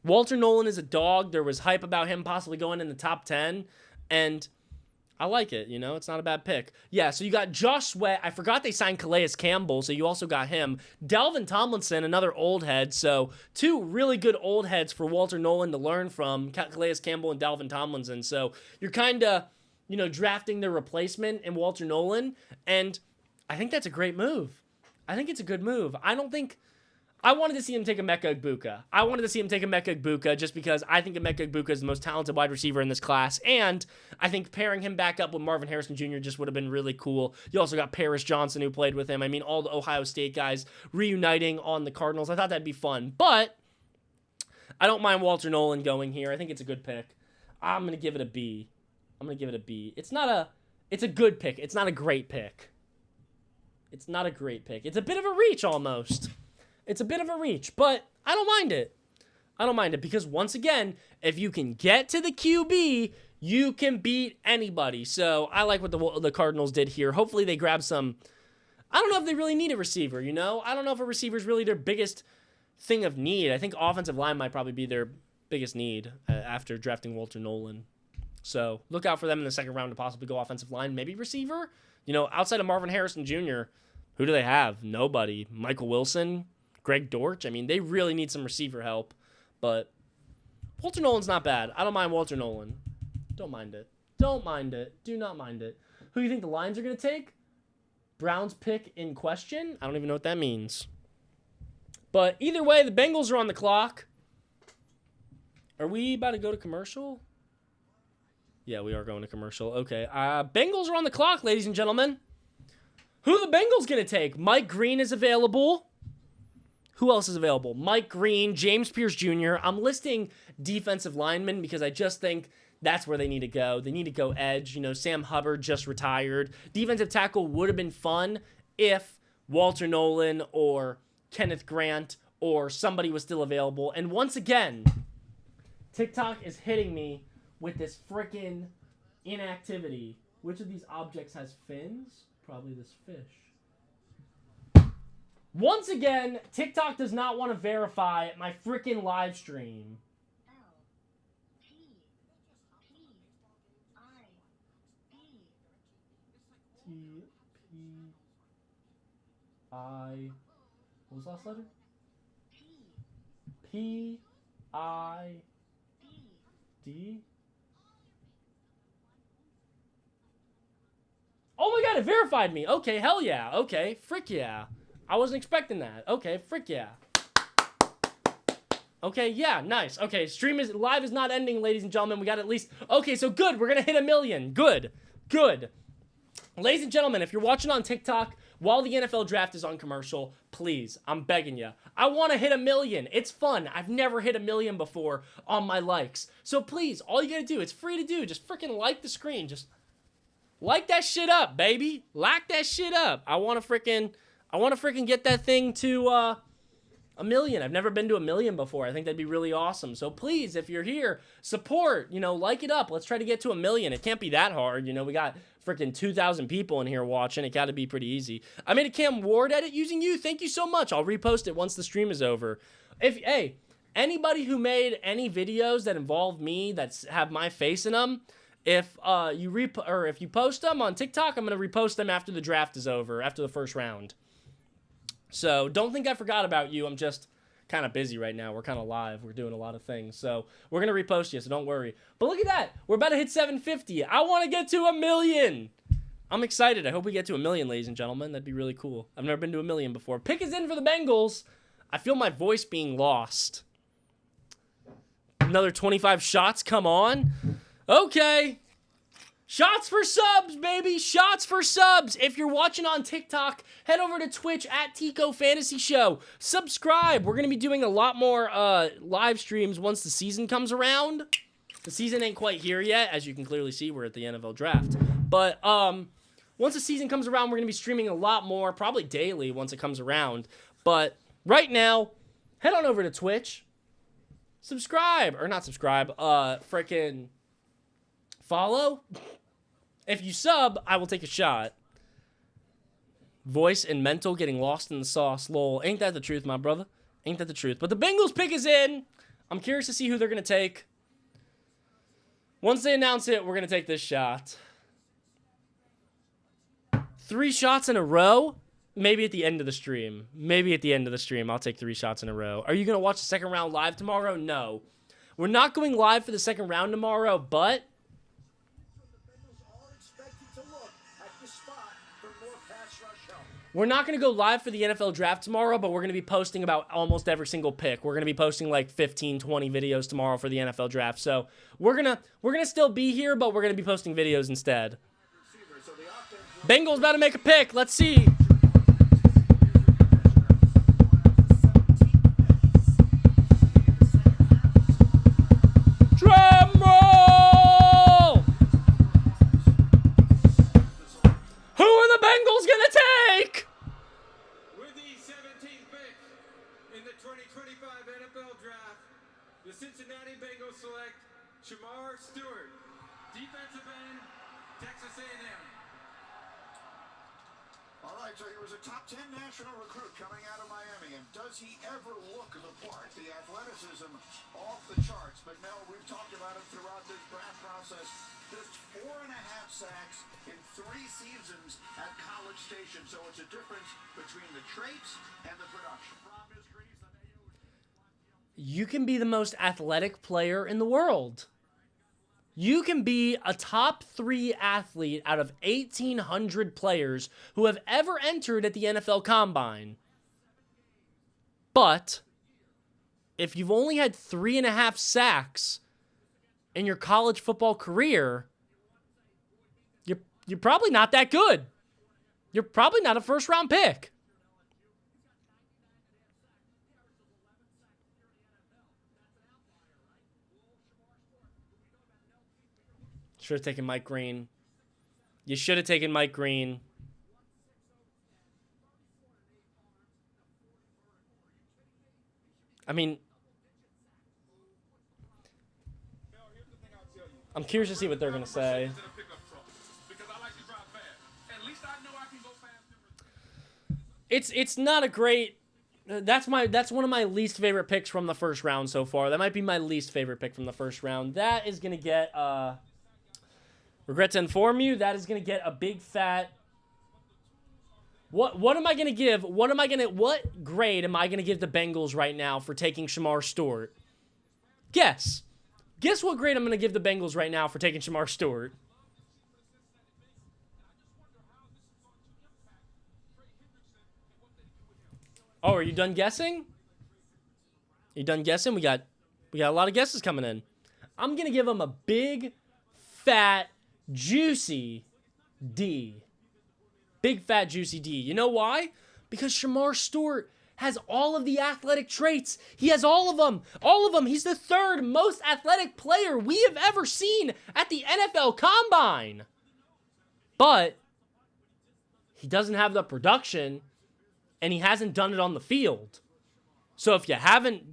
Walter Nolan is a dog. There was hype about him possibly going in the top 10. And I like it. You know, it's not a bad pick. Yeah, so you got Josh Sweat. I forgot they signed Calais Campbell, so you also got him. Dalvin Tomlinson, another old head. So 2 really good old heads for Walter Nolan to learn from, Calais Campbell and Dalvin Tomlinson. So you're kind of... drafting their replacement in Walter Nolan, and I think that's a great move. I think it's a good move. I wanted to see him take Emeka Egbuka just because I think Emeka Egbuka is the most talented wide receiver in this class, and I think pairing him back up with Marvin Harrison Jr. just would have been really cool. You also got Paris Johnson, who played with him. I mean, all the Ohio State guys reuniting on the Cardinals. I thought that'd be fun, but I don't mind Walter Nolan going here. I think it's a good pick. I'm going to give it a B. It's a good pick. It's not a great pick. It's a bit of a reach almost. It's a bit of a reach, but I don't mind it. Because once again, if you can get to the QB, you can beat anybody. So I like what the Cardinals did here. Hopefully they grab some. I don't know if they really need a receiver, I don't know if a receiver is really their biggest thing of need. I think offensive line might probably be their biggest need after drafting Walter Nolan. So look out for them in the second round to possibly go offensive line, maybe receiver. Outside of Marvin Harrison Jr., who do they have? Nobody. Michael Wilson, Greg Dortch. I mean, they really need some receiver help. But Walter Nolan's not bad. I don't mind Walter Nolan. Don't mind it. Do not mind it. Who do you think the Lions are going to take? Browns pick in question? I don't even know what that means. But either way, the Bengals are on the clock. Are we about to go to commercial? Yeah, we are going to commercial. Okay. Bengals are on the clock, ladies and gentlemen. Who are the Bengals going to take? Mike Green is available. Who else is available? Mike Green, James Pierce Jr. I'm listing defensive linemen because I just think that's where they need to go. They need to go edge. Sam Hubbard just retired. Defensive tackle would have been fun if Walter Nolan or Kenneth Grant or somebody was still available. And once again, TikTok is hitting me with this freaking inactivity. Which of these objects has fins? Probably this fish. Once again, TikTok does not want to verify my freaking live stream. T-P-I... What was the last letter? P-I-D? Oh my god, it verified me. Okay, hell yeah. Okay, frick yeah. I wasn't expecting that. Okay, frick yeah. Okay, yeah, nice. Okay, live is not ending, ladies and gentlemen. We got at least... Okay, so good. We're going to hit 1 million. Good. Ladies and gentlemen, if you're watching on TikTok while the NFL draft is on commercial, please, I'm begging you. I want to hit 1 million. It's fun. I've never hit 1 million before on my likes. So please, all you got to do, it's free to do. Just freaking like the screen. Just Like that shit up, baby. Like that shit up. I want to freaking get that thing to 1 million. I've never been to 1 million before. I think that'd be really awesome. So please, if you're here, support, like it up. Let's try to get to 1 million. It can't be that hard. We got freaking 2,000 people in here watching. It got to be pretty easy. I made a Cam Ward edit using you. Thank you so much. I'll repost it once the stream is over. Hey, anybody who made any videos that involve me that have my face in them, if you post them on TikTok, I'm going to repost them after the draft is over, after the first round. So don't think I forgot about you. I'm just kind of busy right now. We're kind of live. We're doing a lot of things. So we're going to repost you, so don't worry. But look at that. We're about to hit 750. I want to get to 1 million. I'm excited. I hope we get to 1 million, ladies and gentlemen. That'd be really cool. I've never been to 1 million before. Pick is in for the Bengals. I feel my voice being lost. Another 25 shots. Come on. Okay. Shots for subs, baby. Shots for subs. If you're watching on TikTok, head over to Twitch at TCO Fantasy Show. Subscribe. We're going to be doing a lot more live streams once the season comes around. The season ain't quite here yet. As you can clearly see, we're at the NFL draft. But once the season comes around, we're going to be streaming a lot more, probably daily once it comes around. But right now, head on over to Twitch. Subscribe. Or not subscribe. Freaking follow. If you sub, I will take a shot. Voice and mental getting lost in the sauce. Lol. Ain't that the truth, my brother? Ain't that the truth? But the Bengals pick is in. I'm curious to see who they're going to take. Once they announce it, we're going to take this shot. 3 shots in a row? Maybe at the end of the stream. Maybe at the end of the stream, I'll take 3 shots in a row. Are you going to watch the second round live tomorrow? No. We're not going live for the second round tomorrow, but we're not going to go live for the NFL draft tomorrow, but we're going to be posting about almost every single pick. We're going to be posting like 15, 20 videos tomorrow for the NFL draft. So we're going to still be here, but we're going to be posting videos instead. Bengals about to make a pick. Let's see. Drum roll! Who are the Bengals going to take? With the 17th pick in the 2025 NFL Draft, the Cincinnati Bengals select Shamar Stewart, defensive end, Texas A&M. All right, so he was a top 10 national recruit coming out of Miami, and does he ever look the part? The athleticism off the charts, but Mel, we've talked about him throughout this draft process. Just 4.5 sacks in 3 seasons at College Station, so it's a difference between the traits and the production. You can be the most athletic player in the world. You can be a top 3 athlete out of 1,800 players who have ever entered at the NFL Combine. But if you've only had 3.5 sacks in your college football career, you're probably not that good. You're probably not a first-round pick. Should have taken Mike Green. You should have taken Mike Green. I mean, I'm curious to see what they're going to say. It's not a great. That's one of my least favorite picks from the first round so far. That might be my least favorite pick from the first round. That is going to get regret to inform you, that is going to get a big fat. What am I going to give? What grade am I going to give the Bengals right now for taking Shamar Stewart? Guess. Guess what grade I'm going to give the Bengals right now for taking Shamar Stewart. Oh, are you done guessing? You done guessing? We got a lot of guesses coming in. I'm going to give them a big, fat, juicy D. Big, fat, juicy D. You know why? Because Shamar Stewart has all of the athletic traits. He has all of them. All of them. He's the 3rd most athletic player we have ever seen at the NFL Combine. but he doesn't have the production, and he hasn't done it on the field. So if you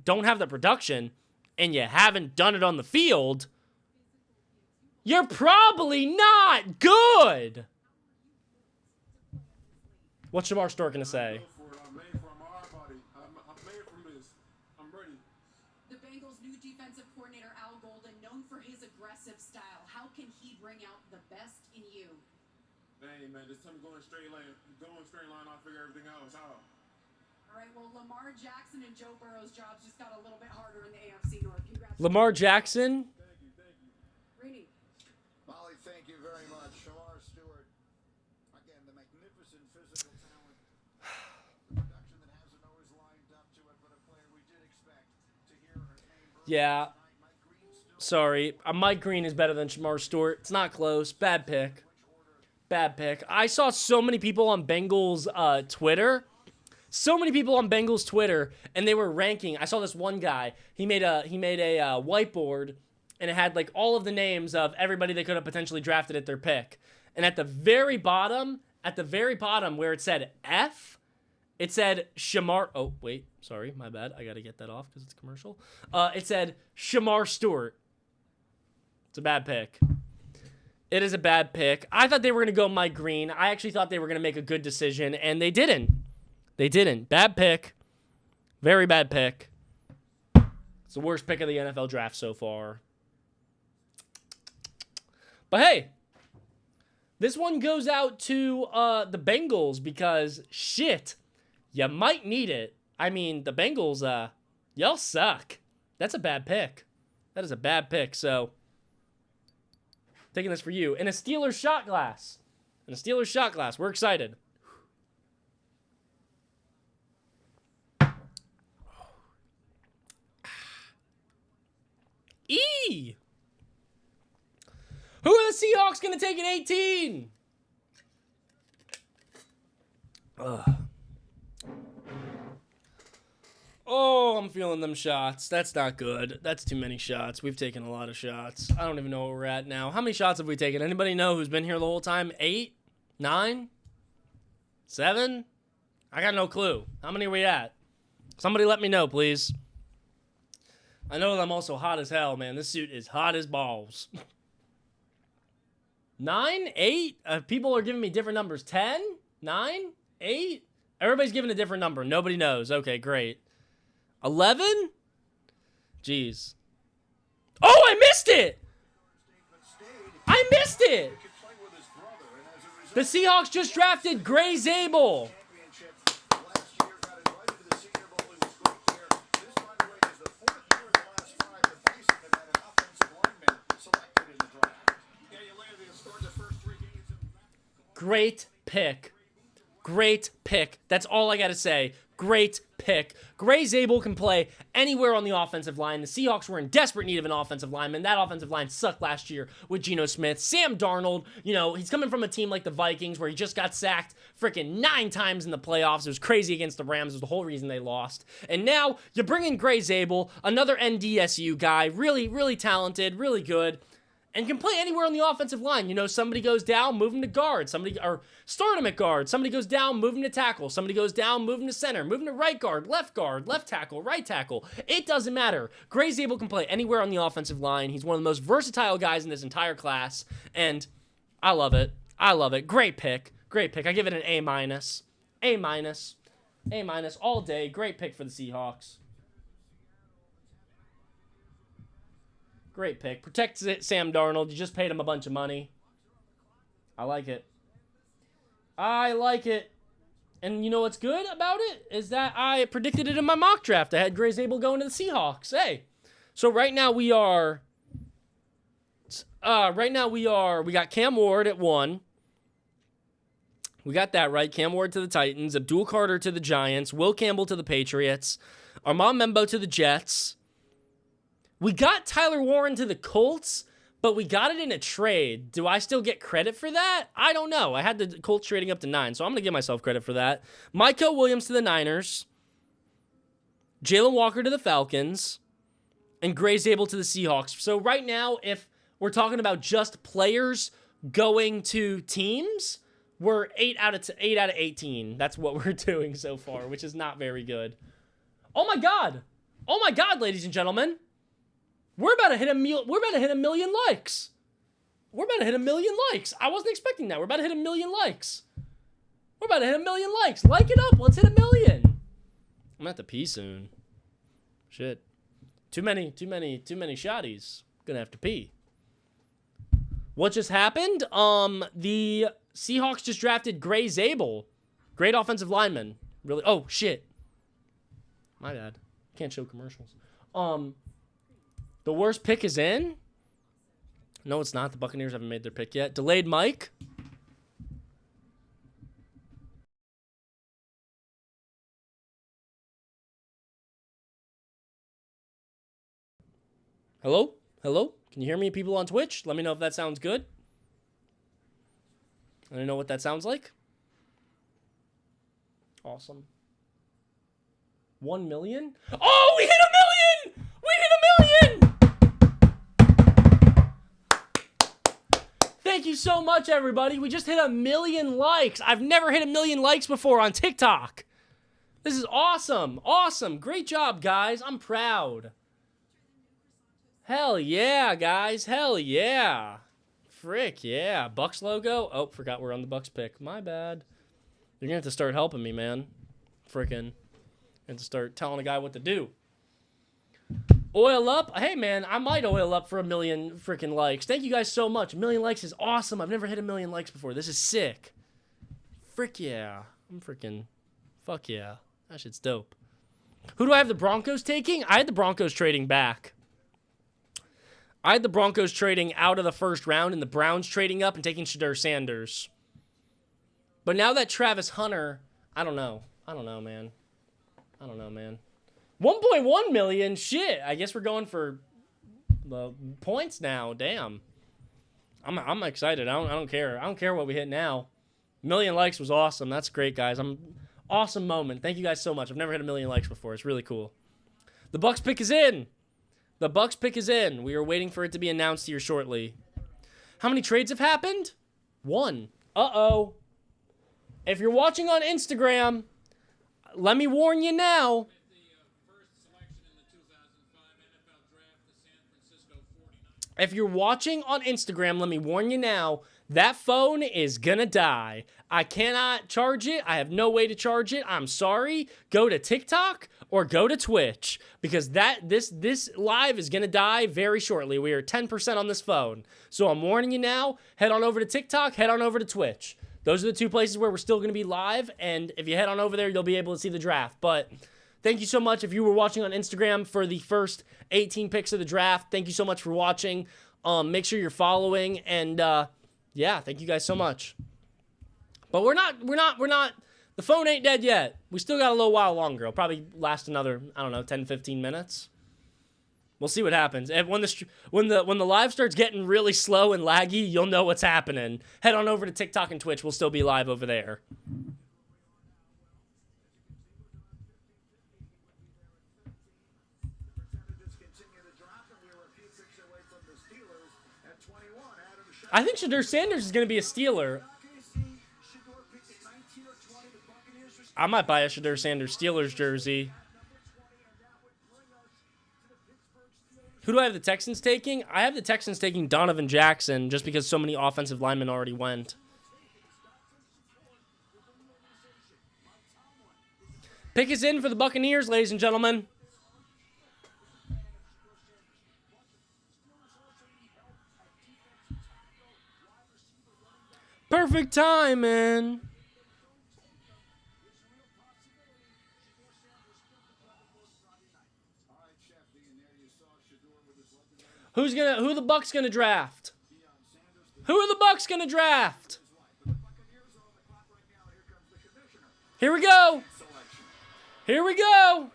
don't have the production, and you haven't done it on the field, you're probably not good. What's Shamar Stewart going to say? I'm made from our body. I'm made from this. I'm ready. The Bengals' new defensive coordinator, Al Golden, known for his aggressive style. How can he bring out the best in you? Hey, man, just tell me going straight line. I'll figure everything else out. All right, well, Lamar Jackson and Joe Burrow's jobs just got a little bit harder in the AFC North. Congrats. Lamar Jackson? Thank you. Rainey. Molly, thank you very much. Shamar Stewart, again, the magnificent physical talent. The production that hasn't always lined up to it, but a player we did expect to hear her name. Yeah. Sorry. Mike Green is better than Shamar Stewart. It's not close. Bad pick. Bad pick. I saw so many people on Bengals Twitter. And they were ranking. I saw this one guy. He made a whiteboard, and it had like all of the names of everybody they could have potentially drafted at their pick. And at the very bottom where it said F, it said Shamar. Oh wait, sorry, my bad. I gotta get that off because it's commercial. It said Shamar Stewart. It's a bad pick. It is a bad pick. I thought they were going to go Mike Green. I actually thought they were going to make a good decision, and they didn't. Bad pick. Very bad pick. It's the worst pick of the NFL draft so far. But hey, this one goes out to the Bengals because, shit, you might need it. I mean, the Bengals, y'all suck. That's a bad pick. That is a bad pick, so... taking this for you. In a Steelers shot glass. We're excited. E! Who are the Seahawks going to take at 18? Ugh. Oh, I'm feeling them shots. That's not good. That's too many shots. We've taken a lot of shots. I don't even know where we're at now. How many shots have we taken? Anybody know who's been here the whole time? 8? 9? 7? I got no clue. How many are we at? Somebody let me know, please. I know I'm also hot as hell, man. This suit is hot as balls. 9? 8? People are giving me different numbers. 10? 9? 8? Everybody's giving a different number. Nobody knows. Okay, great. 11? Jeez. Oh, I missed it! The Seahawks just drafted Gray Zabel. Great pick. Great pick. That's all I got to say. Great pick. Gray Zabel can play anywhere on the offensive line. The Seahawks were in desperate need of an offensive lineman. That offensive line sucked last year with Geno Smith. Sam Darnold, he's coming from a team like the Vikings where he just got sacked freaking 9 times in the playoffs. It was crazy against the Rams. It was the whole reason they lost. And now you bring in Gray Zabel, another NDSU guy, really, really talented, really good, and can play anywhere on the offensive line. Somebody goes down, move him to guard. Or start him at guard. Somebody goes down, move him to tackle. Somebody goes down, move him to center. Move him to right guard, left tackle, right tackle. It doesn't matter. Gray Zabel can play anywhere on the offensive line. He's one of the most versatile guys in this entire class, and I love it. Great pick. I give it an A-. A- all day. Great pick for the Seahawks. Great pick. Protect Sam Darnold. You just paid him a bunch of money. I like it. And you know what's good about it? Is that I predicted it in my mock draft. I had Gray Zabel going to the Seahawks. Hey. So right now we got Cam Ward at 1. We got that right. Cam Ward to the Titans. Abdul Carter to the Giants. Will Campbell to the Patriots. Armand Membo to the Jets. We got Tyler Warren to the Colts, but we got it in a trade. Do I still get credit for that? I don't know. I had the Colts trading up to 9, so I'm going to give myself credit for that. Micah Williams to the Niners. Jalen Walker to the Falcons. And Gray Zabel to the Seahawks. So right now, if we're talking about just players going to teams, we're 8 out of 18. That's what we're doing so far, which is not very good. Oh my god! Oh my god, ladies and gentlemen, we're about to hit a million likes. We're about to hit a million likes. I wasn't expecting that. We're about to hit a million likes. We're about to hit a million likes. Like it up. Let's hit a million. I'm gonna have to pee soon. Shit. Too many shotties. Gonna have to pee. What just happened? The Seahawks just drafted Gray Zabel. Great offensive lineman. Really? Oh, shit. My bad. Can't show commercials. The worst pick is in? No, it's not. The Buccaneers haven't made their pick yet. Delayed Mike. Hello? Hello? Can you hear me, people on Twitch? Let me know if that sounds good. I don't know what that sounds like. Awesome. 1 million? Oh, we hit a million! We hit a million! Thank you so much, everybody. We just hit a million likes. I've never hit a million likes before on TikTok. This is awesome. Awesome. Great job, guys. I'm proud. Hell yeah, guys. Hell yeah. Frick yeah. Bucks logo. Oh, forgot we're on the Bucks pick. My bad. You're going to have to start helping me, man. Frickin'. And to start telling a guy what to do. Oil up. Hey, man, I might oil up for a million freaking likes. Thank you guys so much. A million likes is awesome. I've never hit a million likes before. This is sick. Frick yeah. I'm freaking... Fuck yeah. That shit's dope. Who do I have the Broncos taking? I had the Broncos trading back. I had the Broncos trading out of the first round and the Browns trading up and taking Shedeur Sanders. But now that Travis Hunter... I don't know. I don't know, man. 1.1 million? Shit. I guess we're going for the points now. Damn. I'm excited. I don't care. I don't care what we hit now. Million likes was awesome. That's great, guys. Awesome moment. Thank you guys so much. I've never hit a million likes before. It's really cool. The Bucks pick is in. The Bucks pick is in. We are waiting for it to be announced here shortly. How many trades have happened? 1. Uh-oh. If you're watching on Instagram, let me warn you now. If you're watching on Instagram, let me warn you now, that phone is gonna die. I cannot charge it. I have no way to charge it. I'm sorry. Go to TikTok or go to Twitch because this live is gonna die very shortly. We are 10% on this phone. So I'm warning you now. Head on over to TikTok, head on over to Twitch. Those are the 2 places where we're still gonna be live, and if you head on over there, you'll be able to see the draft. But thank you so much if you were watching on Instagram for the first 18 picks of the draft. Thank you so much for watching. Make sure you're following, and yeah, thank you guys so much. But we're not, the phone ain't dead yet. We still got a little while longer. It'll probably last another, I don't know, 10, 15 minutes. We'll see what happens. And when the live starts getting really slow and laggy, you'll know what's happening. Head on over to TikTok and Twitch. We'll still be live over there. I think Shedeur Sanders is going to be a Steeler. I might buy a Shedeur Sanders Steelers jersey. Who do I have the Texans taking? I have the Texans taking Donovan Jackson just because so many offensive linemen already went. Pick is in for the Buccaneers, ladies and gentlemen. Perfect timing. Who the Bucks gonna draft? Who are the Bucks gonna draft? Here we go. Here we go.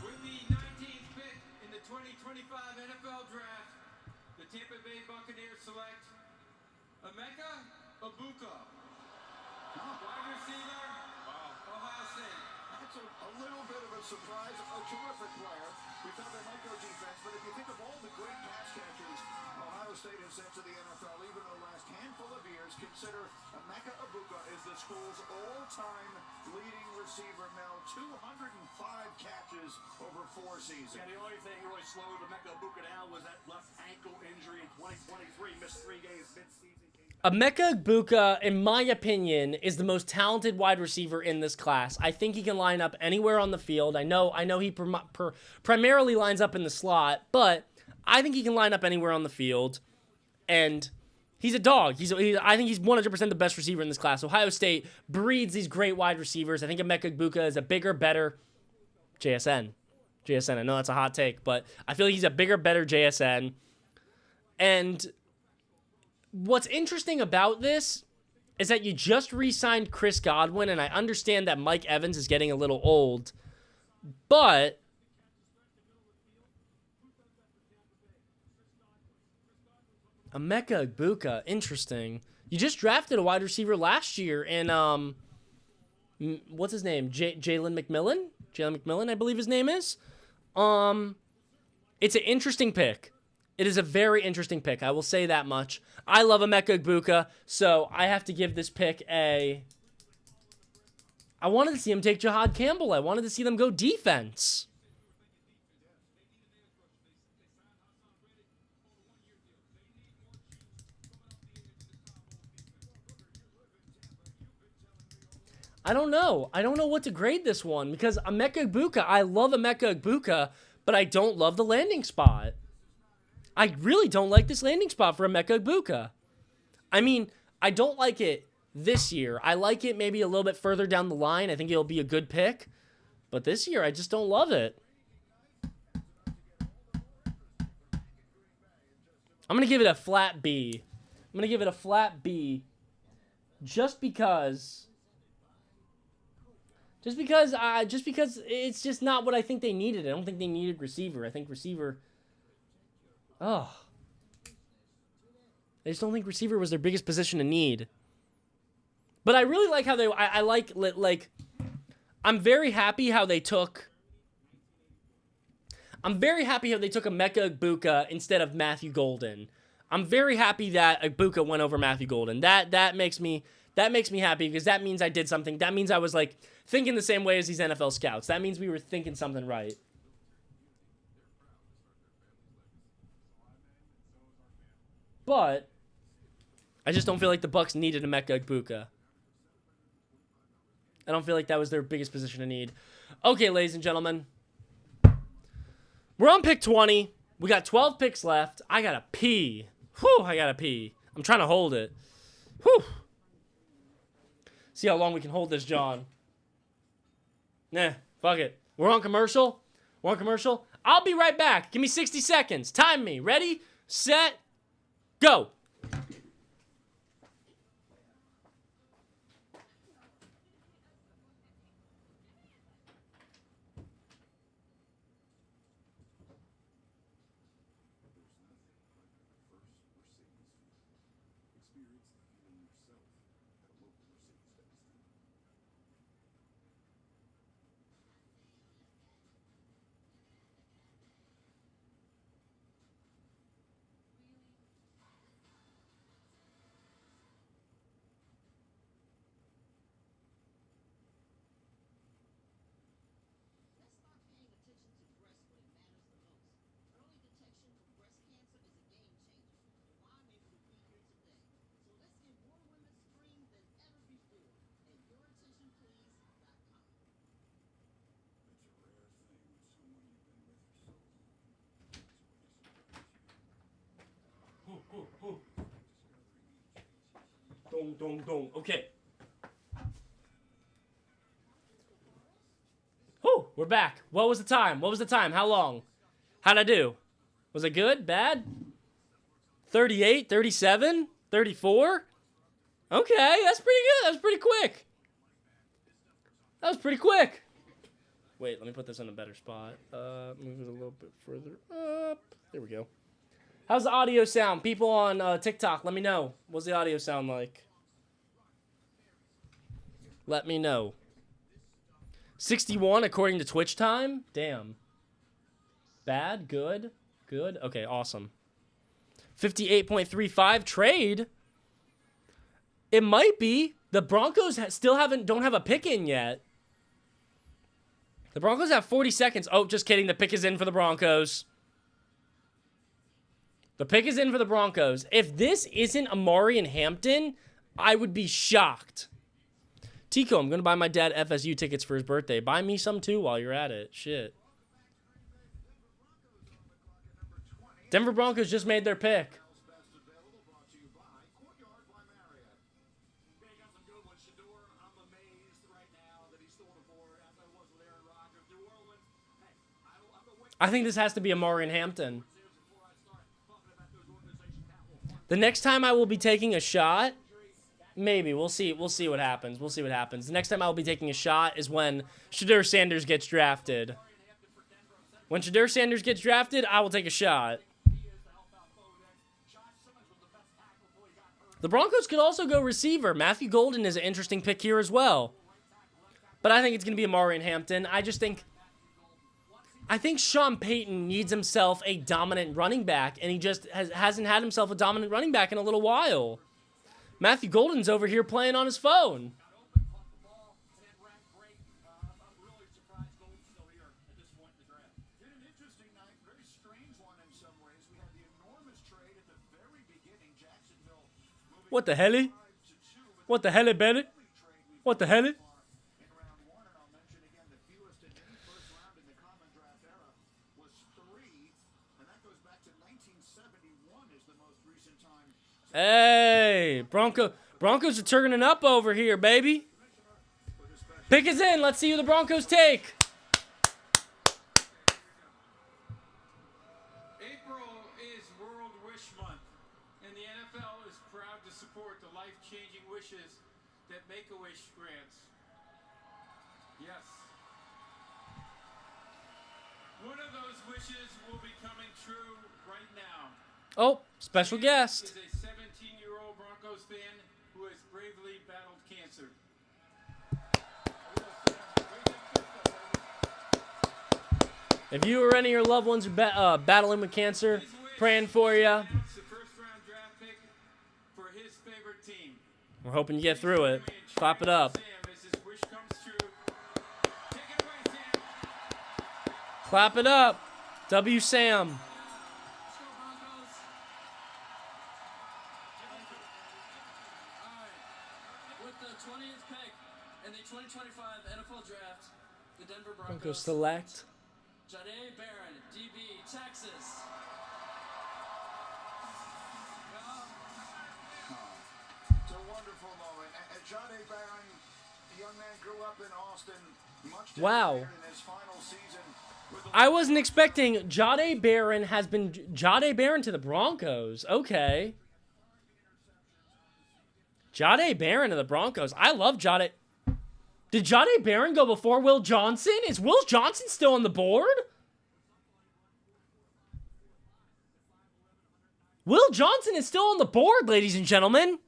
With the 19th pick in the 2025 NFL Draft, the Tampa Bay Buccaneers select Emeka Egbuka, wide receiver, Ohio State. That's a little bit of a surprise. A terrific player. We thought they might go defense, but if you think of all the great pass catchers success of the NFL, even in the last handful of years. Consider Emeka Egbuka is the school's all-time leading receiver now, 205 catches over 4 seasons. Yeah, the only thing really slowed Emeka Egbuka down was that left ankle injury in 2023. Missed 3 games mid-season. Emeka Egbuka, in my opinion, is the most talented wide receiver in this class. I think he can line up anywhere on the field. I know he primarily lines up in the slot, but I think he can line up anywhere on the field. And he's a dog. I think he's 100% the best receiver in this class. Ohio State breeds these great wide receivers. I think Emeka Egbuka is a bigger, better JSN. I know that's a hot take, but I feel like he's a bigger, better JSN. And what's interesting about this is that you just re-signed Chris Godwin, and I understand that Mike Evans is getting a little old, but Emeka Egbuka, interesting. You just drafted a wide receiver last year in, what's his name? Jalen McMillan? Jalen McMillan, I believe his name is. It's an interesting pick. It is a very interesting pick. I will say that much. I love Emeka Egbuka, so I have to give this pick a... I wanted to see him take Jahad Campbell. I wanted to see them go defense. I don't know. I don't know what to grade this one because Emeka Egbuka, I love Emeka Egbuka, but I don't love the landing spot. I really don't like this landing spot for Emeka Egbuka. I mean, I don't like it this year. I like it maybe a little bit further down the line. I think it'll be a good pick. But this year, I just don't love it. I'm going to give it a flat B. I'm going to give it a flat B just because it's just not what I think they needed. I don't think they needed receiver. I think receiver... Oh. I just don't think receiver was their biggest position to need. But I really like how they... I'm very happy how they took... Emeka Egbuka instead of Matthew Golden. I'm very happy that Egbuka went over Matthew Golden. That makes me happy because that means I did something. That means I was like thinking the same way as these NFL scouts. That means we were thinking something right. But I just don't feel like the Bucs needed Emeka Egbuka. I don't feel like that was their biggest position to need. Okay, ladies and gentlemen. We're on pick 20. We got 12 picks left. I gotta pee. Whew, I gotta pee. I'm trying to hold it. Whew. See how long we can hold this, John. Nah, fuck it. We're on commercial. I'll be right back. Give me 60 seconds. Time me. Ready, set, go. Dong. Okay. Whew, we're back. What was the time? How long? How'd I do? Was it good? Bad? 38? 37? 34? Okay, that's pretty good. That was pretty quick. Wait, let me put this in a better spot. Move it a little bit further up. There we go. How's the audio sound? People on TikTok, let me know. What's the audio sound like? Let me know. 61 according to Twitch time? Damn. Bad? Good? Good? Okay, awesome. 58.35 trade. It might be. The Broncos still don't have a pick in yet. The Broncos have 40 seconds. Oh, just kidding. The pick is in for the Broncos. The pick is in for the Broncos. If this isn't Amari and Hampton, I would be shocked. Tico, I'm going to buy my dad FSU tickets for his birthday. Buy me some too while you're at it. Shit. Denver Broncos just made their pick. I think this has to be Amari and Hampton. The next time I will be taking a shot, maybe. We'll see. We'll see what happens. We'll see what happens. The next time I will be taking a shot is when Shedeur Sanders gets drafted. When Shedeur Sanders gets drafted, I will take a shot. The Broncos could also go receiver. Matthew Golden is an interesting pick here as well. But I think it's going to be Amari and Hampton. I think Sean Payton needs himself a dominant running back, and he just hasn't had himself a dominant running back in a little while. Matthew Golden's over here playing on his phone. What the hell? What the hell, Bennett? What the hell? Hey, Broncos are turning up over here, baby. Pick is in. Let's see who the Broncos take. April is World Wish Month, and the NFL is proud to support the life-changing wishes that Make-A-Wish grants. Yes. One of those wishes will be coming true right now. Oh, special guest. Is a 17-year-old Broncos fan who has bravely battled cancer. If you or any of your loved ones are battling with cancer, praying for you. The first-round draft pick for his favorite team. We're hoping you get through it. Clap it up. Sam, as his wish comes true. Take it away, Sam. Clap it up. W. Sam. With the 20th pick in the 2025 NFL Draft, the Denver Broncos Broncos select Jahdae Barron, DB, Texas. It's a wonderful moment. And Jahdae Barron, the young man, grew up in Austin. Much Wow. in his final season with the I wasn't expecting Jahdae Barron has been Jahdae Barron to the Broncos. Okay. Jahdae Barron to the Broncos. I love Jahdae. Did Jahdae Barron go before Will Johnson? Is Will Johnson still on the board? Will Johnson is still on the board, ladies and gentlemen.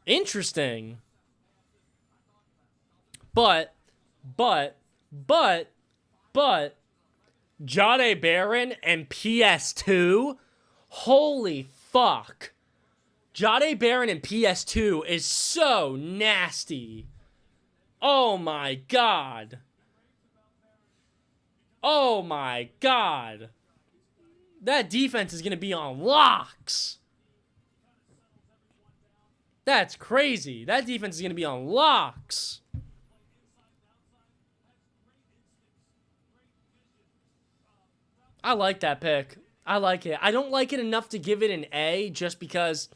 Interesting. But, Jahdae Barron and PS2? Holy fuck. Jahdae Barron and PS2 is so nasty. Oh my god. Oh my god. That defense is going to be on locks. That's crazy. That defense is going to be on locks. I like that pick. I like it. I don't like it enough to give it an A just because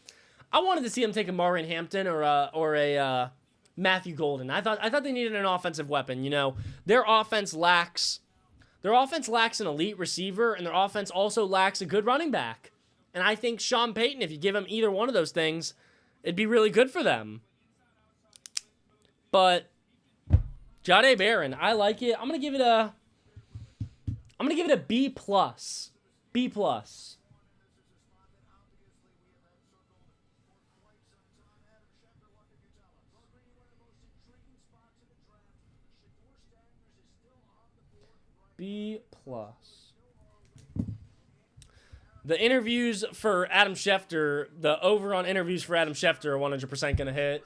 I wanted to see him take a Marvin Hampton or a Matthew Golden. I thought they needed an offensive weapon. You know, their offense lacks an elite receiver, and their offense also lacks a good running back. And I think Sean Payton, if you give him either one of those things, it'd be really good for them. But Jahdae Barron, I like it. I'm gonna give it a B plus. B plus. B plus. The interviews for Adam Schefter, the over on interviews for Adam Schefter are 100% going to hit.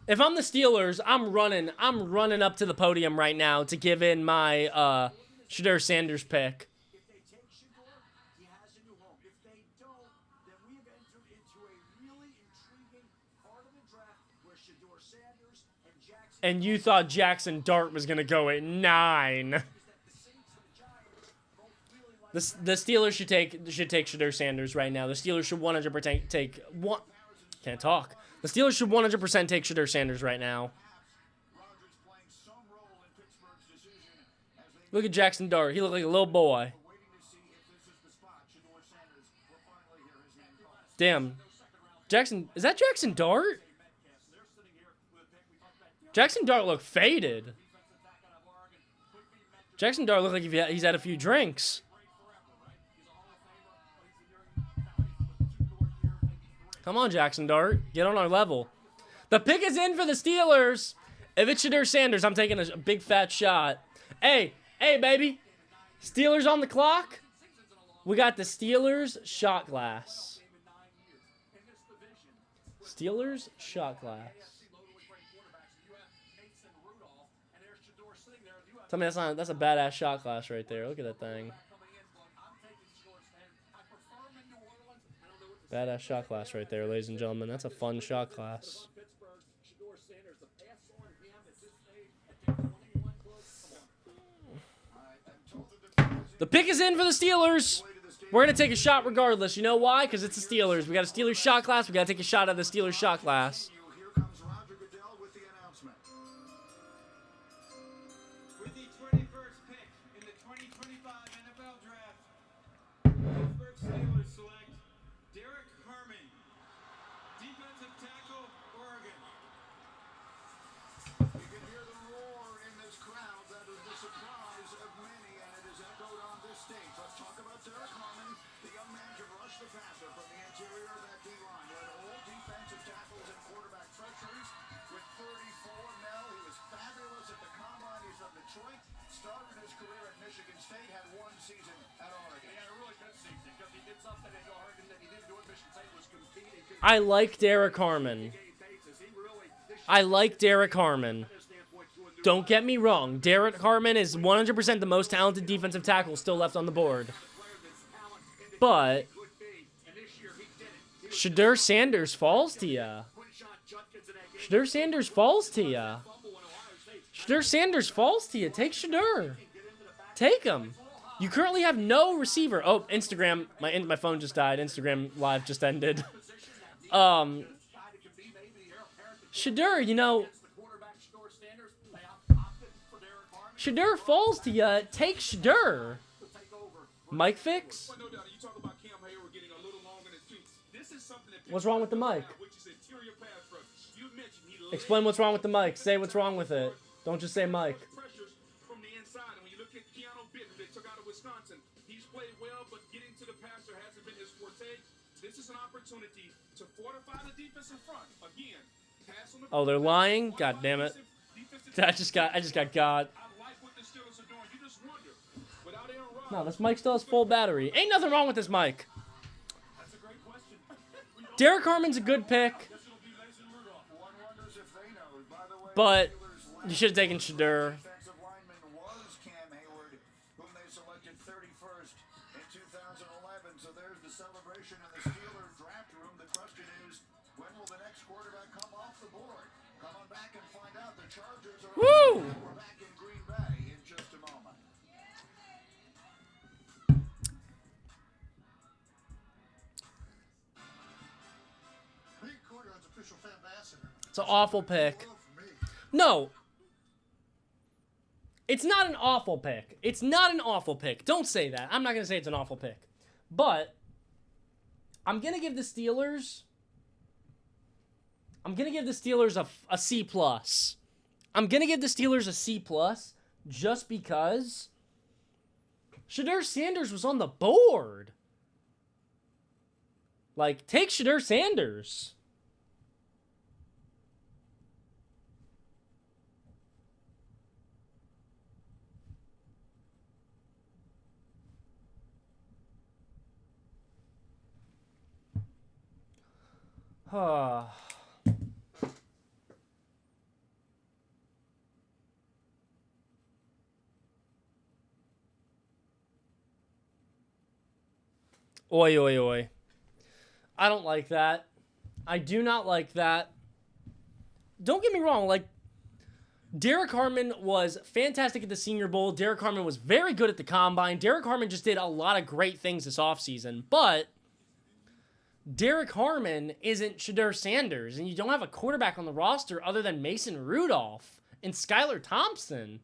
If I'm the Steelers, I'm running up to the podium right now to give in my Shedeur Sanders pick. If they take Shedeur, he has a new home. If they don't, then we have entered into a really intriguing part of the draft where Shedeur Sanders and Jackson. And you thought Jackson Dart was going to go at 9. The Steelers should take Shedeur Sanders right now. The Steelers should 100% take one. Can't talk. The Steelers should 100% take Shedeur Sanders right now. Look at Jackson Dart. He looked like a little boy. Damn. Is that Jackson Dart? Jackson Dart looked faded. Jackson Dart looked like he's had a few drinks. Come on, Jackson Dart. Get on our level. The pick is in for the Steelers. If it's Shedeur Sanders, I'm taking a big fat shot. Hey, baby. Steelers on the clock. We got the Steelers shot glass. Steelers shot glass. Tell me that's a badass shot glass right there. Look at that thing. Badass shot glass right there, ladies and gentlemen. That's a fun shot glass. The pick is in for the Steelers. We're going to take a shot regardless. You know why? Because it's the Steelers. We got a Steelers shot glass. We got to take a shot at the Steelers shot glass. With the 21st pick in the 2025 NFL Draft, Pittsburgh Steelers select Derek Harmon, defensive tackle, Oregon. You can hear the roar in this crowd. That is the surprise of many, and it is echoed on this stage. Let's talk about Derek Harmon. The young man can rush the passer from the interior of that D-line. Led all defensive tackles and quarterback treacheries with 34 now. He was fabulous at the combine. He's from Detroit. Started his career at Michigan State. Had one season at Oregon. He had a really good season because he did something at Oregon that he didn't do at Michigan State, was competing. I like Derek Harmon. I like Derek Harmon. Don't get me wrong. Derek Harmon is 100% the most talented defensive tackle still left on the board. But Shedeur Sanders falls to ya. Shedeur Sanders falls to ya. Shedeur Sanders falls to ya. Take Shedeur. Take him. You currently have no receiver. Oh, Instagram. My phone just died. Instagram Live just ended. Shedeur, you know, Shedeur falls to ya. Take Shedeur. Mic fix? What's wrong with the mic? Explain what's wrong with the mic. Say what's wrong with it. Don't just say mic. He's played well, but getting to the passer hasn't been his forte. This is an opportunity to fortify the defense in front. Again, pass on the. Oh, they're lying? God damn it. I just got God. No, this mic still has full battery. Ain't nothing wrong with this mic. Derek Harmon's a good pick. But you should have taken Shedeur. Woo! It's an awful pick. No. It's not an awful pick. It's not an awful pick. Don't say that. I'm not going to say it's an awful pick. But I'm going to give the Steelers a C+. I'm going to give the Steelers a C+ just because Shedeur Sanders was on the board. Like, take Shedeur Sanders. Oi, oi, oi. I don't like that. I do not like that. Don't get me wrong, like, Derek Harmon was fantastic at the Senior Bowl. Derek Harmon was very good at the Combine. Derek Harmon just did a lot of great things this offseason. But Derek Harmon isn't Shedeur Sanders, and you don't have a quarterback on the roster other than Mason Rudolph and Skylar Thompson.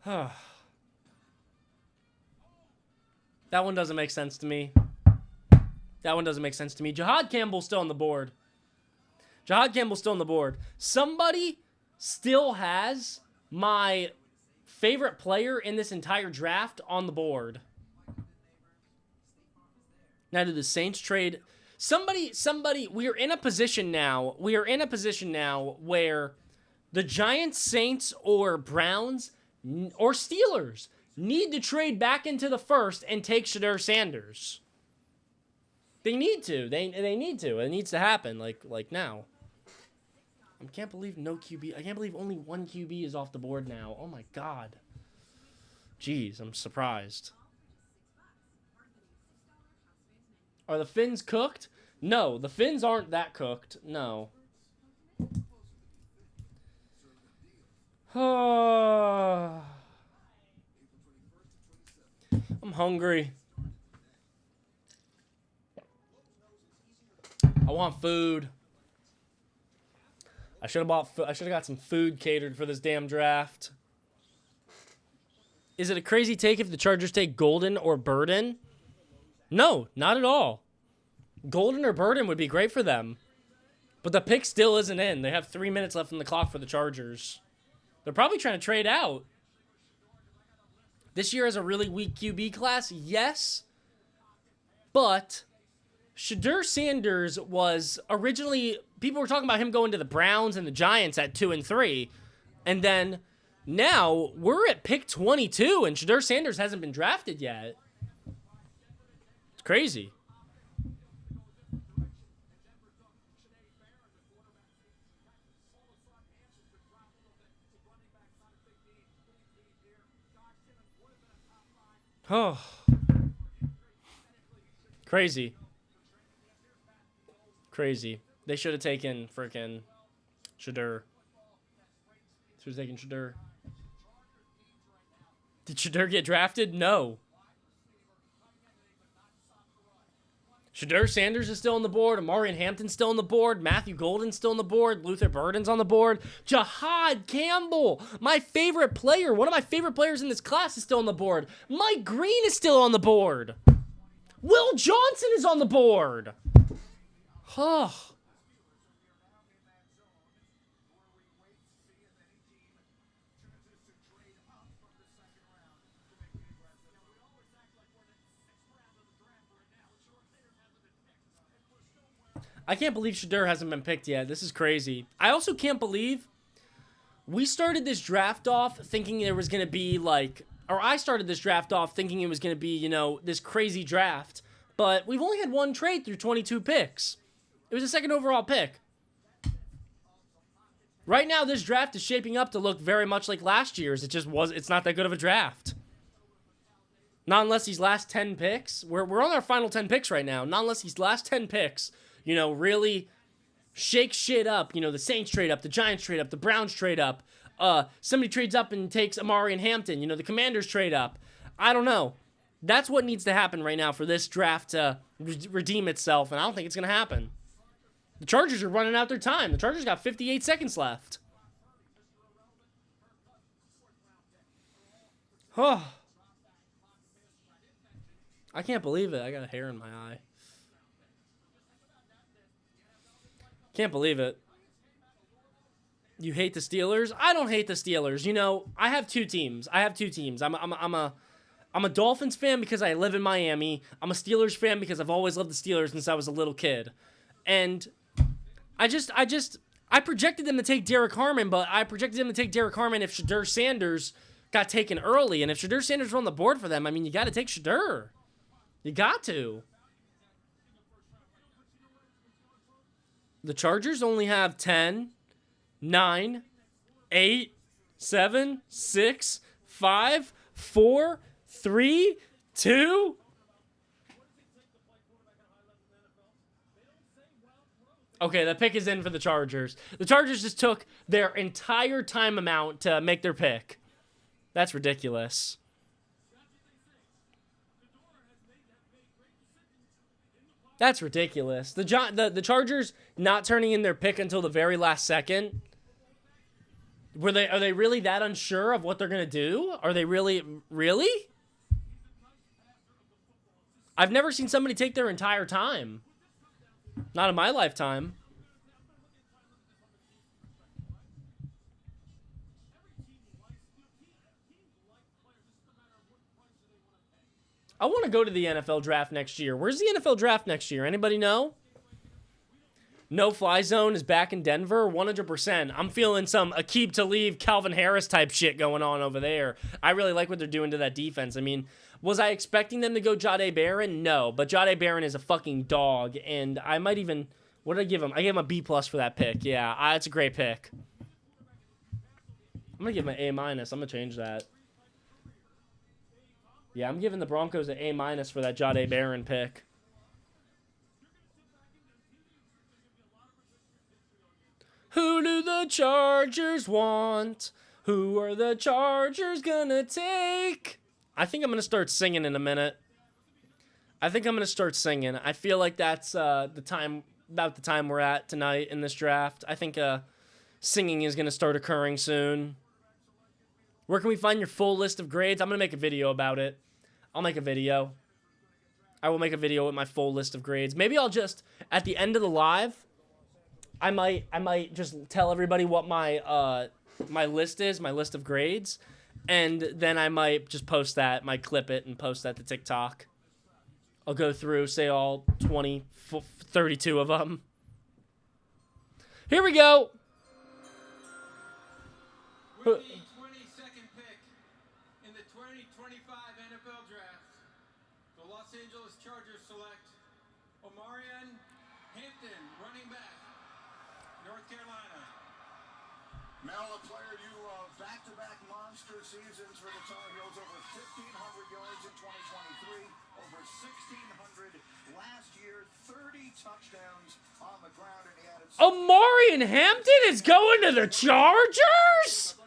That one doesn't make sense to me. That one doesn't make sense to me. Jahad Campbell's still on the board. Jahad Campbell's still on the board. Somebody still has my favorite player in this entire draft on the board. Now, do the Saints trade? Somebody, we are in a position now. We are in a position now where the Giants, Saints, or Browns, or Steelers need to trade back into the first and take Shedeur Sanders. They need to. They need to. It needs to happen like now. I can't believe no QB. I can't believe only one QB is off the board now. Oh my God. Jeez, I'm surprised. Are the Finns cooked? No, the Finns aren't that cooked. No. I'm hungry. I want food. I should have got some food catered for this damn draft. Is it a crazy take if the Chargers take Golden or Burden? No, not at all. Golden or Burden would be great for them. But the pick still isn't in. They have 3 minutes left on the clock for the Chargers. They're probably trying to trade out. This year has a really weak QB class, yes. But Shedeur Sanders was originally, people were talking about him going to the Browns and the Giants at 2 and 3. And then now we're at pick 22 and Shedeur Sanders hasn't been drafted yet. It's crazy. Oh. Crazy. Crazy. They should have taken frickin' Shedeur. Should have taken Shedeur. Did Shedeur get drafted? No. Shedeur Sanders is still on the board. Amarian Hampton's still on the board. Matthew Golden's still on the board. Luther Burden's on the board. Jahad Campbell, my favorite player, one of my favorite players in this class, is still on the board. Mike Green is still on the board. Will Johnson is on the board. Oh. I can't believe Shedeur hasn't been picked yet. This is crazy. I also can't believe we started this draft off thinking there was going to be like, or I started this draft off thinking it was going to be, you know, this crazy draft. But we've only had one trade through 22 picks. It was a second overall pick. Right now, this draft is shaping up to look very much like last year's. It's not that good of a draft. Not unless these last 10 picks. We're on our final 10 picks right now. Not unless these last 10 picks, you know, really shake shit up. You know, the Saints trade up, the Giants trade up, the Browns trade up. Somebody trades up and takes Amari and Hampton. You know, the Commanders trade up. I don't know. That's what needs to happen right now for this draft to redeem itself, and I don't think it's going to happen. The Chargers are running out their time. The Chargers got 58 seconds left. Oh. I can't believe it. I got a hair in my eye. Can't believe it. You hate the Steelers? I don't hate the Steelers. You know, I have two teams. I'm a Dolphins fan because I live in Miami. I'm a Steelers fan because I've always loved the Steelers since I was a little kid. And I projected them to take Derek Harmon, but I projected them to take Derek Harmon if Shedeur Sanders got taken early. And if Shedeur Sanders were on the board for them, I mean, you got to take Shedeur. You got to. The Chargers only have 10, 9, 8, 7, 6, 5, 4, 3, 2. Okay, the pick is in for the Chargers. The Chargers just took their entire time amount to make their pick. That's ridiculous. That's ridiculous. The Chargers not turning in their pick until the very last second. Are they really that unsure of what they're gonna do? Are they really? I've never seen somebody take their entire time. Not in my lifetime. I want to go to the NFL draft next year. Where's the NFL draft next year? Anybody know? No Fly Zone is back in Denver, 100%. I'm feeling some Aqib Talib, Calvin Harris type shit going on over there. I really like what they're doing to that defense. I mean, was I expecting them to go Jahdae Barron? No, but Jahdae Barron is a fucking dog, and I might even... What did I give him? I gave him a B+ for that pick. Yeah, it's a great pick. I'm going to give him an A-. I'm going to change that. Yeah, I'm giving the Broncos an A- for that Jahdae Barron pick. Who do the Chargers want? Who are the Chargers gonna take? I think I'm gonna start singing in a minute. I feel like that's about the time we're at tonight in this draft. I think singing is gonna start occurring soon. Where can we find your full list of grades? I'm gonna make a video about it. I'll make a video. I will make a video with my full list of grades. Maybe I'll just, at the end of the live, I might just tell everybody what my my list is, my list of grades, and then I might just post that, might clip it and post that to TikTok. I'll go through, say all 20, 32 of them. Here we go. With the 22nd pick in the 2025 NFL Draft, the Los Angeles Chargers select Omarion Hampton, running back, North Carolina. Mel, a player you back-to-back monster seasons for the Tar Heels, over 1,500 yards in 2023, over 1,600 last year, 30 touchdowns on the ground, and he added... Omarion Hampton is going to the Chargers?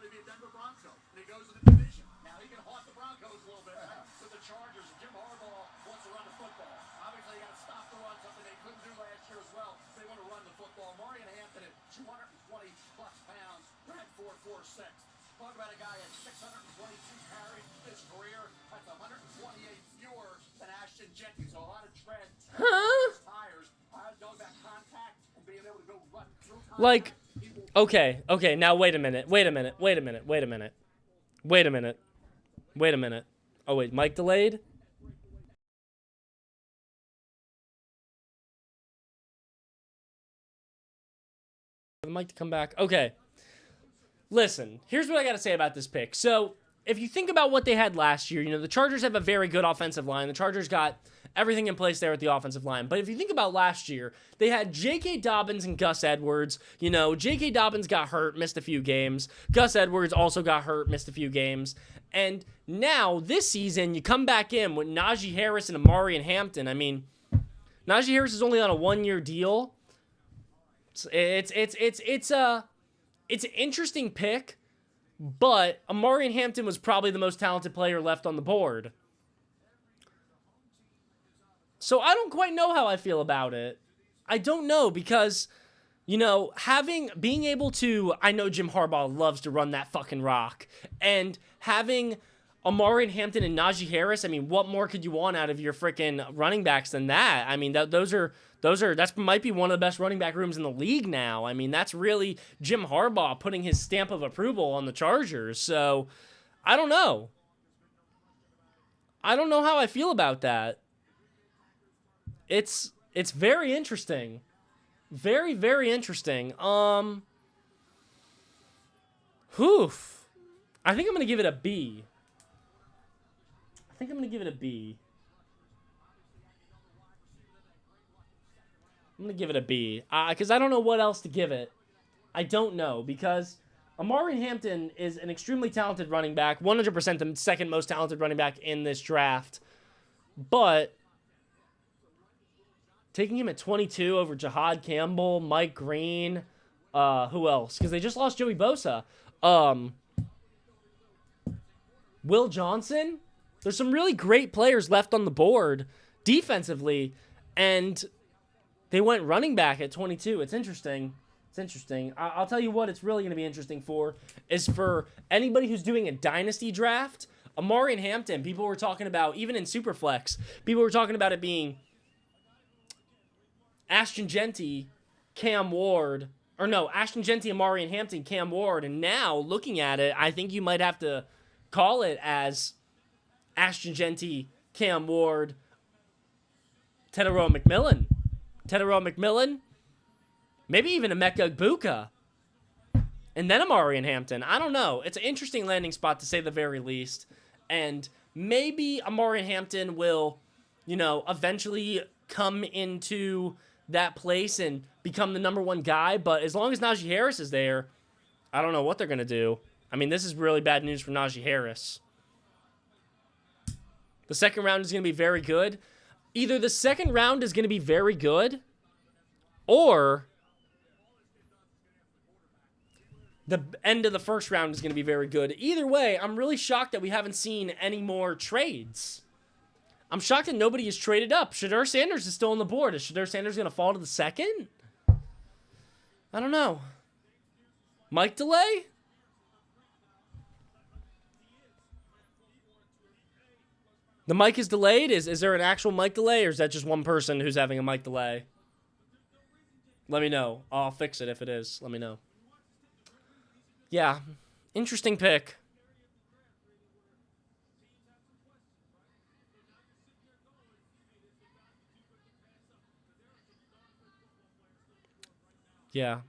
Talk about a guy at 622 carries this career. That's 128 fewer than Ashton Jenkins. So a lot of tread. Tires. Talking about contact and being able to go run through contact. Like, okay, now wait a minute. Oh, wait, mic delayed? The mic to come back. Okay. Listen, here's what I got to say about this pick. So, if you think about what they had last year, the Chargers have a very good offensive line. The Chargers got everything in place there at the offensive line. But if you think about last year, they had J.K. Dobbins and Gus Edwards. J.K. Dobbins got hurt, missed a few games. Gus Edwards also got hurt, missed a few games. And now, this season, you come back in with Najee Harris and Omarion Hampton. I mean, Najee Harris is only on a one-year deal. It's an interesting pick, but Omarion Hampton was probably the most talented player left on the board. So I don't quite know how I feel about it. I don't know because, being able to, I know Jim Harbaugh loves to run that fucking rock, and having Omarion Hampton and Najee Harris, I mean, what more could you want out of your freaking running backs than that? I mean, that might be one of the best running back rooms in the league now. I mean, that's really Jim Harbaugh putting his stamp of approval on the Chargers. So, I don't know. I don't know how I feel about that. It's very interesting. Very, very interesting. I think I'm going to give it a B. I'm going to give it a B. Because I don't know what else to give it. I don't know. Because Amari Hampton is an extremely talented running back. 100% the second most talented running back in this draft. But taking him at 22 over Jahad Campbell, Mike Green, who else? Because they just lost Joey Bosa. Will Johnson. There's some really great players left on the board defensively, and they went running back at 22. It's interesting. It's interesting. I'll tell you what it's really going to be interesting for is for anybody who's doing a dynasty draft. Amari and Hampton, people were talking about, even in Superflex, people were talking about it being Ashton Genty, Cam Ward, or no, Ashton Genty, Amari and Hampton, Cam Ward, and now looking at it, I think you might have to call it as Ashton Genty, Cam Ward, Tedero McMillan. Tedero McMillan, maybe even Emeka Egbuka, and then Amari and Hampton. I don't know. It's an interesting landing spot to say the very least, and maybe Amari and Hampton will, eventually come into that place and become the number one guy, but as long as Najee Harris is there, I don't know what they're going to do. I mean, this is really bad news for Najee Harris. The second round is going to be very good. Either the second round is going to be very good, or the end of the first round is going to be very good. Either way, I'm really shocked that we haven't seen any more trades. I'm shocked that nobody has traded up. Shedeur Sanders is still on the board. Is Shedeur Sanders going to fall to the second? I don't know. Mike Delay? The mic is delayed? Is there an actual mic delay, or is that just one person who's having a mic delay? Let me know. I'll fix it if it is. Let me know. Yeah. Interesting pick. Yeah.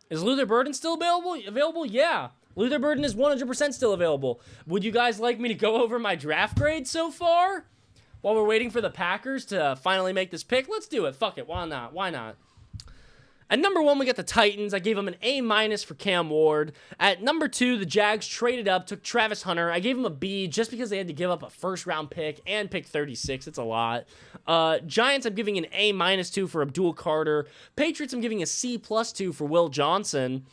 Is Luther Burden still available? Yeah. Luther Burden is 100% still available. Would you guys like me to go over my draft grade so far? While we're waiting for the Packers to finally make this pick? Let's do it. Fuck it. Why not? Why not? At number 1, we got the Titans. I gave them an A- for Cam Ward. At number 2, the Jags traded up, took Travis Hunter. I gave them a B just because they had to give up a first-round pick and pick 36. It's a lot. Giants, I'm giving an A- to for Abdul Carter. Patriots, I'm giving a C+ to for Will Johnson.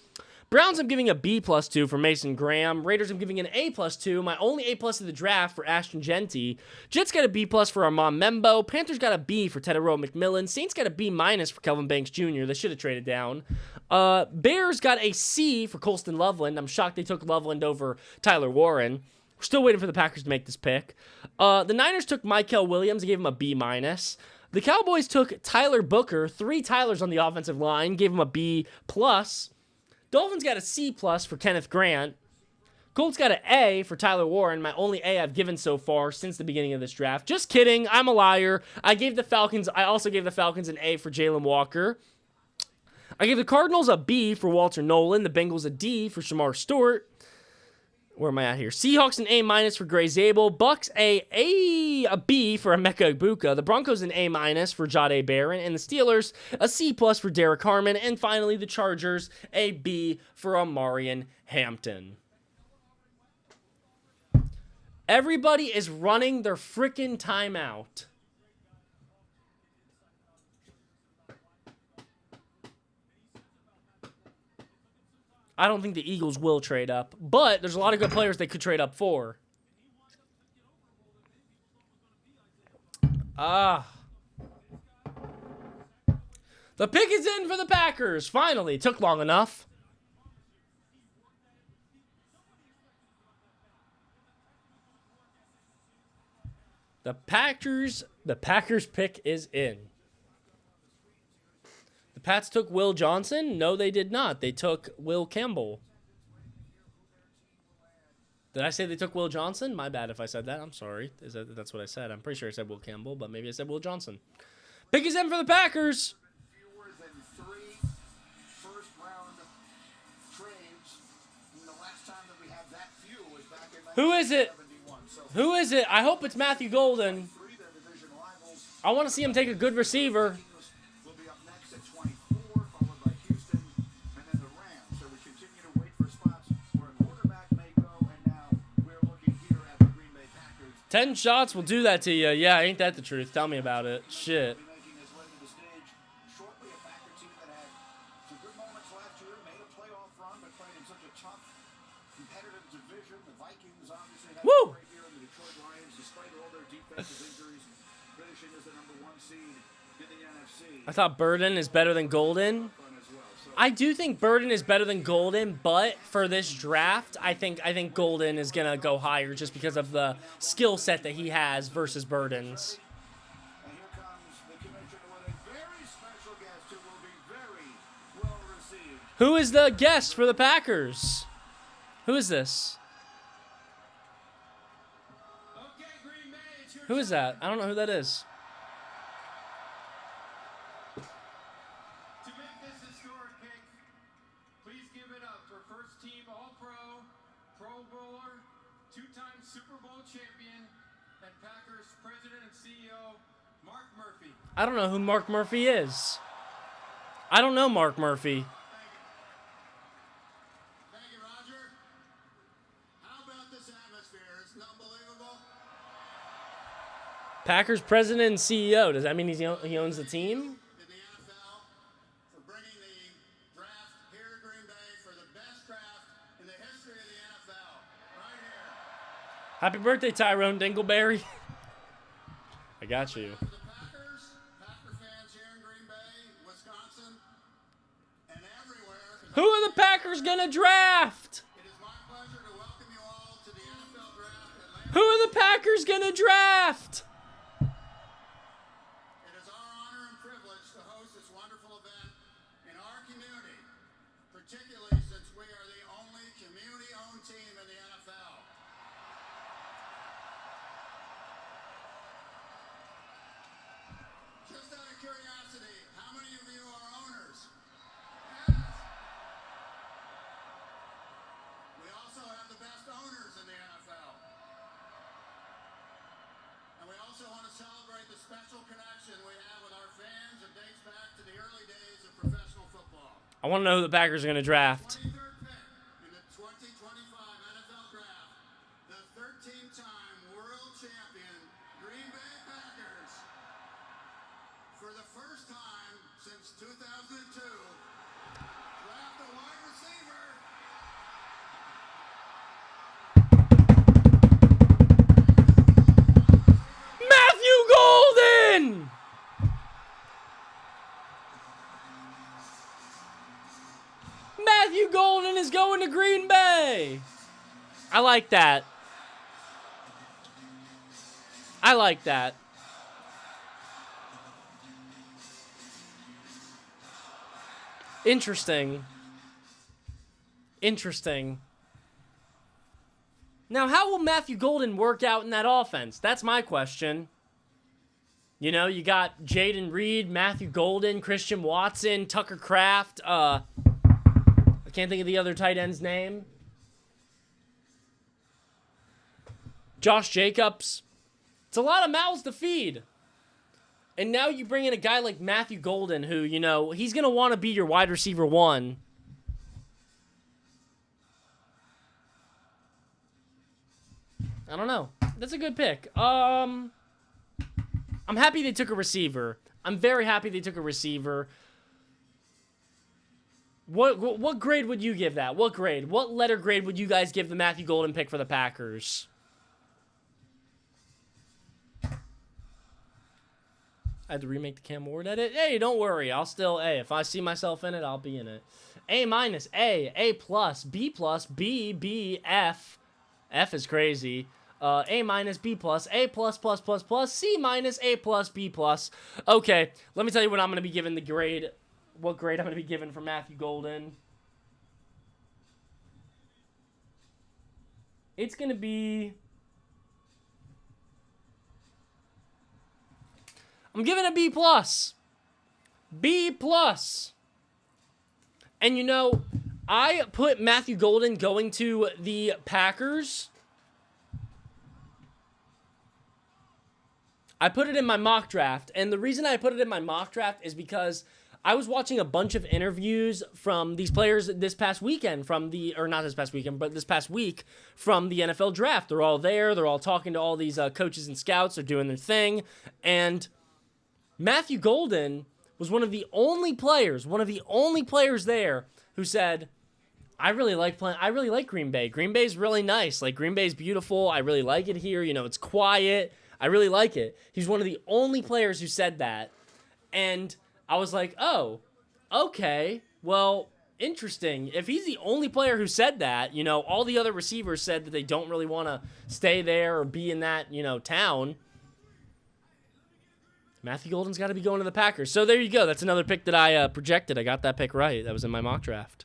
Browns, I'm giving a B+ to for Mason Graham. Raiders, I'm giving an A+ to. My only A+ of the draft for Ashton Genty. Jets got a B+ for Armand Membo. Panthers got a B for Tedero McMillan. Saints got a B- for Kelvin Banks Jr. They should have traded down. Bears got a C for Colston Loveland. I'm shocked they took Loveland over Tyler Warren. We're still waiting for the Packers to make this pick. The Niners took Mykel Williams. I gave him a B-. The Cowboys took Tyler Booker. 3 Tylers on the offensive line. Gave him a B+. Dolphins got a C+ for Kenneth Grant. Colts got an A for Tyler Warren, my only A I've given so far since the beginning of this draft. Just kidding, I'm a liar. I also gave the Falcons an A for Jalen Walker. I gave the Cardinals a B for Walter Nolan, the Bengals a D for Shamar Stewart. Where am I at here? Seahawks an A- for Gray Zabel. Bucks a B for Emeka Egbuka. The Broncos an A- for Jahdae Barron. And the Steelers a C+ for Derek Harmon. And finally, the Chargers a B for Amarian Hampton. Everybody is running their freaking timeout. I don't think the Eagles will trade up, but there's a lot of good players they could trade up for. The pick is in for the Packers. Finally, took long enough. The Packers pick is in. The Pats took Will Johnson? No, they did not. They took Will Campbell. Did I say they took Will Johnson? My bad if I said that. I'm sorry. That's what I said. I'm pretty sure I said Will Campbell, but maybe I said Will Johnson. Pick is in for the Packers. Fewer than 3 first-round trades. And the last time that we had that few was back in Who is it? 1971. So Who is it? I hope it's Matthew Golden. 3, their division rivals. I want to see him take a good receiver. Will be up next 10 shots will do that to you. Yeah, ain't that the truth? Tell me about it. Shit. Making his way to the stage shortly. A Packer team that had some good moments last year, made a playoff run, but played in such a tough, competitive division. The Vikings obviously had Woo! a great year, and the Detroit Lions, despite all their defensive injuries, finishing as the #1 seed in the NFC. I thought Burden is better than Golden. I do think Burden is better than Golden, but for this draft, I think Golden is gonna go higher just because of the skill set that he has versus Burden's. And here comes the commissioner with a very special guest who will be very well received. Who is the guest for the Packers? Who is this? Okay, Green Bay, it's your Who is that? I don't know who that is. To make this historic pick, please give it up for first-team All-Pro, Pro Bowler, two-time Super Bowl champion, and Packers president and CEO, Mark Murphy. I don't know who Mark Murphy is. I don't know Mark Murphy. Thank you, Roger. How about this atmosphere? Isn't it unbelievable? Packers president and CEO. Does that mean he owns the team? In the NFL for bringing the draft here to Green Bay for the best draft in the history of the NFL. Right here. Happy birthday, Tyrone Dingleberry. I got you. The Packers, Packer fans here in Green Bay, Wisconsin, and everywhere. Who are the Packers gonna draft? It is my pleasure to welcome you all to the NFL Draft Atlanta. Who are the Packers gonna draft? It is our honor and privilege to host this wonderful event in our community, particularly since we are the only community-owned team in the NFL. Just out of curiosity, how many of you are owners? Yes. We also have the best owners in the NFL. And we also want to celebrate the special connection we have with our fans that dates back to the early days of professional football. I want to know who the Packers are gonna draft. 23rd pick in the 2025 NFL Draft, the 13-time world champion Green Bay Packers, for the first time since 2002, draft a wide receiver. Matthew Golden! Matthew Golden is going to Green Bay. I like that. I like that. Interesting. Interesting. Now, how will Matthew Golden work out in that offense? That's my question. You know, you got Jaden Reed, Matthew Golden, Christian Watson, Tucker Kraft. I can't think of the other tight end's name. Josh Jacobs. It's a lot of mouths to feed. And now you bring in a guy like Matthew Golden who, you know, he's going to want to be your wide receiver one. I don't know. That's a good pick. I'm happy they took a receiver. I'm very happy they took a receiver. What grade would you give that? What grade? What letter grade would you guys give the Matthew Golden pick for the Packers? I had to remake the Cam Ward edit. Hey, don't worry. I'll still, if I see myself in it, I'll be in it. A minus, A plus, B plus, B, F. F is crazy. A minus, B plus, A plus, C minus, A plus, B plus. Okay, let me tell you what I'm going to be giving the grade. What grade I'm going to be giving for Matthew Golden. It's going to be... I'm giving a B plus. B plus. And you know, I put Matthew Golden going to the Packers. I put it in my mock draft. And the reason I put it in my mock draft is because I was watching a bunch of interviews from these players this past weekend or not this past weekend, but this past week from the NFL draft. They're all there. They're all talking to all these coaches and scouts. They're doing their thing. And Matthew Golden was one of the only players there who said, I really like Green Bay. Green Bay's really nice. Like, Green Bay's beautiful. I really like it here. You know, it's quiet. I really like it. He's one of the only players who said that. And I was like, oh, okay, well, interesting. If he's the only player who said that, you know, all the other receivers said that they don't really want to stay there or be in that, you know, town. Matthew Golden's got to be going to the Packers. So there you go. That's another pick that I projected. I got that pick right. That was in my mock draft.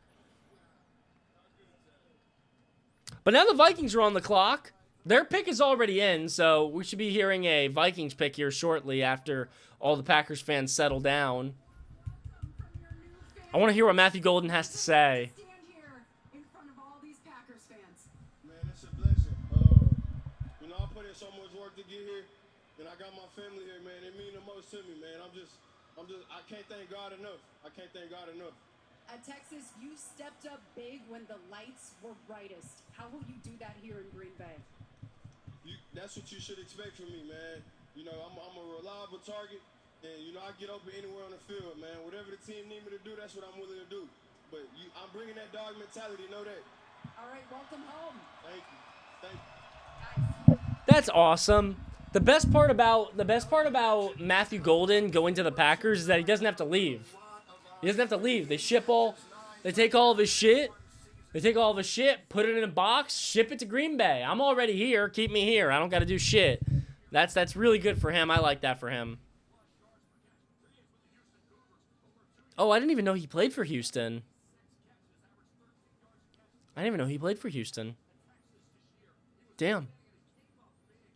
But now the Vikings are on the clock. Their pick is already in, so we should be hearing a Vikings pick here shortly after all the Packers fans settle down. I want to hear what Matthew Golden has to say. Stand here in front of all these Packers fans. Man, it's a blessing. You know, I put in so much work to get here, and I got my family here, man. It means the most to me, man. I can't thank God enough. I can't thank God enough. At Texas, you stepped up big when the lights were brightest. How will you do that here in Green Bay? That's what you should expect from me, man. You know, I'm a reliable target, and, you know, I get open anywhere on the field, man. Whatever the team need me to do, that's what I'm willing to do. But I'm bringing that dog mentality, know that. All right, welcome home. Thank you. Thank you. That's awesome. The best part about Matthew Golden going to the Packers is that he doesn't have to leave. He doesn't have to leave. They take all of his shit. They take all of his shit, put it in a box, ship it to Green Bay. I'm already here. Keep me here. I don't got to do shit. That's really good for him. I like that for him. Oh, I didn't even know he played for Houston. Damn.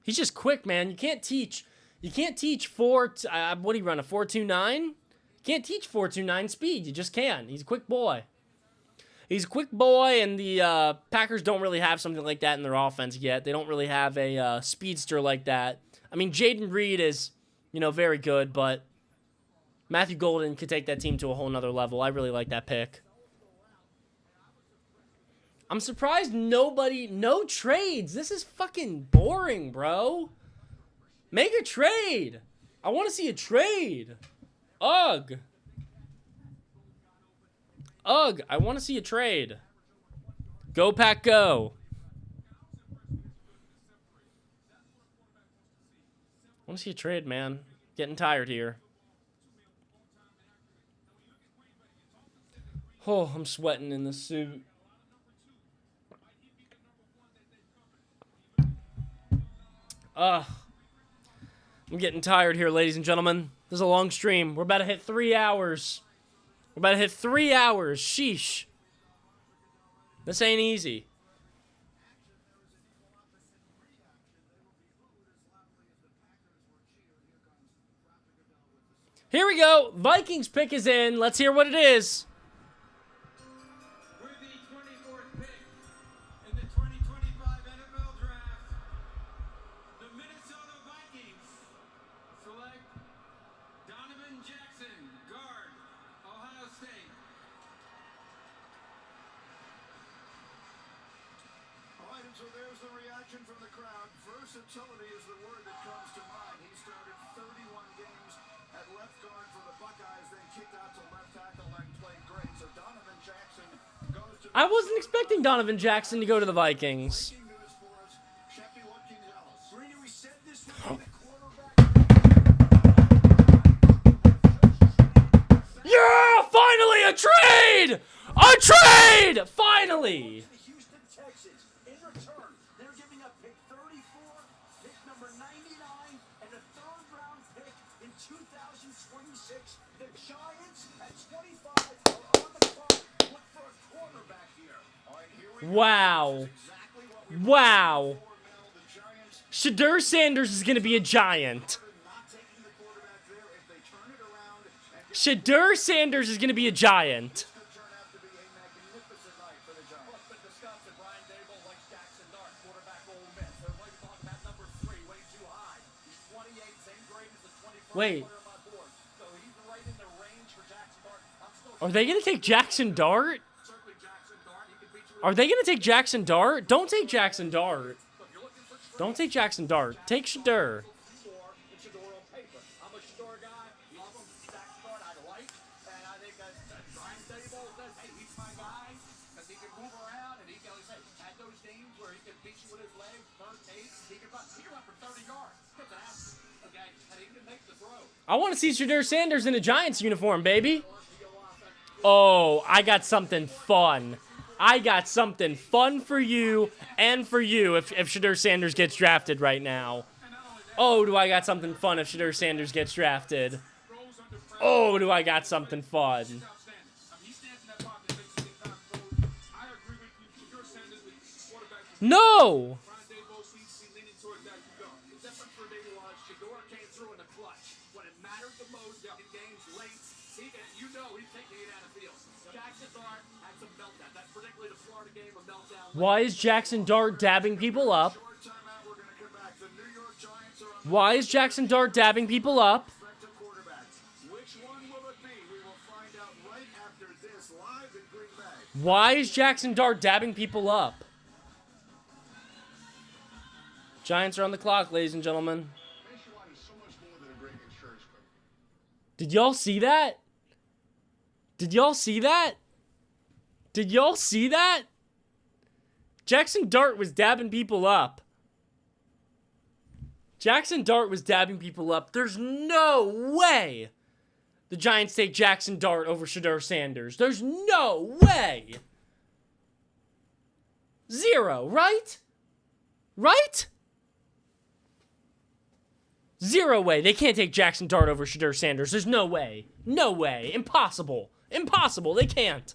He's just quick, man. You can't teach what do you run, a 4.29? You can't teach 4.29 speed. You just can't. He's a quick boy. And the Packers don't really have something like that in their offense yet. They don't really have a speedster like that. I mean, Jaden Reed is, you know, very good, but Matthew Golden could take that team to a whole nother level. I really like that pick. I'm surprised no trades. This is fucking boring, bro. Make a trade. I want to see a trade. Ugh, I want to see a trade. Go, Pack, go. I want to see a trade, man. Getting tired here. Oh, I'm sweating in this suit. I'm getting tired here, ladies and gentlemen. This is a long stream. We're about to hit 3 hours. Sheesh. This ain't easy. Here we go. Vikings pick is in. Let's hear what it is. With the 24th pick in the 2025 NFL Draft, the Minnesota Vikings select Donovan Jackson, guard, Ohio State. All right, and so there's the reaction from the crowd. Versatility is the word that comes to mind. He started 31 games at left guard for the Buckeyes, then kicked out to left tackle and played great. So Donovan Jackson goes to... I wasn't expecting Donovan Jackson to go to the Vikings. Breaking news for us, Sheppy Watkins-Ellis. Brady, we said this would be the quarterback. Yeah, finally a trade! A trade! Finally! The Houston Texans. In return, they're giving up pick 34, pick number 99, and a third-round pick in 2026. The Giants at 25 are on the clock. Look for a quarterback here. All right, here we go. Wow. Exactly what we Wow. the Giants Shadur Sanders is going to be a Giant. not taking the quarterback there. If they turn it around and get Shadur Sanders is going to be a Giant. could turn out to be a magnificent night for the Giants. What's been discussed, and Brian Dable likes Jackson Dart, quarterback Ole Miss. Everybody talking about number 3, way too high. He's 28, same grade as the 21st Wait. player on my board. So he's right in the range for Jackson Dart Are they going to take Jackson Dart? Are they going to take Jackson Dart? Don't take Jackson Dart. Don't take Jackson Dart. Take Shedeur. I want to see Shedeur Sanders in a Giants uniform, baby. Oh, I got something fun. I got something fun for you and for you if Shedeur Sanders gets drafted right now. Oh, do I got something fun if Shedeur Sanders gets drafted. Oh, do I got something fun. No! Why is Jackson Dart dabbing people up? Why is Jackson Dart dabbing people up? Why is Jackson Dart dabbing people up? Giants are on the clock, ladies and gentlemen. Did y'all see that? Did y'all see that? Did y'all see that? Jackson Dart was dabbing people up. Jackson Dart was dabbing people up. There's no way the Giants take Jackson Dart over Shedeur Sanders. There's no way. Zero, right? Right? Zero way. They can't take Jackson Dart over Shedeur Sanders. There's no way. No way. Impossible. Impossible. They can't.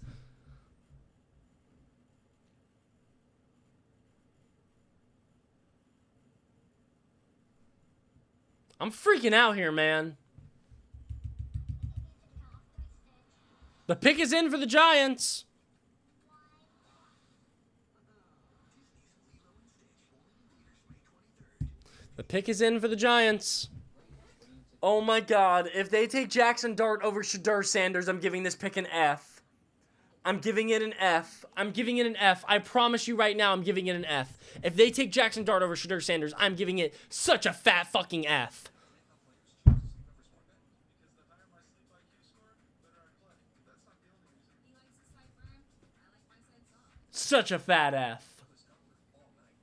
I'm freaking out here, man. The pick is in for the Giants. The pick is in for the Giants. Oh my God. If they take Jackson Dart over Shedeur Sanders, I'm giving this pick an F. I'm giving it an F. I'm giving it an F. I promise you right now, I'm giving it an F. If they take Jackson Dart over Shedeur Sanders, I'm giving it such a fat fucking F. Such a fat F.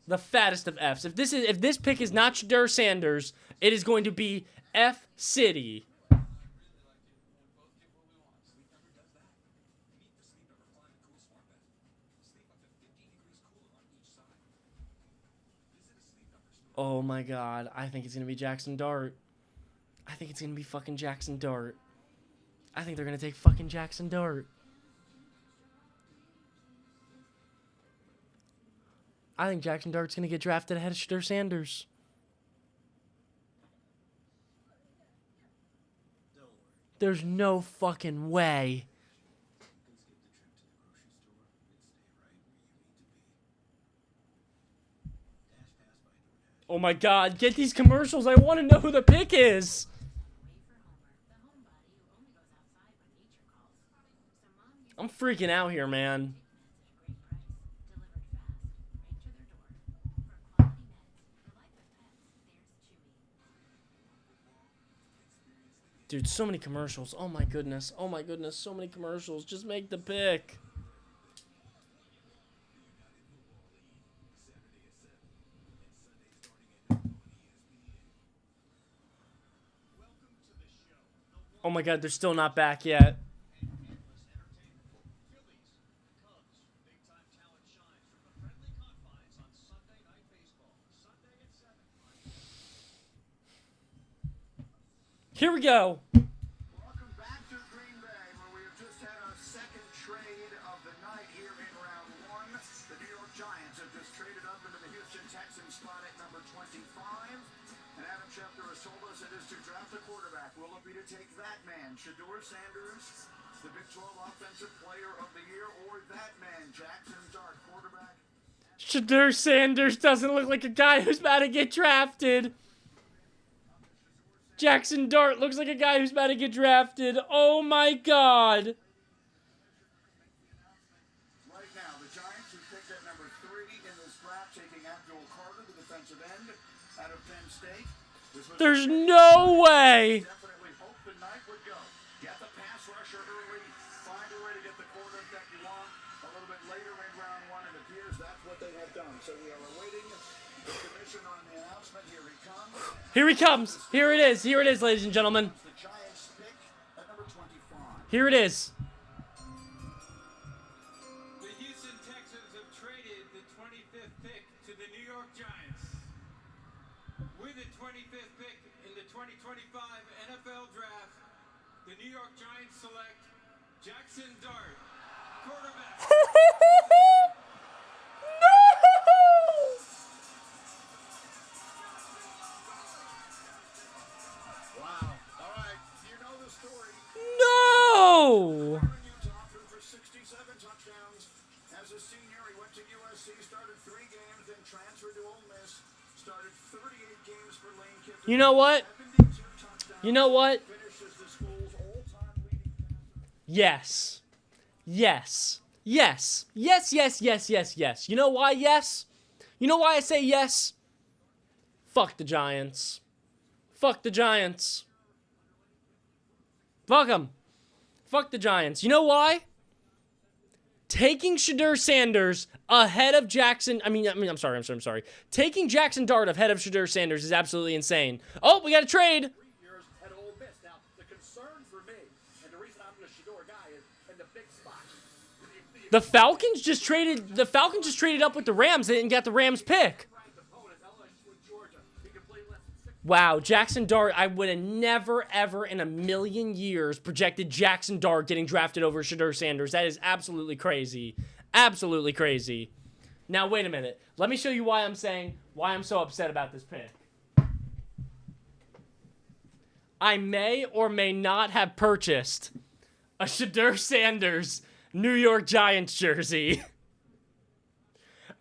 The fattest of Fs. If this pick is not Shedeur Sanders, it is going to be F City. Oh my God. I think it's going to be Jackson Dart. I think it's going to be fucking Jackson Dart. I think they're going to take fucking Jackson Dart. I think Jackson Dart's going to get drafted ahead of Shedeur Sanders. There's no fucking way. Oh my God, get these commercials. I want to know who the pick is. I'm freaking out here, man. Dude, so many commercials. Oh my goodness. Oh my goodness. So many commercials. Just make the pick. Oh my God, they're still not back yet. Here we go. Welcome back to Green Bay, where we have just had our second trade of the night here in round one. The New York Giants have just traded up into the Houston Texans spot at number 25. And Adam Schefter has told us it is to draft a quarterback. Will it be to take that man, Shedeur Sanders, the Big 12 Offensive Player of the Year, or that man, Jackson Dart, quarterback? Shedeur Sanders doesn't look like a guy who's about to get drafted. Jackson Dart looks like a guy who's about to get drafted. Oh my God. returned out of Penn State. There's no way. Definitely hope the night would go. Get the pass rusher early. Find a way to get the quarterback that you want. A little bit later in round one, it appears that's what they have done. So we are awaiting the commission on the announcement. Here he comes. Here he comes. Here it is. Here it is, ladies and gentlemen. The Giants pick at number 25. Here it is. The Houston Texans have traded the 25th pick to the New York Giants. With the 25th pick in the 2025 NFL Draft, the New York Giants select Jackson Dart, quarterback. Wow. All right. You know the story. No! Utah threw for 67 touchdowns. As a senior, he went to USC, started 3 games, then transferred to Ole Miss. Started 38 games for Lane Kiffin. You know what? 72 touchdowns. You know what? Finishes the school's all-time leading passer. Yes. Yes. Yes. Yes, yes, yes, yes, yes. You know why yes? You know why I say yes? Fuck the Giants. Fuck the Giants. Fuck them. Fuck the Giants. You know why? Taking Shedeur Sanders ahead of Jackson. I'm sorry. Taking Jackson Dart ahead of Shedeur Sanders is absolutely insane. Oh, we got a trade. 3 years at Ole Miss. Now, the concern for me, and the reason I'm a Shedeur guy, is in the big spot. The Falcons just traded up with the Rams and got the Rams pick. Wow, Jackson Dart, I would have never, ever in a million years projected Jackson Dart getting drafted over Shedeur Sanders. That is absolutely crazy. Absolutely crazy. Now, wait a minute. Let me show you why I'm so upset about this pick. I may or may not have purchased a Shedeur Sanders New York Giants jersey.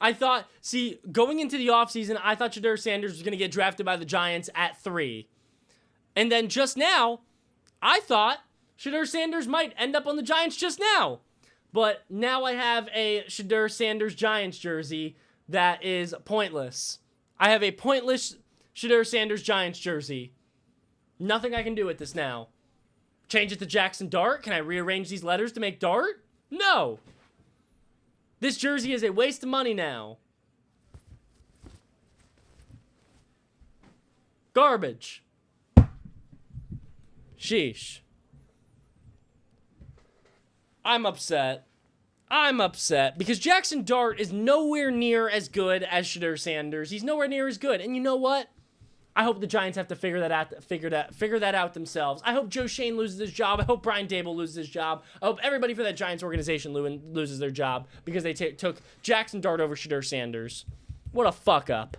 I thought, going into the offseason, I thought Shedeur Sanders was going to get drafted by the Giants at 3. And then just now, I thought Shedeur Sanders might end up on the Giants just now. But now I have a Shedeur Sanders Giants jersey that is pointless. I have a pointless Shedeur Sanders Giants jersey. Nothing I can do with this now. Change it to Jackson Dart? Can I rearrange these letters to make Dart? No. This jersey is a waste of money now. Garbage. Sheesh. I'm upset. I'm upset because Jackson Dart is nowhere near as good as Shedeur Sanders. He's nowhere near as good. And you know what? I hope the Giants have to figure that out themselves. I hope Joe Shane loses his job. I hope Brian Dable loses his job. I hope everybody for that Giants organization loses their job because they took Jackson Dart over Shedeur Sanders. What a fuck up.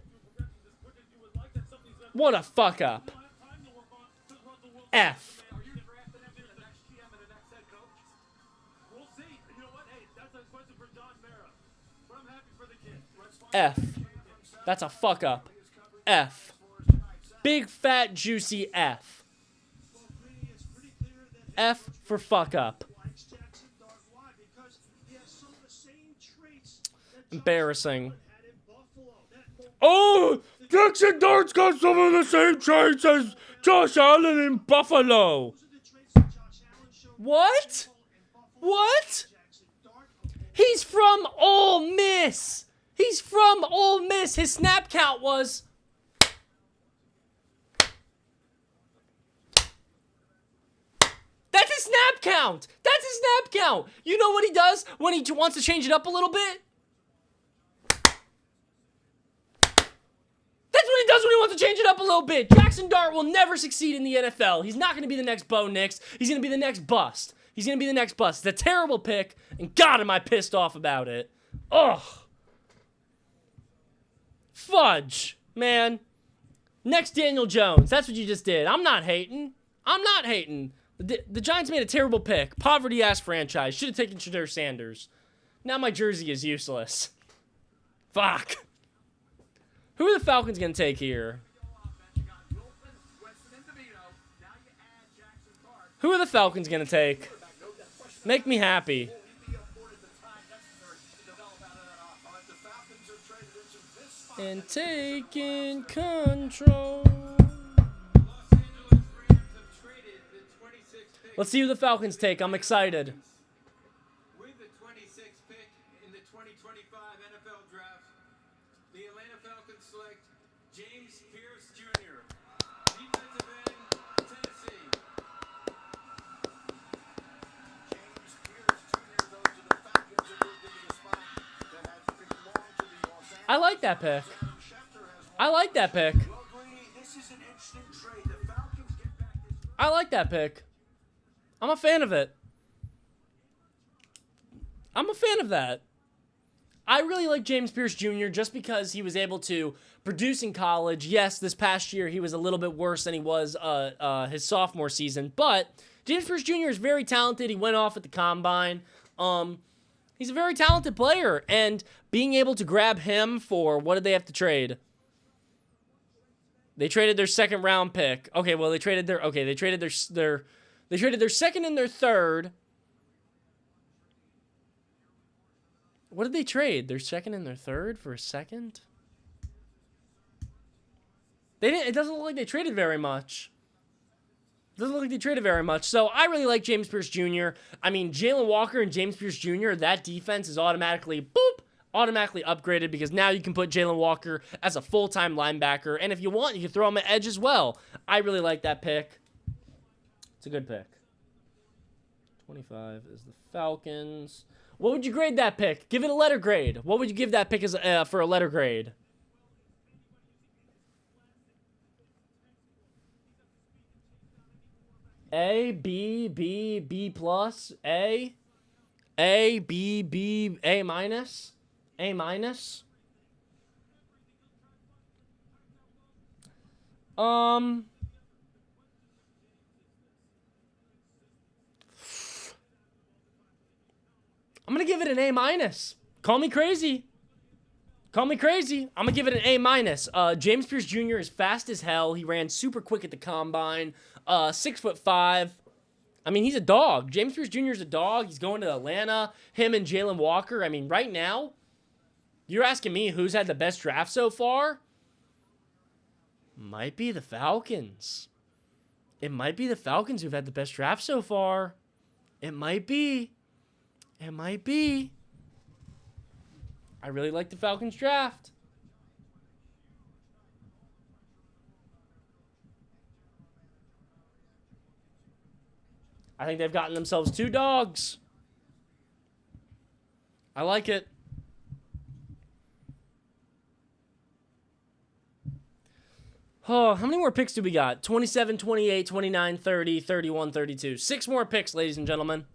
What a fuck up. F. F. That's a fuck up. F. Big, fat, juicy F. F for fuck up. Embarrassing. Oh! Jackson Dart's got some of the same traits as Josh Allen in Buffalo. What? What? He's from Ole Miss. He's from Ole Miss. His snap count was... That's his snap count. That's his snap count. You know what he does when he wants to change it up a little bit? That's what he does when he wants to change it up a little bit. Jackson Dart will never succeed in the NFL. He's not going to be the next Bo Nix. He's going to be the next bust. He's going to be the next bust. It's a terrible pick, and God, am I pissed off about it. Ugh. Fudge, man. Next Daniel Jones. That's what you just did. I'm not hating. I'm not hating. The Giants made a terrible pick. Poverty-ass franchise. Should have taken Shedeur Sanders. Now my jersey is useless. Fuck. Who are the Falcons going to take here? Who are the Falcons going to take? Make me happy. and taking control. Let's see who the Falcons take. I'm excited. With the 26th pick in the 2025 NFL Draft, the Atlanta Falcons select James Pierce Jr., defensive end, Tennessee. James Pierce Jr. goes to the Falcons and moved into the spot that has belonged to the Los Angeles. I like that pick. I like that pick. Well, Greeny, this is an instant trade. The Falcons get back this. I like that pick. I'm a fan of it. I'm a fan of that. I really like James Pierce Jr. just because he was able to produce in college. Yes, this past year he was a little bit worse than he was his sophomore season, but James Pierce Jr. is very talented. He went off at the combine. He's a very talented player, and being able to grab him for, what did they have to trade? They traded their second round pick. Okay, well they traded their second and their third. What did they trade? Their second and their third for a second? They didn't. It doesn't look like they traded very much. So I really like James Pierce Jr. I mean, Jalen Walker and James Pierce Jr., that defense is automatically upgraded because now you can put Jalen Walker as a full-time linebacker. And if you want, you can throw him at edge as well. I really like that pick. It's a good pick. 25 is the Falcons. What would you grade that pick? Give it a letter grade. What would you give that pick as for a letter grade? A, B, B, B plus, A, B, B, A minus, A minus. I'm going to give it an A minus. Call me crazy. I'm going to give it an A minus. James Pierce Jr. is fast as hell. He ran super quick at the combine. 6'5". I mean, he's a dog. James Pierce Jr. is a dog. He's going to Atlanta. Him and Jalen Walker. I mean, right now, you're asking me who's had the best draft so far? Might be the Falcons. It might be the Falcons who've had the best draft so far. It might be. I really like the Falcons draft. I think they've gotten themselves 2 dogs. I like it. Oh, how many more picks do we got? 27, 28, 29, 30, 31, 32. 6 more picks, ladies and gentlemen.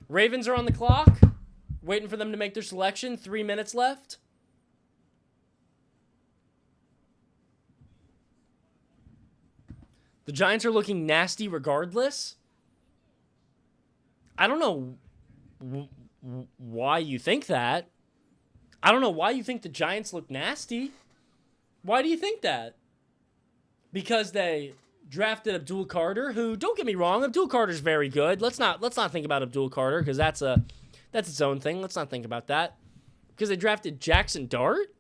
Ravens are on the clock. Waiting for them to make their selection. 3 minutes left. The Giants are looking nasty regardless. I don't know why you think that. I don't know why you think the Giants look nasty. Why do you think that? Because they drafted Abdul Carter, who, don't get me wrong, Abdul Carter's very good. Let's not think about Abdul Carter because that's its own thing. Let's not think about that. Because they drafted Jackson Dart,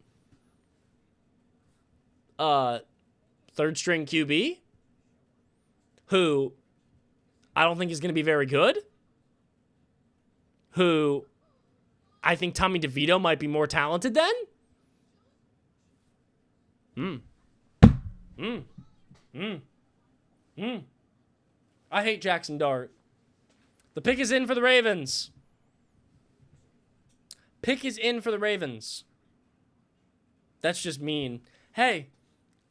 third string QB, who I don't think is going to be very good. Who I think Tommy DeVito might be more talented than. I hate Jackson Dart. The pick is in for the Ravens. That's just mean. Hey,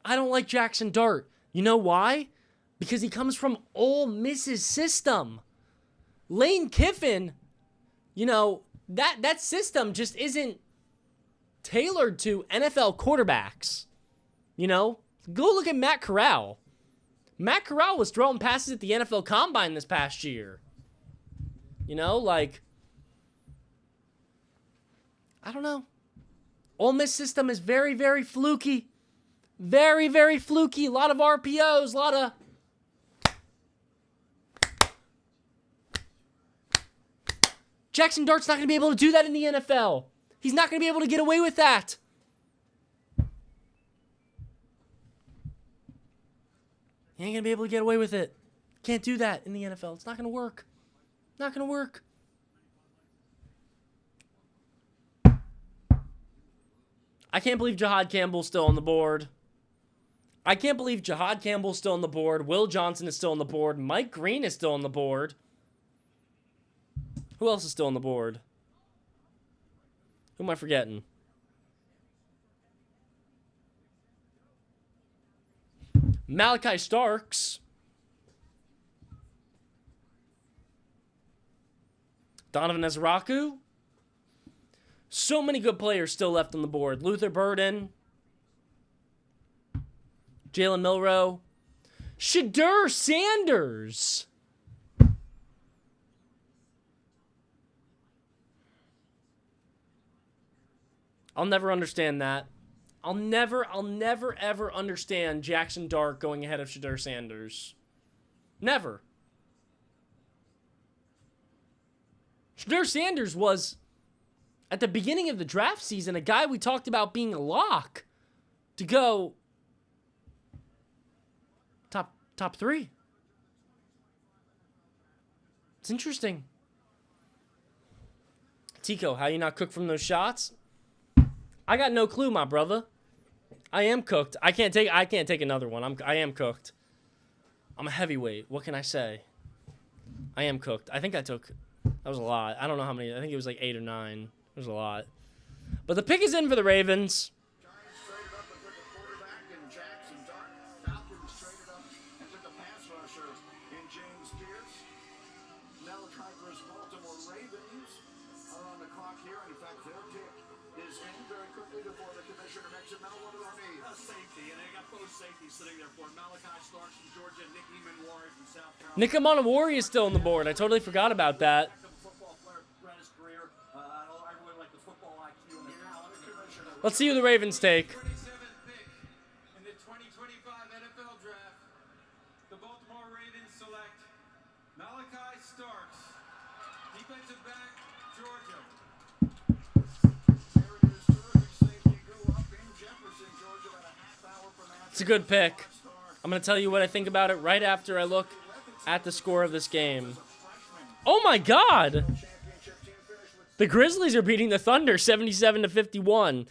I don't like Jackson Dart. You know why? Because he comes from Ole Miss's system. Lane Kiffin, that system just isn't tailored to NFL quarterbacks. Go look at Matt Corral. Matt Corral was throwing passes at the NFL Combine this past year. I don't know. Ole Miss system is very, very fluky. Very, very fluky. A lot of RPOs, a lot of... Jackson Dart's not going to be able to do that in the NFL. He's not going to be able to get away with that. He ain't going to be able to get away with it. Can't do that in the NFL. It's not going to work. Not going to work. I can't believe Jahad Campbell's still on the board. I can't believe Jahad Campbell's still on the board. Will Johnson is still on the board. Mike Green is still on the board. Who else is still on the board? Who am I forgetting? Malachi Starks. Donovan Ezraku. So many good players still left on the board. Luther Burden. Jalen Milroe. Shedeur Sanders. I'll never understand that. I'll never, ever understand Jackson Dart going ahead of Shedeur Sanders. Never. Shedeur Sanders was, at the beginning of the draft season, a guy we talked about being a lock to go top 3. It's interesting. TCO, how you not cook from those shots? I got no clue, my brother. I am cooked. I can't take another one. I am cooked. I'm a heavyweight. What can I say? I am cooked. I think that was a lot. I don't know how many. I think it was like 8 or 9. It was a lot. But the pick is in for the Ravens. Giants traded up and took a quarterback in Jackson Dart. Falcons traded up and took a pass rusher in James Pierce. Malachi versus Baltimore Ravens are on the clock here. And in fact, their pick is in very quickly before the commissioner makes it. Now, what do they need? Safety, and they got both safeties sitting there for Malachi Starks from Georgia, Nick Emanwari from South Carolina. Nick Emanwari is still on the board. I totally forgot about that. Let's see who the Ravens take. 27th pick in the 2025 NFL Draft, the Baltimore Ravens select Malachi Starks, defensive back, Georgia. There it is, terrific safety. Grew up in Jefferson, Georgia, about a half hour from Athens. It's a good pick. I'm going to tell you what I think about it right after I look at the score of this game. Oh my God! The Grizzlies are beating the Thunder 77-51.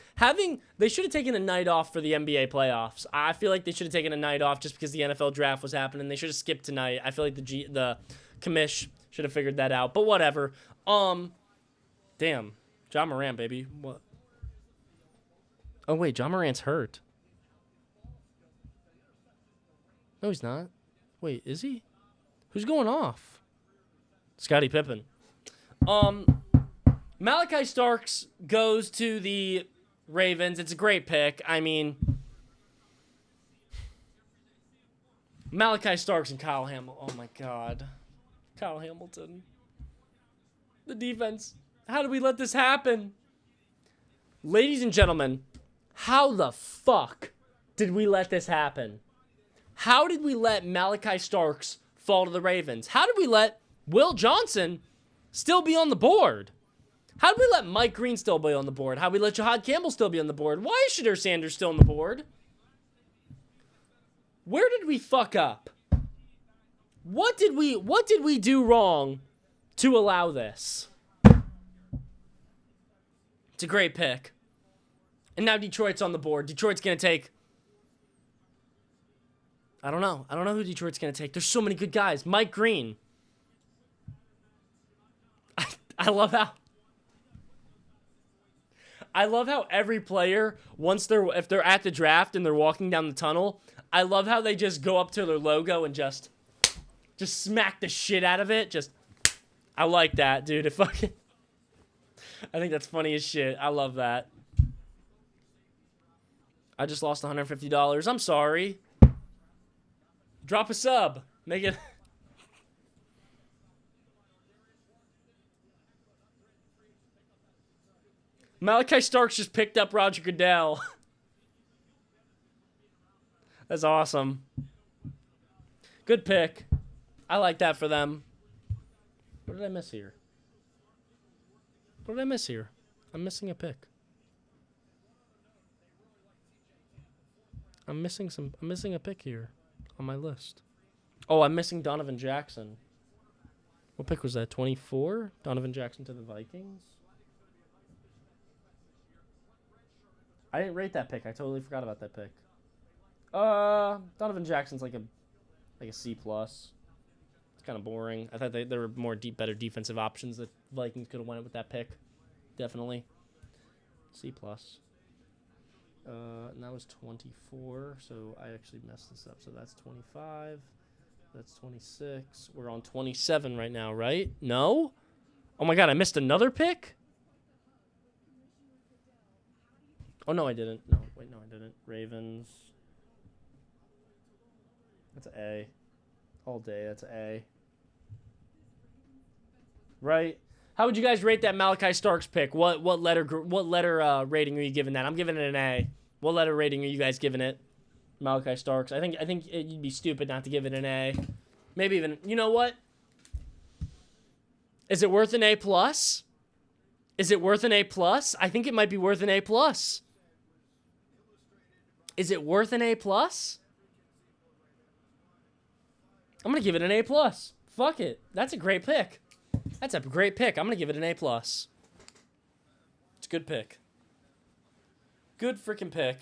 They should have taken a night off for the NBA playoffs. I feel like they should have taken a night off just because the NFL draft was happening. They should have skipped tonight. I feel like the commish should have figured that out. But whatever. Damn. Ja Morant, baby. What? Oh wait, Ja Morant's hurt. No, he's not. Wait, is he? Who's going off? Scottie Pippen. Malachi Starks goes to the Ravens. It's a great pick. I mean, Malachi Starks and Kyle Hamilton. Oh, my God. Kyle Hamilton. The defense. How did we let this happen? Ladies and gentlemen, how the fuck did we let this happen? How did we let Malachi Starks fall to the Ravens? How did we let Will Johnson still be on the board? How did we let Mike Green still be on the board? How did we let Jahad Campbell still be on the board? Why is Shedeur Sanders still on the board? Where did we fuck up? What did we do wrong to allow this? It's a great pick. And now Detroit's on the board. Detroit's going to take... I don't know. I don't know who Detroit's going to take. There's so many good guys. Mike Green. I love how every player, if they're at the draft and they're walking down the tunnel, I love how they just go up to their logo and just smack the shit out of it. I like that, dude. I think that's funny as shit. I love that. I just lost $150. I'm sorry. Drop a sub. Make it... Malachi Starks just picked up Roger Goodell. That's awesome. Good pick. I like that for them. What did I miss here? What did I miss here? I'm missing a pick. I'm missing a pick here on my list. Oh, I'm missing Donovan Jackson. What pick was that? 24? Donovan Jackson to the Vikings? I didn't rate that pick. I totally forgot about that pick. Donovan Jackson's like a C plus. It's kind of boring. I thought there were better defensive options that Vikings could have went with that pick. Definitely. C plus. And that was 24, so I actually messed this up. So that's 25. That's 26. We're on 27 right now, right? No? Oh my god, I missed another pick? Oh no, I didn't. No, wait, no, I didn't. Ravens. That's A. All day, that's A. Right? How would you guys rate that Malachi Starks pick? What letter rating are you giving that? I'm giving it an A. What letter rating are you guys giving it? Malachi Starks. I think you'd be stupid not to give it an A. Maybe even, you know what? Is it worth an A plus? Is it worth an A plus? I think it might be worth an A plus. Is it worth an A plus? I'm gonna give it an A plus. Fuck it. That's a great pick. That's a great pick. I'm gonna give it an A plus. It's a good pick. Good freaking pick.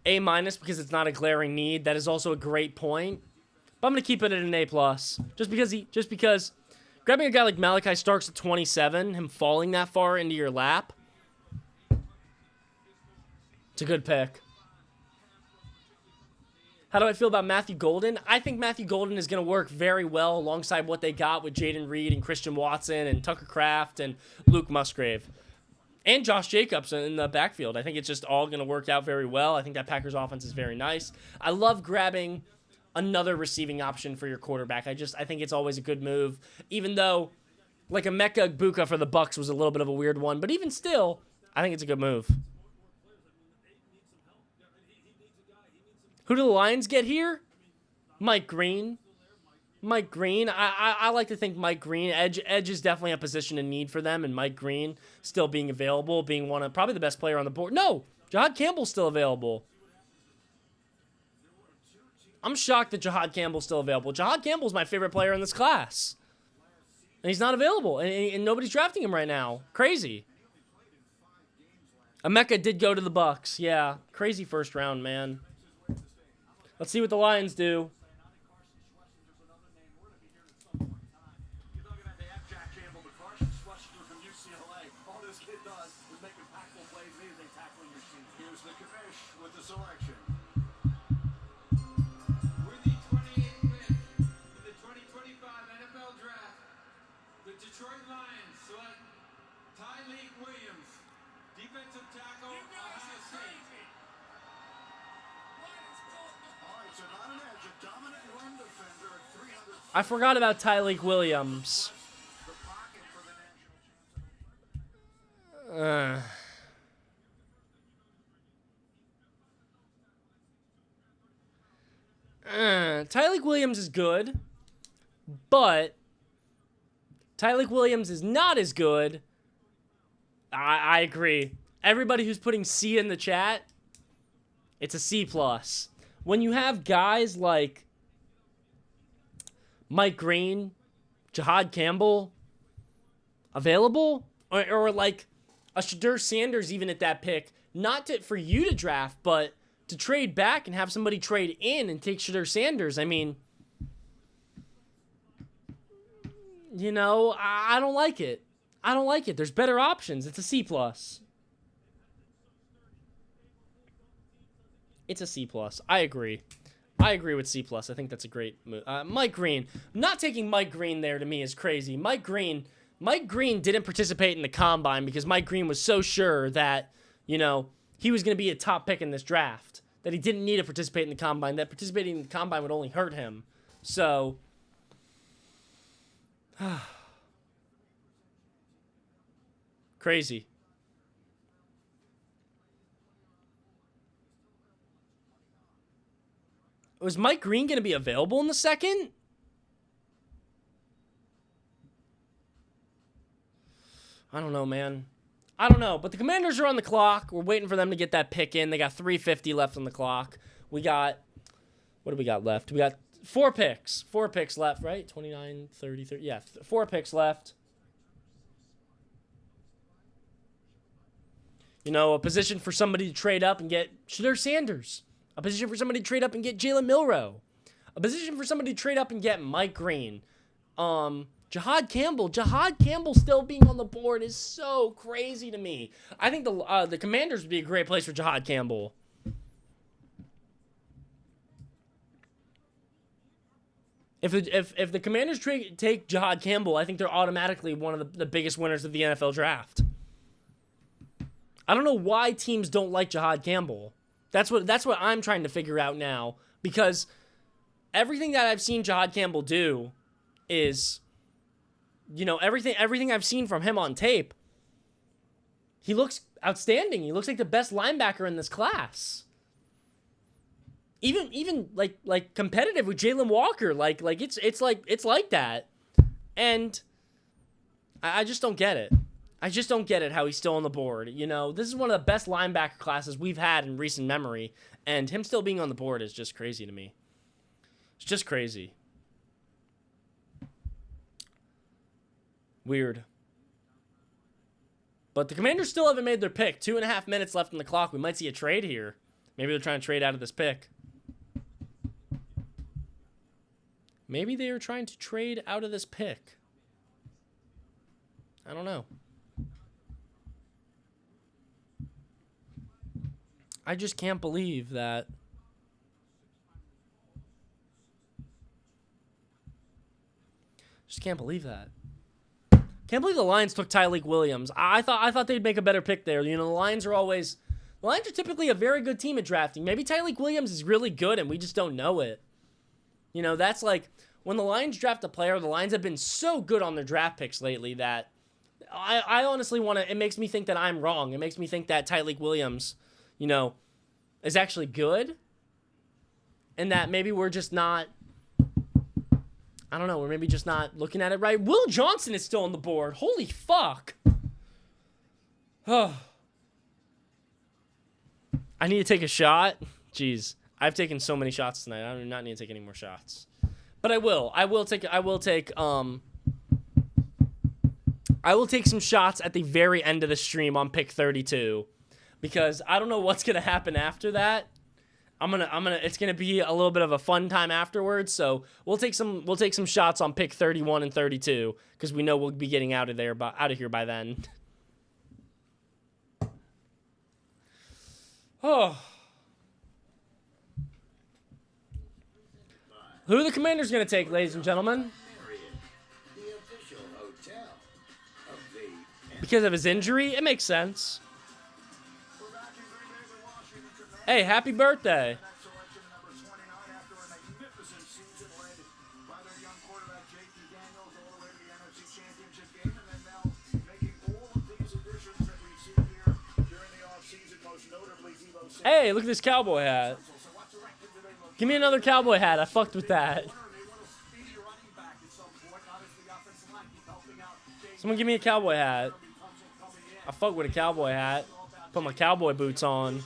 A minus because it's not a glaring need. That is also a great point. But I'm gonna keep it at an A plus. Just because grabbing a guy like Malachi Starks at 27, him falling that far into your lap, it's a good pick. How do I feel about Matthew Golden? I think Matthew Golden is going to work very well alongside what they got with Jaden Reed and Christian Watson and Tucker Kraft and Luke Musgrave. And Josh Jacobs in the backfield. I think it's just all going to work out very well. I think that Packers offense is very nice. I love grabbing another receiving option for your quarterback. I think it's always a good move. Even though, like, Emeka Egbuka for the Bucs was a little bit of a weird one. But even still, I think it's a good move. Who do the Lions get here? Mike Green. Mike Green. I like to think Mike Green. Edge is definitely a position in need for them, and Mike Green still being available, being one of probably the best player on the board. No, Jahad Campbell's still available. I'm shocked that Jahad Campbell's still available. Jahad Campbell's my favorite player in this class. And he's not available, and nobody's drafting him right now. Crazy. Emeka did go to the Bucs. Yeah, crazy first round, man. Let's see what the Lions do. I forgot about Tyleik Williams. Tyleik Williams is good, but Tyleik Williams is not as good. I agree. Everybody who's putting C in the chat, it's a C plus. When you have guys like Mike Green, Jahad Campbell available, or like a Shadur Sanders even at that pick, not for you to draft, but to trade back and have somebody trade in and take Shadur Sanders. I mean, you know, I don't like it. I don't like it. There's better options. It's a C plus. It's a C plus. I agree. I agree with C plus. I think that's a great move. Mike Green. Not taking Mike Green there to me is crazy. Mike Green didn't participate in the combine because Mike Green was so sure that, you know, he was going to be a top pick in this draft, that he didn't need to participate in the combine, that participating in the combine would only hurt him. So, crazy. Was Mike Green going to be available in the second? I don't know, man. I don't know. But the Commanders are on the clock. We're waiting for them to get that pick in. They got 3:50 left on the clock. We got, what do we got left? We got 4 picks. 4 picks left, right? 29, 30, 30. Yeah, 4 picks left. You know, a position for somebody to trade up and get Shadur Sanders. A position for somebody to trade up and get Jalen Milroe. A position for somebody to trade up and get Mike Green. Jahad Campbell. Jahad Campbell still being on the board is so crazy to me. I think the Commanders would be a great place for Jahad Campbell. If the Commanders take Jahad Campbell, I think they're automatically one of the biggest winners of the NFL draft. I don't know why teams don't like Jahad Campbell. That's what I'm trying to figure out now, because everything that I've seen Jahad Campbell do is, you know, everything I've seen from him on tape, he looks outstanding. He looks like the best linebacker in this class. Even like competitive with Jalen Walker, like it's like that, and I just don't get it. I just don't get it how he's still on the board. You know, this is one of the best linebacker classes we've had in recent memory, and him still being on the board is just crazy to me. It's just crazy. Weird. But the Commanders still haven't made their pick. 2.5 minutes left on the clock. We might see a trade here. Maybe they're trying to trade out of this pick. Maybe they are trying to trade out of this pick. I don't know. I just can't believe that. Just can't believe that. Can't believe the Lions took Tyreek Williams. I thought they'd make a better pick there. You know, the Lions are typically a very good team at drafting. Maybe Tyreek Williams is really good and we just don't know it. You know, that's like when the Lions draft a player, the Lions have been so good on their draft picks lately that I honestly it makes me think that I'm wrong. It makes me think that Tyreek Williams, you know, is actually good, and that maybe we're just not, I don't know, we're maybe just not looking at it right. Will Johnson is still on the board. Holy fuck. Oh. I need to take a shot. Jeez. I've taken so many shots tonight. I do not need to take any more shots. But I will take some shots at the very end of the stream on pick 32, because I don't know what's going to happen after that. It's going to be a little bit of a fun time afterwards. So we'll take some shots on pick 31 and 32, because we know we'll be getting out of here by then. Oh. Who are the Commanders going to take, ladies and gentlemen? Because of his injury? It makes sense. Hey, happy birthday. Hey, look at this cowboy hat. Give me another cowboy hat. I fucked with that. Someone give me a cowboy hat. I fuck with a cowboy hat. Put my cowboy boots on.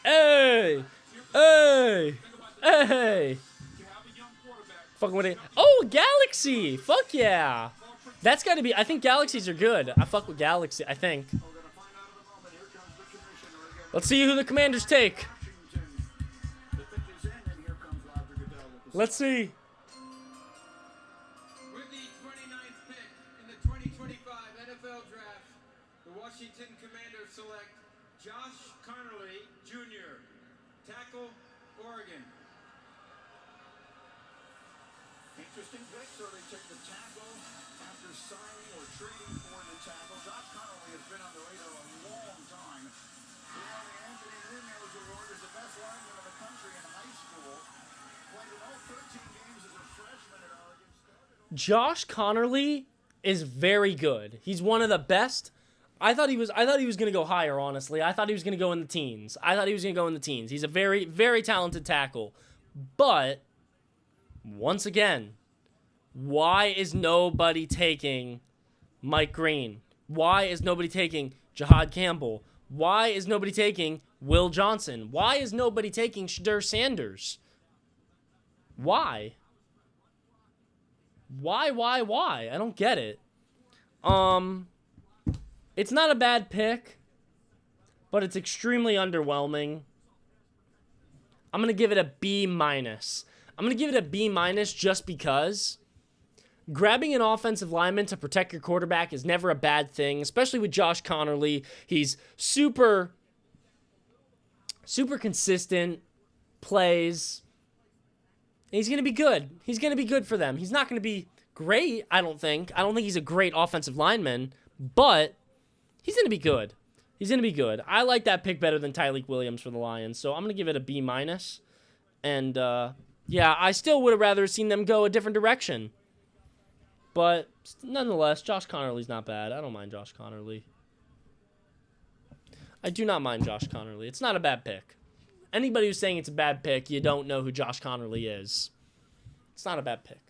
Hey! Hey! Hey! Fucking with it. Oh, Galaxy! Fuck yeah! That's gotta be. I think Galaxies are good. I fuck with Galaxy, I think. Let's see who the Commanders take. Let's see. With the 29th pick in the 2025 NFL Draft, the Washington Commanders select Josh Connerly Jr., tackle, Oregon. Interesting pick, so they took the tackle after signing or trading for the tackle. Josh Connerly has been on the radar a long time. He won the Anthony Munoz Award as the best lineman in the country in high school. Played in all 13 games as a freshman at Oregon State. Josh Connerly is very good. He's one of the best. I thought he was going to go higher, honestly. I thought he was going to go in the teens. He's a very, very talented tackle. But, once again, why is nobody taking Mike Green? Why is nobody taking Jahad Campbell? Why is nobody taking Will Johnson? Why is nobody taking Shadur Sanders? Why? Why? I don't get it. It's not a bad pick, but it's extremely underwhelming. I'm going to give it a B-. I'm going to give it a B- just because grabbing an offensive lineman to protect your quarterback is never a bad thing, especially with Josh Connerly. He's super consistent, plays. He's going to be good. He's going to be good for them. He's not going to be great, I don't think. I don't think he's a great offensive lineman, but he's going to be good. I like that pick better than Tyreek Williams for the Lions, so I'm going to give it a B-. And, yeah, I still would have rather seen them go a different direction. But, nonetheless, Josh Connerly's not bad. I don't mind Josh Connerly. I do not mind Josh Connerly. It's not a bad pick. Anybody who's saying it's a bad pick, you don't know who Josh Connerly is. It's not a bad pick.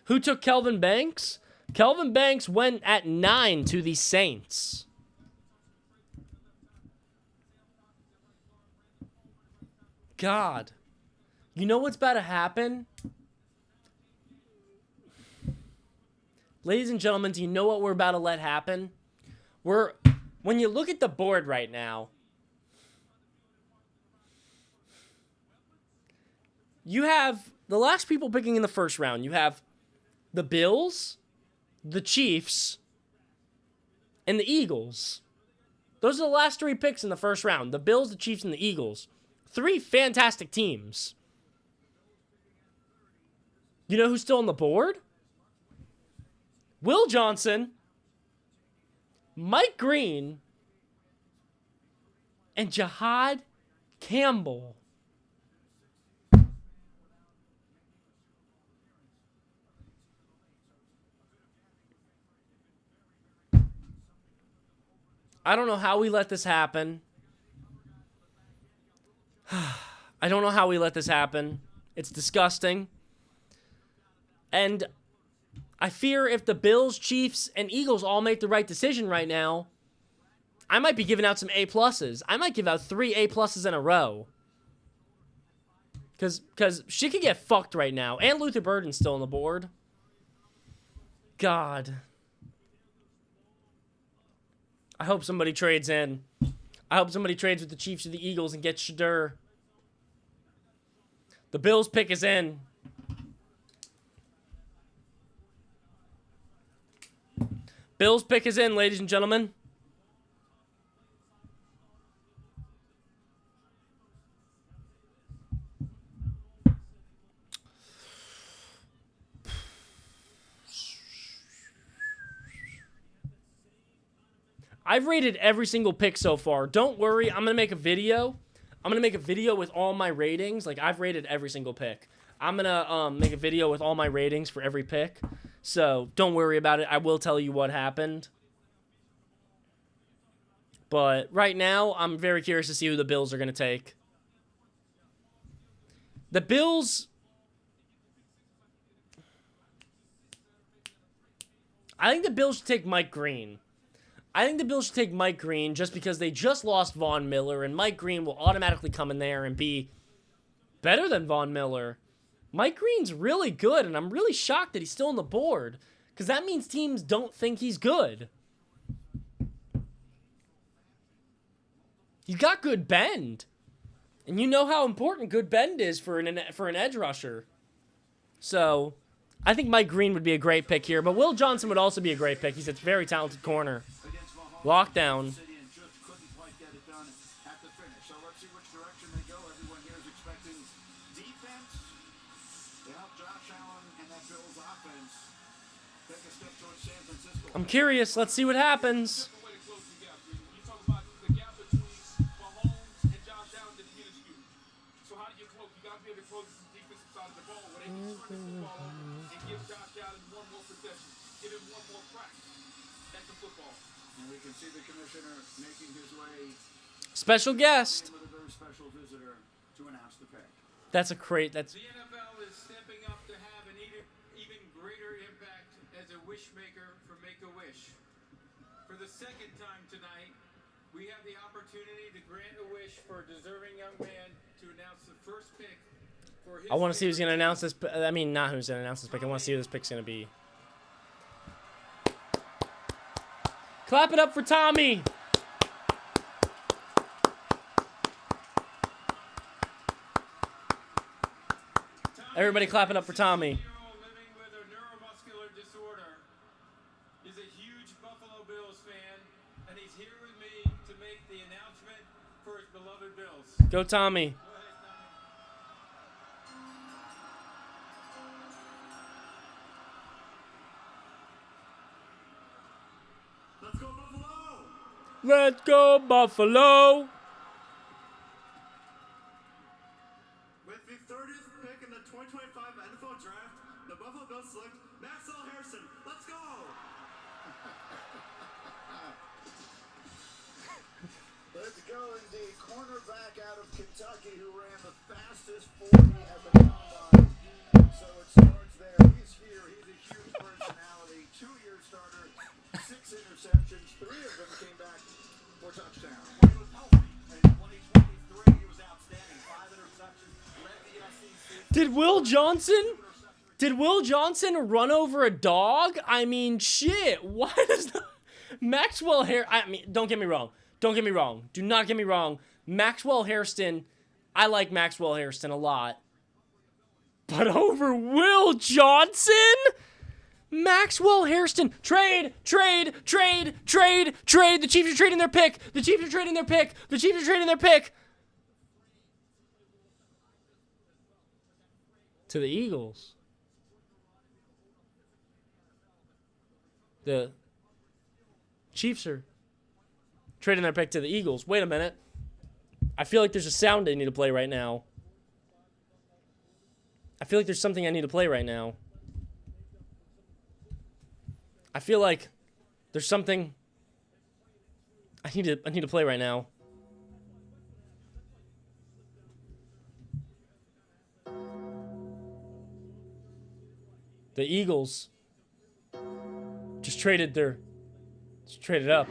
Who took Kelvin Banks? Kelvin Banks went at 9 to the Saints. God. You know what's about to happen? Ladies and gentlemen, do you know what we're about to let happen? When you look at the board right now, you have the last people picking in the first round. You have the Bills, the Chiefs, and the Eagles. Those are the last 3 picks in the first round. The Bills, the Chiefs, and the Eagles. 3 fantastic teams. You know who's still on the board? Will Johnson, Mike Green, and Jahad Campbell. I don't know how we let this happen. I don't know how we let this happen. It's disgusting. And I fear if the Bills, Chiefs, and Eagles all make the right decision right now, I might be giving out some A+. I might give out 3 A+ in a row. Because she could get fucked right now. And Luther Burden's still on the board. God. I hope somebody trades in. I hope somebody trades with the Chiefs or the Eagles and gets Shadur. The Bills pick is in. Bills pick is in, ladies and gentlemen. I've rated every single pick so far. Don't worry, I'm going to make a video. I'm going to make a video with all my ratings. Like, I've rated every single pick. I'm going to make a video with all my ratings for every pick. So, don't worry about it. I will tell you what happened. But right now, I'm very curious to see who the Bills are going to take. The Bills... I think the Bills should take Mike Green. I think the Bills should take Mike Green just because they just lost Von Miller, and Mike Green will automatically come in there and be better than Von Miller. Mike Green's really good, and I'm really shocked that he's still on the board because that means teams don't think he's good. He's got good bend, and you know how important good bend is for an edge rusher. So, I think Mike Green would be a great pick here, but Will Johnson would also be a great pick. He's a very talented corner. Lockdown. I'm curious. Let's see what happens. we can see the commissioner making his way. Special guest. With a very special visitor to announce the pick. That's a great. That's. The NFL is stepping up to have an even greater impact as a wish maker for Make-A-Wish. For the second time tonight, we have the opportunity to grant a wish for a deserving young man to announce the first pick for his. I want to see who's gonna announce this. I mean, not who's gonna announce this pick. I want to see who this pick's gonna be. Clap it up for Tommy. Everybody clapping up for Tommy. Living with a neuromuscular disorder is a huge Buffalo Bills fan, and he's here with me to make the announcement for his beloved Bills. Go Tommy. Let's go Buffalo! Let's go Buffalo. With the 30th pick in the 2025 NFL Draft, the Buffalo Bills select Maxwell Harrison. Let's go! Let's go indeed. Cornerback out of Kentucky who ran the fastest 40 at the combine. So it starts there. He's here. He's a huge personality. 2-year starter, 6 interceptions. 3 of them came back for touchdowns. When he was healthy, and in 2023, he was outstanding. 5 interceptions, led the SEC. Did Will Johnson run over a dog? I mean, shit. Why does the Maxwell Hair? I mean, don't get me wrong. Don't get me wrong. Do not get me wrong. Maxwell Hairston, I like Maxwell Hairston a lot. But over Will Johnson? Maxwell Hairston. Trade. The Chiefs are trading their pick. The Chiefs are trading their pick. To the Eagles. The Chiefs are trading their pick to the Eagles. Wait a minute. I feel like there's a sound I need to play right now. I feel like there's something I need to play right now. I feel like there's something I need to play right now. The Eagles just traded up.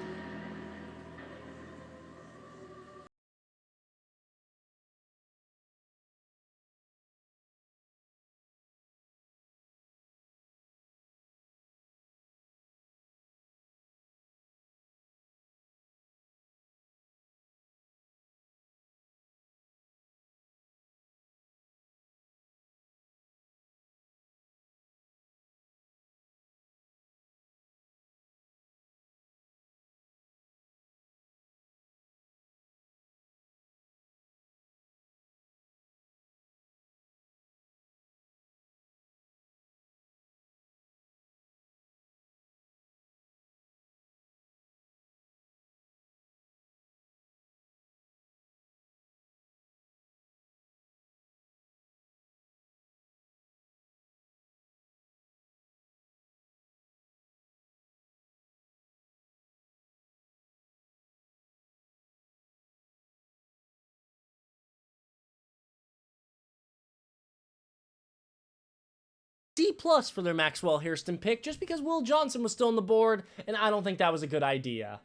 C+ for their Maxwell Hairston pick just because Will Johnson was still on the board, and I don't think that was a good idea.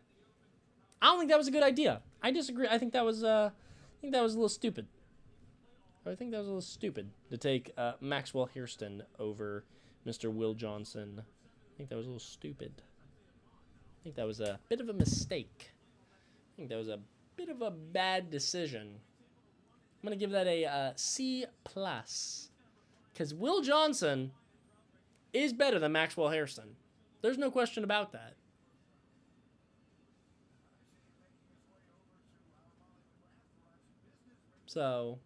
I disagree. I think that was a little stupid. To take Maxwell Hairston over Mr. Will Johnson. I think that was a little stupid. I think that was a bit of a mistake. I think that was a bit of a bad decision. I'm going to give that a C+. Because Will Johnson is better than Maxwell Hairston. There's no question about that. So,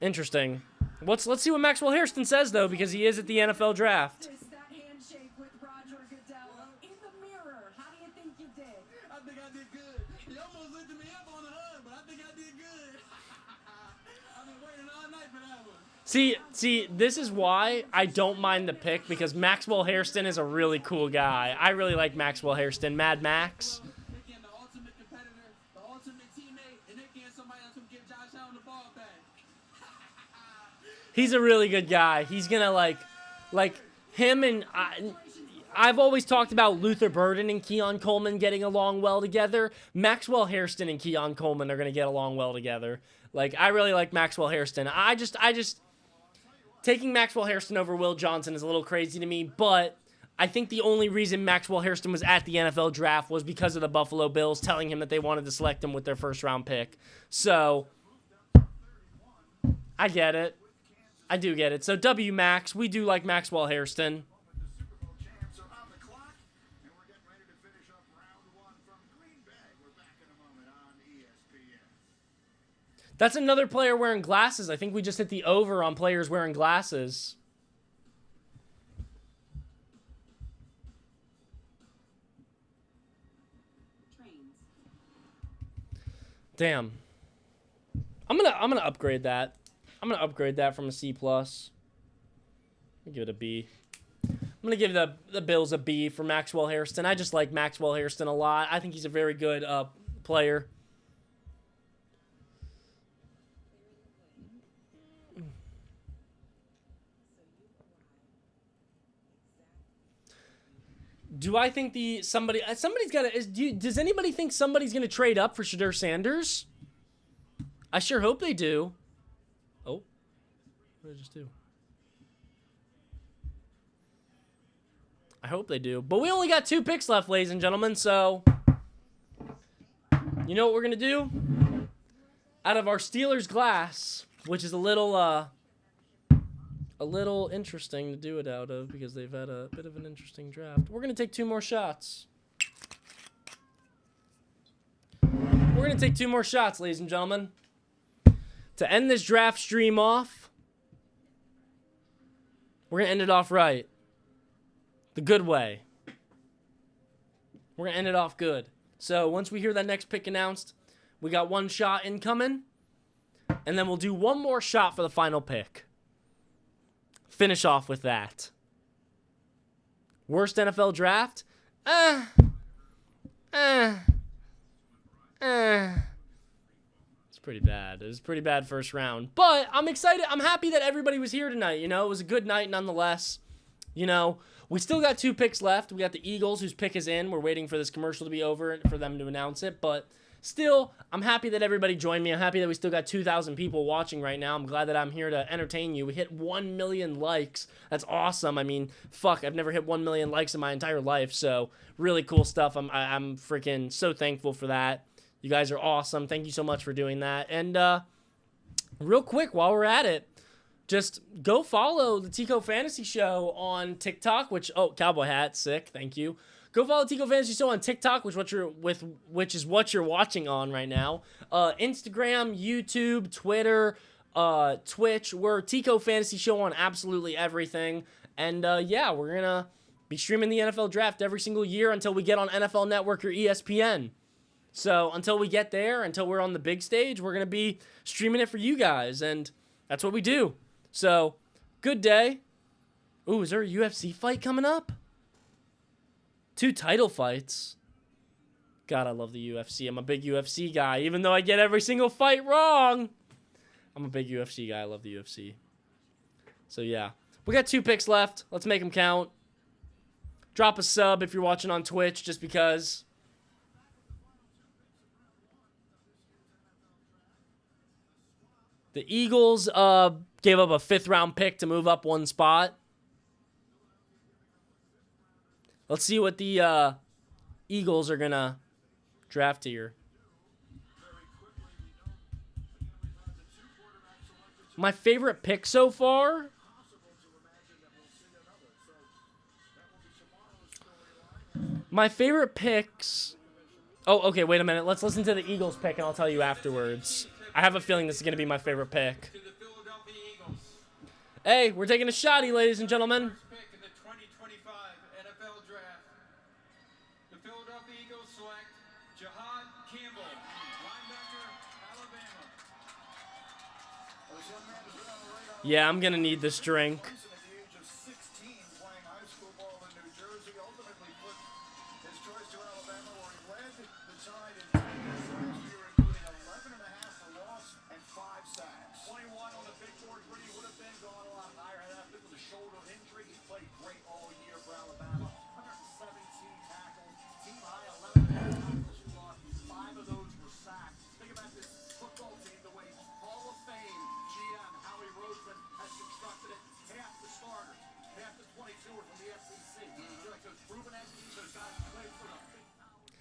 interesting. Let's see what Maxwell Hairston says, though, because he is at the NFL draft. That handshake with Roger Goodell in the mirror. How do you think you did? I think I did good. He almost lifted me up on the hug, but I think I did good. I've been waiting all night for that one. See, this is why I don't mind the pick, because Maxwell Hairston is a really cool guy. I really like Maxwell Hairston. Mad Max. Again, the ultimate competitor, the ultimate teammate, and again, somebody else can get Josh Allen the ball back. He's a really good guy. He's gonna like him and I've always talked about Luther Burden and Keon Coleman getting along well together. Maxwell Hairston and Keon Coleman are gonna get along well together. Like, I really like Maxwell Hairston. I just taking Maxwell Hairston over Will Johnson is a little crazy to me, but I think the only reason Maxwell Hairston was at the NFL draft was because of the Buffalo Bills telling him that they wanted to select him with their first-round pick. So, I get it. I do get it. So, W Max, we do like Maxwell Hairston. That's another player wearing glasses. I think we just hit the over on players wearing glasses. Damn. I'm gonna upgrade that. I'm gonna upgrade that from a C+. I'm gonna give it a B. I'm gonna give the Bills a B for Maxwell Hairston. I just like Maxwell Hairston a lot. I think he's a very good player. Do I think somebody's got to, does anybody think somebody's going to trade up for Shadur Sanders? I sure hope they do. Oh, what did I just do? I hope they do. But we only got 2 picks left, ladies and gentlemen, so you know what we're going to do? Out of our Steelers glass, which is a little interesting to do it out of because they've had a bit of an interesting draft. We're going to take 2 more shots. We're going to take 2 more shots, ladies and gentlemen. To end this draft stream off, we're going to end it off right. The good way. We're going to end it off good. So once we hear that next pick announced, we got 1 shot incoming, and then we'll do 1 more shot for the final pick. Finish off with that. Worst NFL draft? It's pretty bad. It was a pretty bad first round. But I'm excited. I'm happy that everybody was here tonight. You know, it was a good night nonetheless. You know, we still got 2 picks left. We got the Eagles, whose pick is in. We're waiting for this commercial to be over for them to announce it. But still, I'm happy that everybody joined me. I'm happy that we still got 2,000 people watching right now. I'm glad that I'm here to entertain you. We hit 1 million likes. That's awesome. I mean, fuck, I've never hit 1 million likes in my entire life. So, really cool stuff. I'm freaking so thankful for that. You guys are awesome. Thank you so much for doing that. And real quick, while we're at it, just go follow the TCO Fantasy Show on TikTok, which cowboy hat, sick, thank you. Go follow TCO Fantasy Show on TikTok, which is what you're watching on right now. Instagram, YouTube, Twitter, Twitch. We're TCO Fantasy Show on absolutely everything. And yeah, we're gonna be streaming the NFL Draft every single year until we get on NFL Network or ESPN. So until we get there, until we're on the big stage, we're gonna be streaming it for you guys, and that's what we do. So, good day. Ooh, is there a UFC fight coming up? 2 title fights. God, I love the UFC. I'm a big UFC guy, even though I get every single fight wrong. I'm a big UFC guy. I love the UFC. So, yeah. We got 2 picks left. Let's make them count. Drop a sub if you're watching on Twitch, just because. The Eagles gave up a 5th-round pick to move up 1 spot. Let's see what the Eagles are going to draft here. My favorite pick so far? My favorite picks... Oh, okay, wait a minute. Let's listen to the Eagles pick, and I'll tell you afterwards. I have a feeling this is going to be my favorite pick. Hey, we're taking a shotty, ladies and gentlemen. First pick in the 2025 NFL Draft. The Philadelphia Eagles select Jahad Campbell, linebacker, Alabama. Yeah, I'm gonna need this drink. At the age of 16, playing high school ball in New Jersey, ultimately put his choice to Alabama, where he led the Tide in tackles last year, including 11 and a half for loss and 5 sacks. 21 on the big board, Brady would have been going a lot higher. Had that been with a shoulder injury. He played great all year for Alabama. 117 tackles, team high 11 and a half tackles for loss. 5 of those were sacks. Think about this football team, the way Hall of Fame GM Howie Roseman has constructed it. Half the starters, half the 22 are from the SEC. You're like those proven entities, those guys who played for the big college.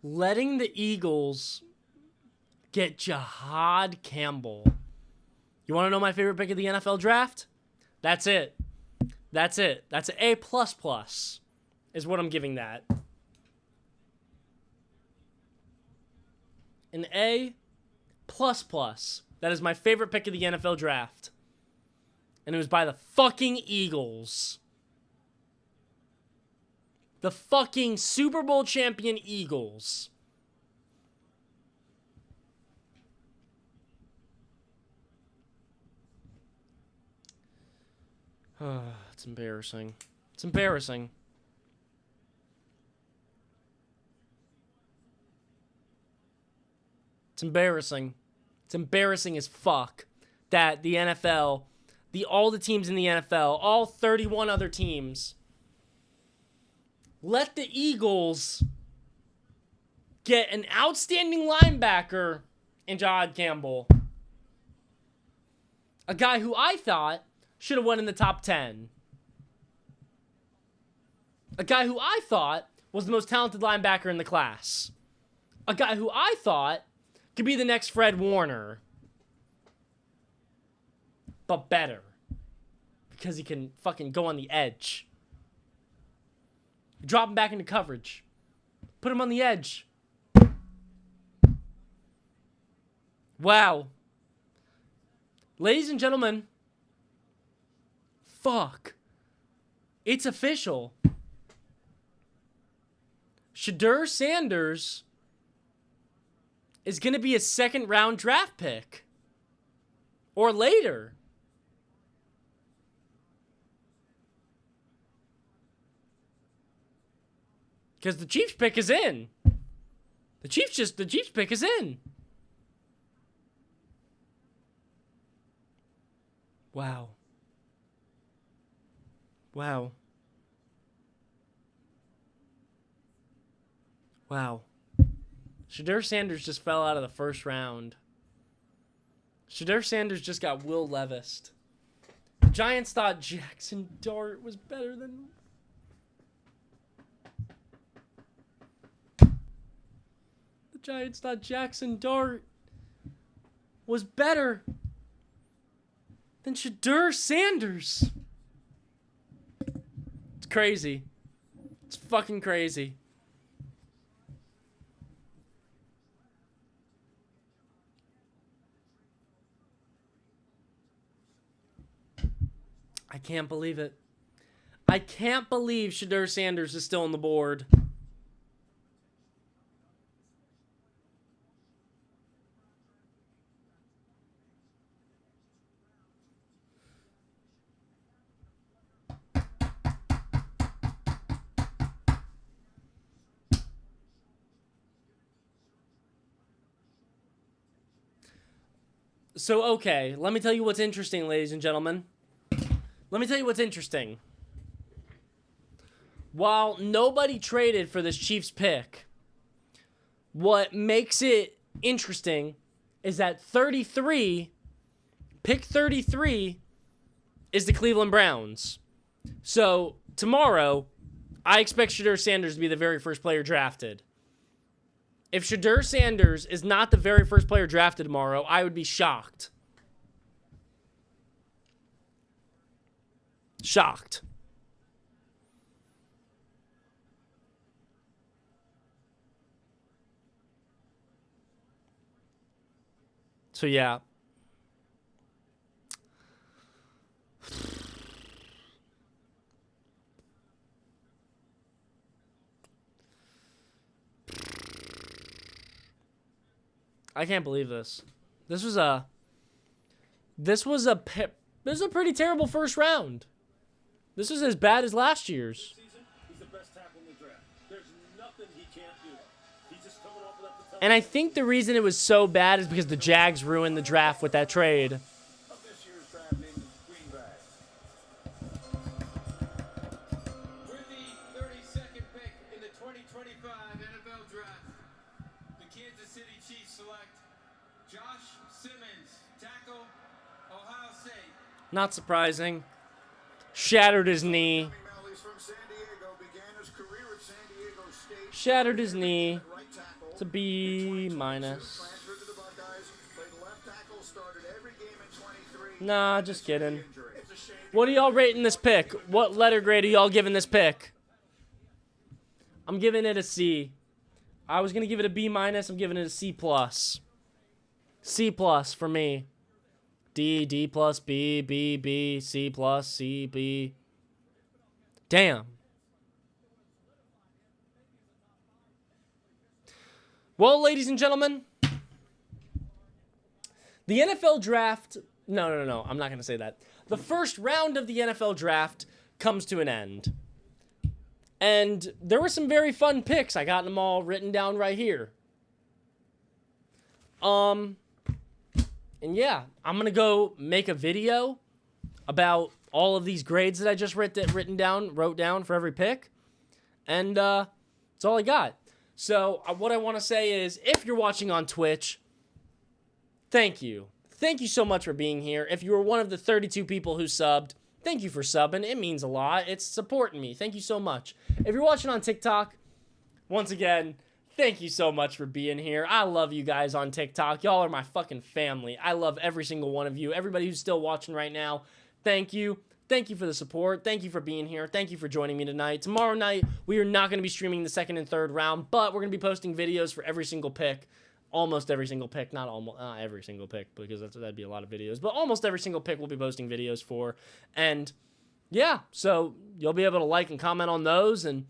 Letting the Eagles get Jihad Campbell. You want to know my favorite pick of the NFL draft? That's it. That's it. That's an A++ is what I'm giving that. An A++. That is my favorite pick of the NFL draft. And it was by the fucking Eagles. The fucking Super Bowl champion Eagles. It's embarrassing. It's embarrassing. It's embarrassing. It's embarrassing as fuck that the NFL, all the teams in the NFL, all 31 other teams, let the Eagles get an outstanding linebacker in Jihad Campbell. A guy who I thought should have won in the top 10. A guy who I thought was the most talented linebacker in the class. A guy who I thought could be the next Fred Warner. But better. Because he can fucking go on the edge. Drop him back into coverage. Put him on the edge. Wow. Ladies and gentlemen. Fuck. It's official. Shedeur Sanders is going to be a second round draft pick. Or later. Because the Chiefs pick is in. The Chiefs pick is in. Wow. Wow. Wow. Shedeur Sanders just fell out of the first round. Shedeur Sanders just got Will Levis'd. The Giants thought Jackson Dart was better than... The Giants thought Jackson Dart was better than Shedeur Sanders. It's crazy. It's fucking crazy. I can't believe it. I can't believe Shedeur Sanders is still on the board. So, okay, let me tell you what's interesting, ladies and gentlemen. Let me tell you what's interesting. While nobody traded for this Chiefs pick, what makes it interesting is that pick 33 is the Cleveland Browns. So, tomorrow, I expect Shedeur Sanders to be the very first player drafted. If Shedeur Sanders is not the very first player drafted tomorrow, I would be shocked. Shocked. So, yeah. I can't believe this. This was a pretty terrible first round. This was as bad as last year's. He's the best tackle in the draft. There's nothing he can't do. He's just coming off of that. And I think the reason it was so bad is because the Jags ruined the draft with that trade. Of this year's draft named Greenback. With the 32nd pick in the 2025 NFL Draft, the Kansas City Chiefs select Josh Simmons, tackle, Ohio State. Not surprising. Shattered his knee. He's from San Diego, began his career at San Diego State. Shattered his knee. Right tackle. It's a B minus. Transferred to the Buckeyes, played left tackle, started every game in 23. Nah, just kidding. What are y'all rating this pick? What letter grade are y'all giving this pick? I'm giving it a C. I was gonna give it a B minus. I'm giving it a C plus. C plus for me. D plus, B, C plus, C, B. Damn. Well, ladies and gentlemen, the NFL draft... No. I'm not going to say that. The first round of the NFL draft comes to an end. And there were some very fun picks. I got them all written down right here. And yeah, I'm going to go make a video about all of these grades that I just wrote down for every pick. And that's all I got. So what I want to say is, if you're watching on Twitch, thank you. Thank you so much for being here. If you were one of the 32 people who subbed, thank you for subbing. It means a lot. It's supporting me. Thank you so much. If you're watching on TikTok, once again, thank you so much for being here. I love you guys on TikTok. Y'all are my fucking family. I love every single one of you. Everybody who's still watching right now, thank you. Thank you for the support. Thank you for being here. Thank you for joining me tonight. Tomorrow night, we are not going to be streaming the second and third round, but we're going to be posting videos for every single pick. Almost every single pick. Not every single pick, because that'd be a lot of videos. But almost every single pick we'll be posting videos for. And yeah, so you'll be able to like and comment on those. And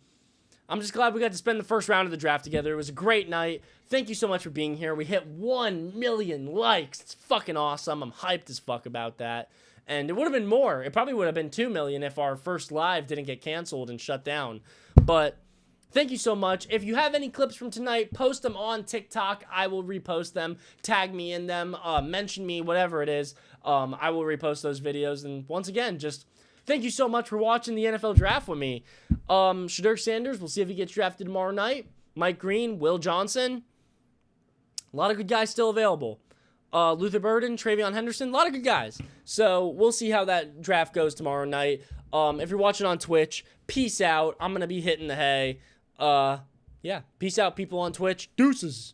I'm just glad we got to spend the first round of the draft together. It was a great night. Thank you so much for being here. We hit 1 million likes. It's fucking awesome. I'm hyped as fuck about that. And it would have been more. It probably would have been 2 million if our first live didn't get canceled and shut down. But thank you so much. If you have any clips from tonight, post them on TikTok. I will repost them. Tag me in them. Mention me, whatever it is. I will repost those videos. And once again, just thank you so much for watching the NFL Draft with me. Shadur Sanders, we'll see if he gets drafted tomorrow night. Mike Green, Will Johnson. A lot of good guys still available. Luther Burden, Travion Henderson, a lot of good guys. So we'll see how that draft goes tomorrow night. If you're watching on Twitch, peace out. I'm going to be hitting the hay. Yeah, peace out, people on Twitch. Deuces.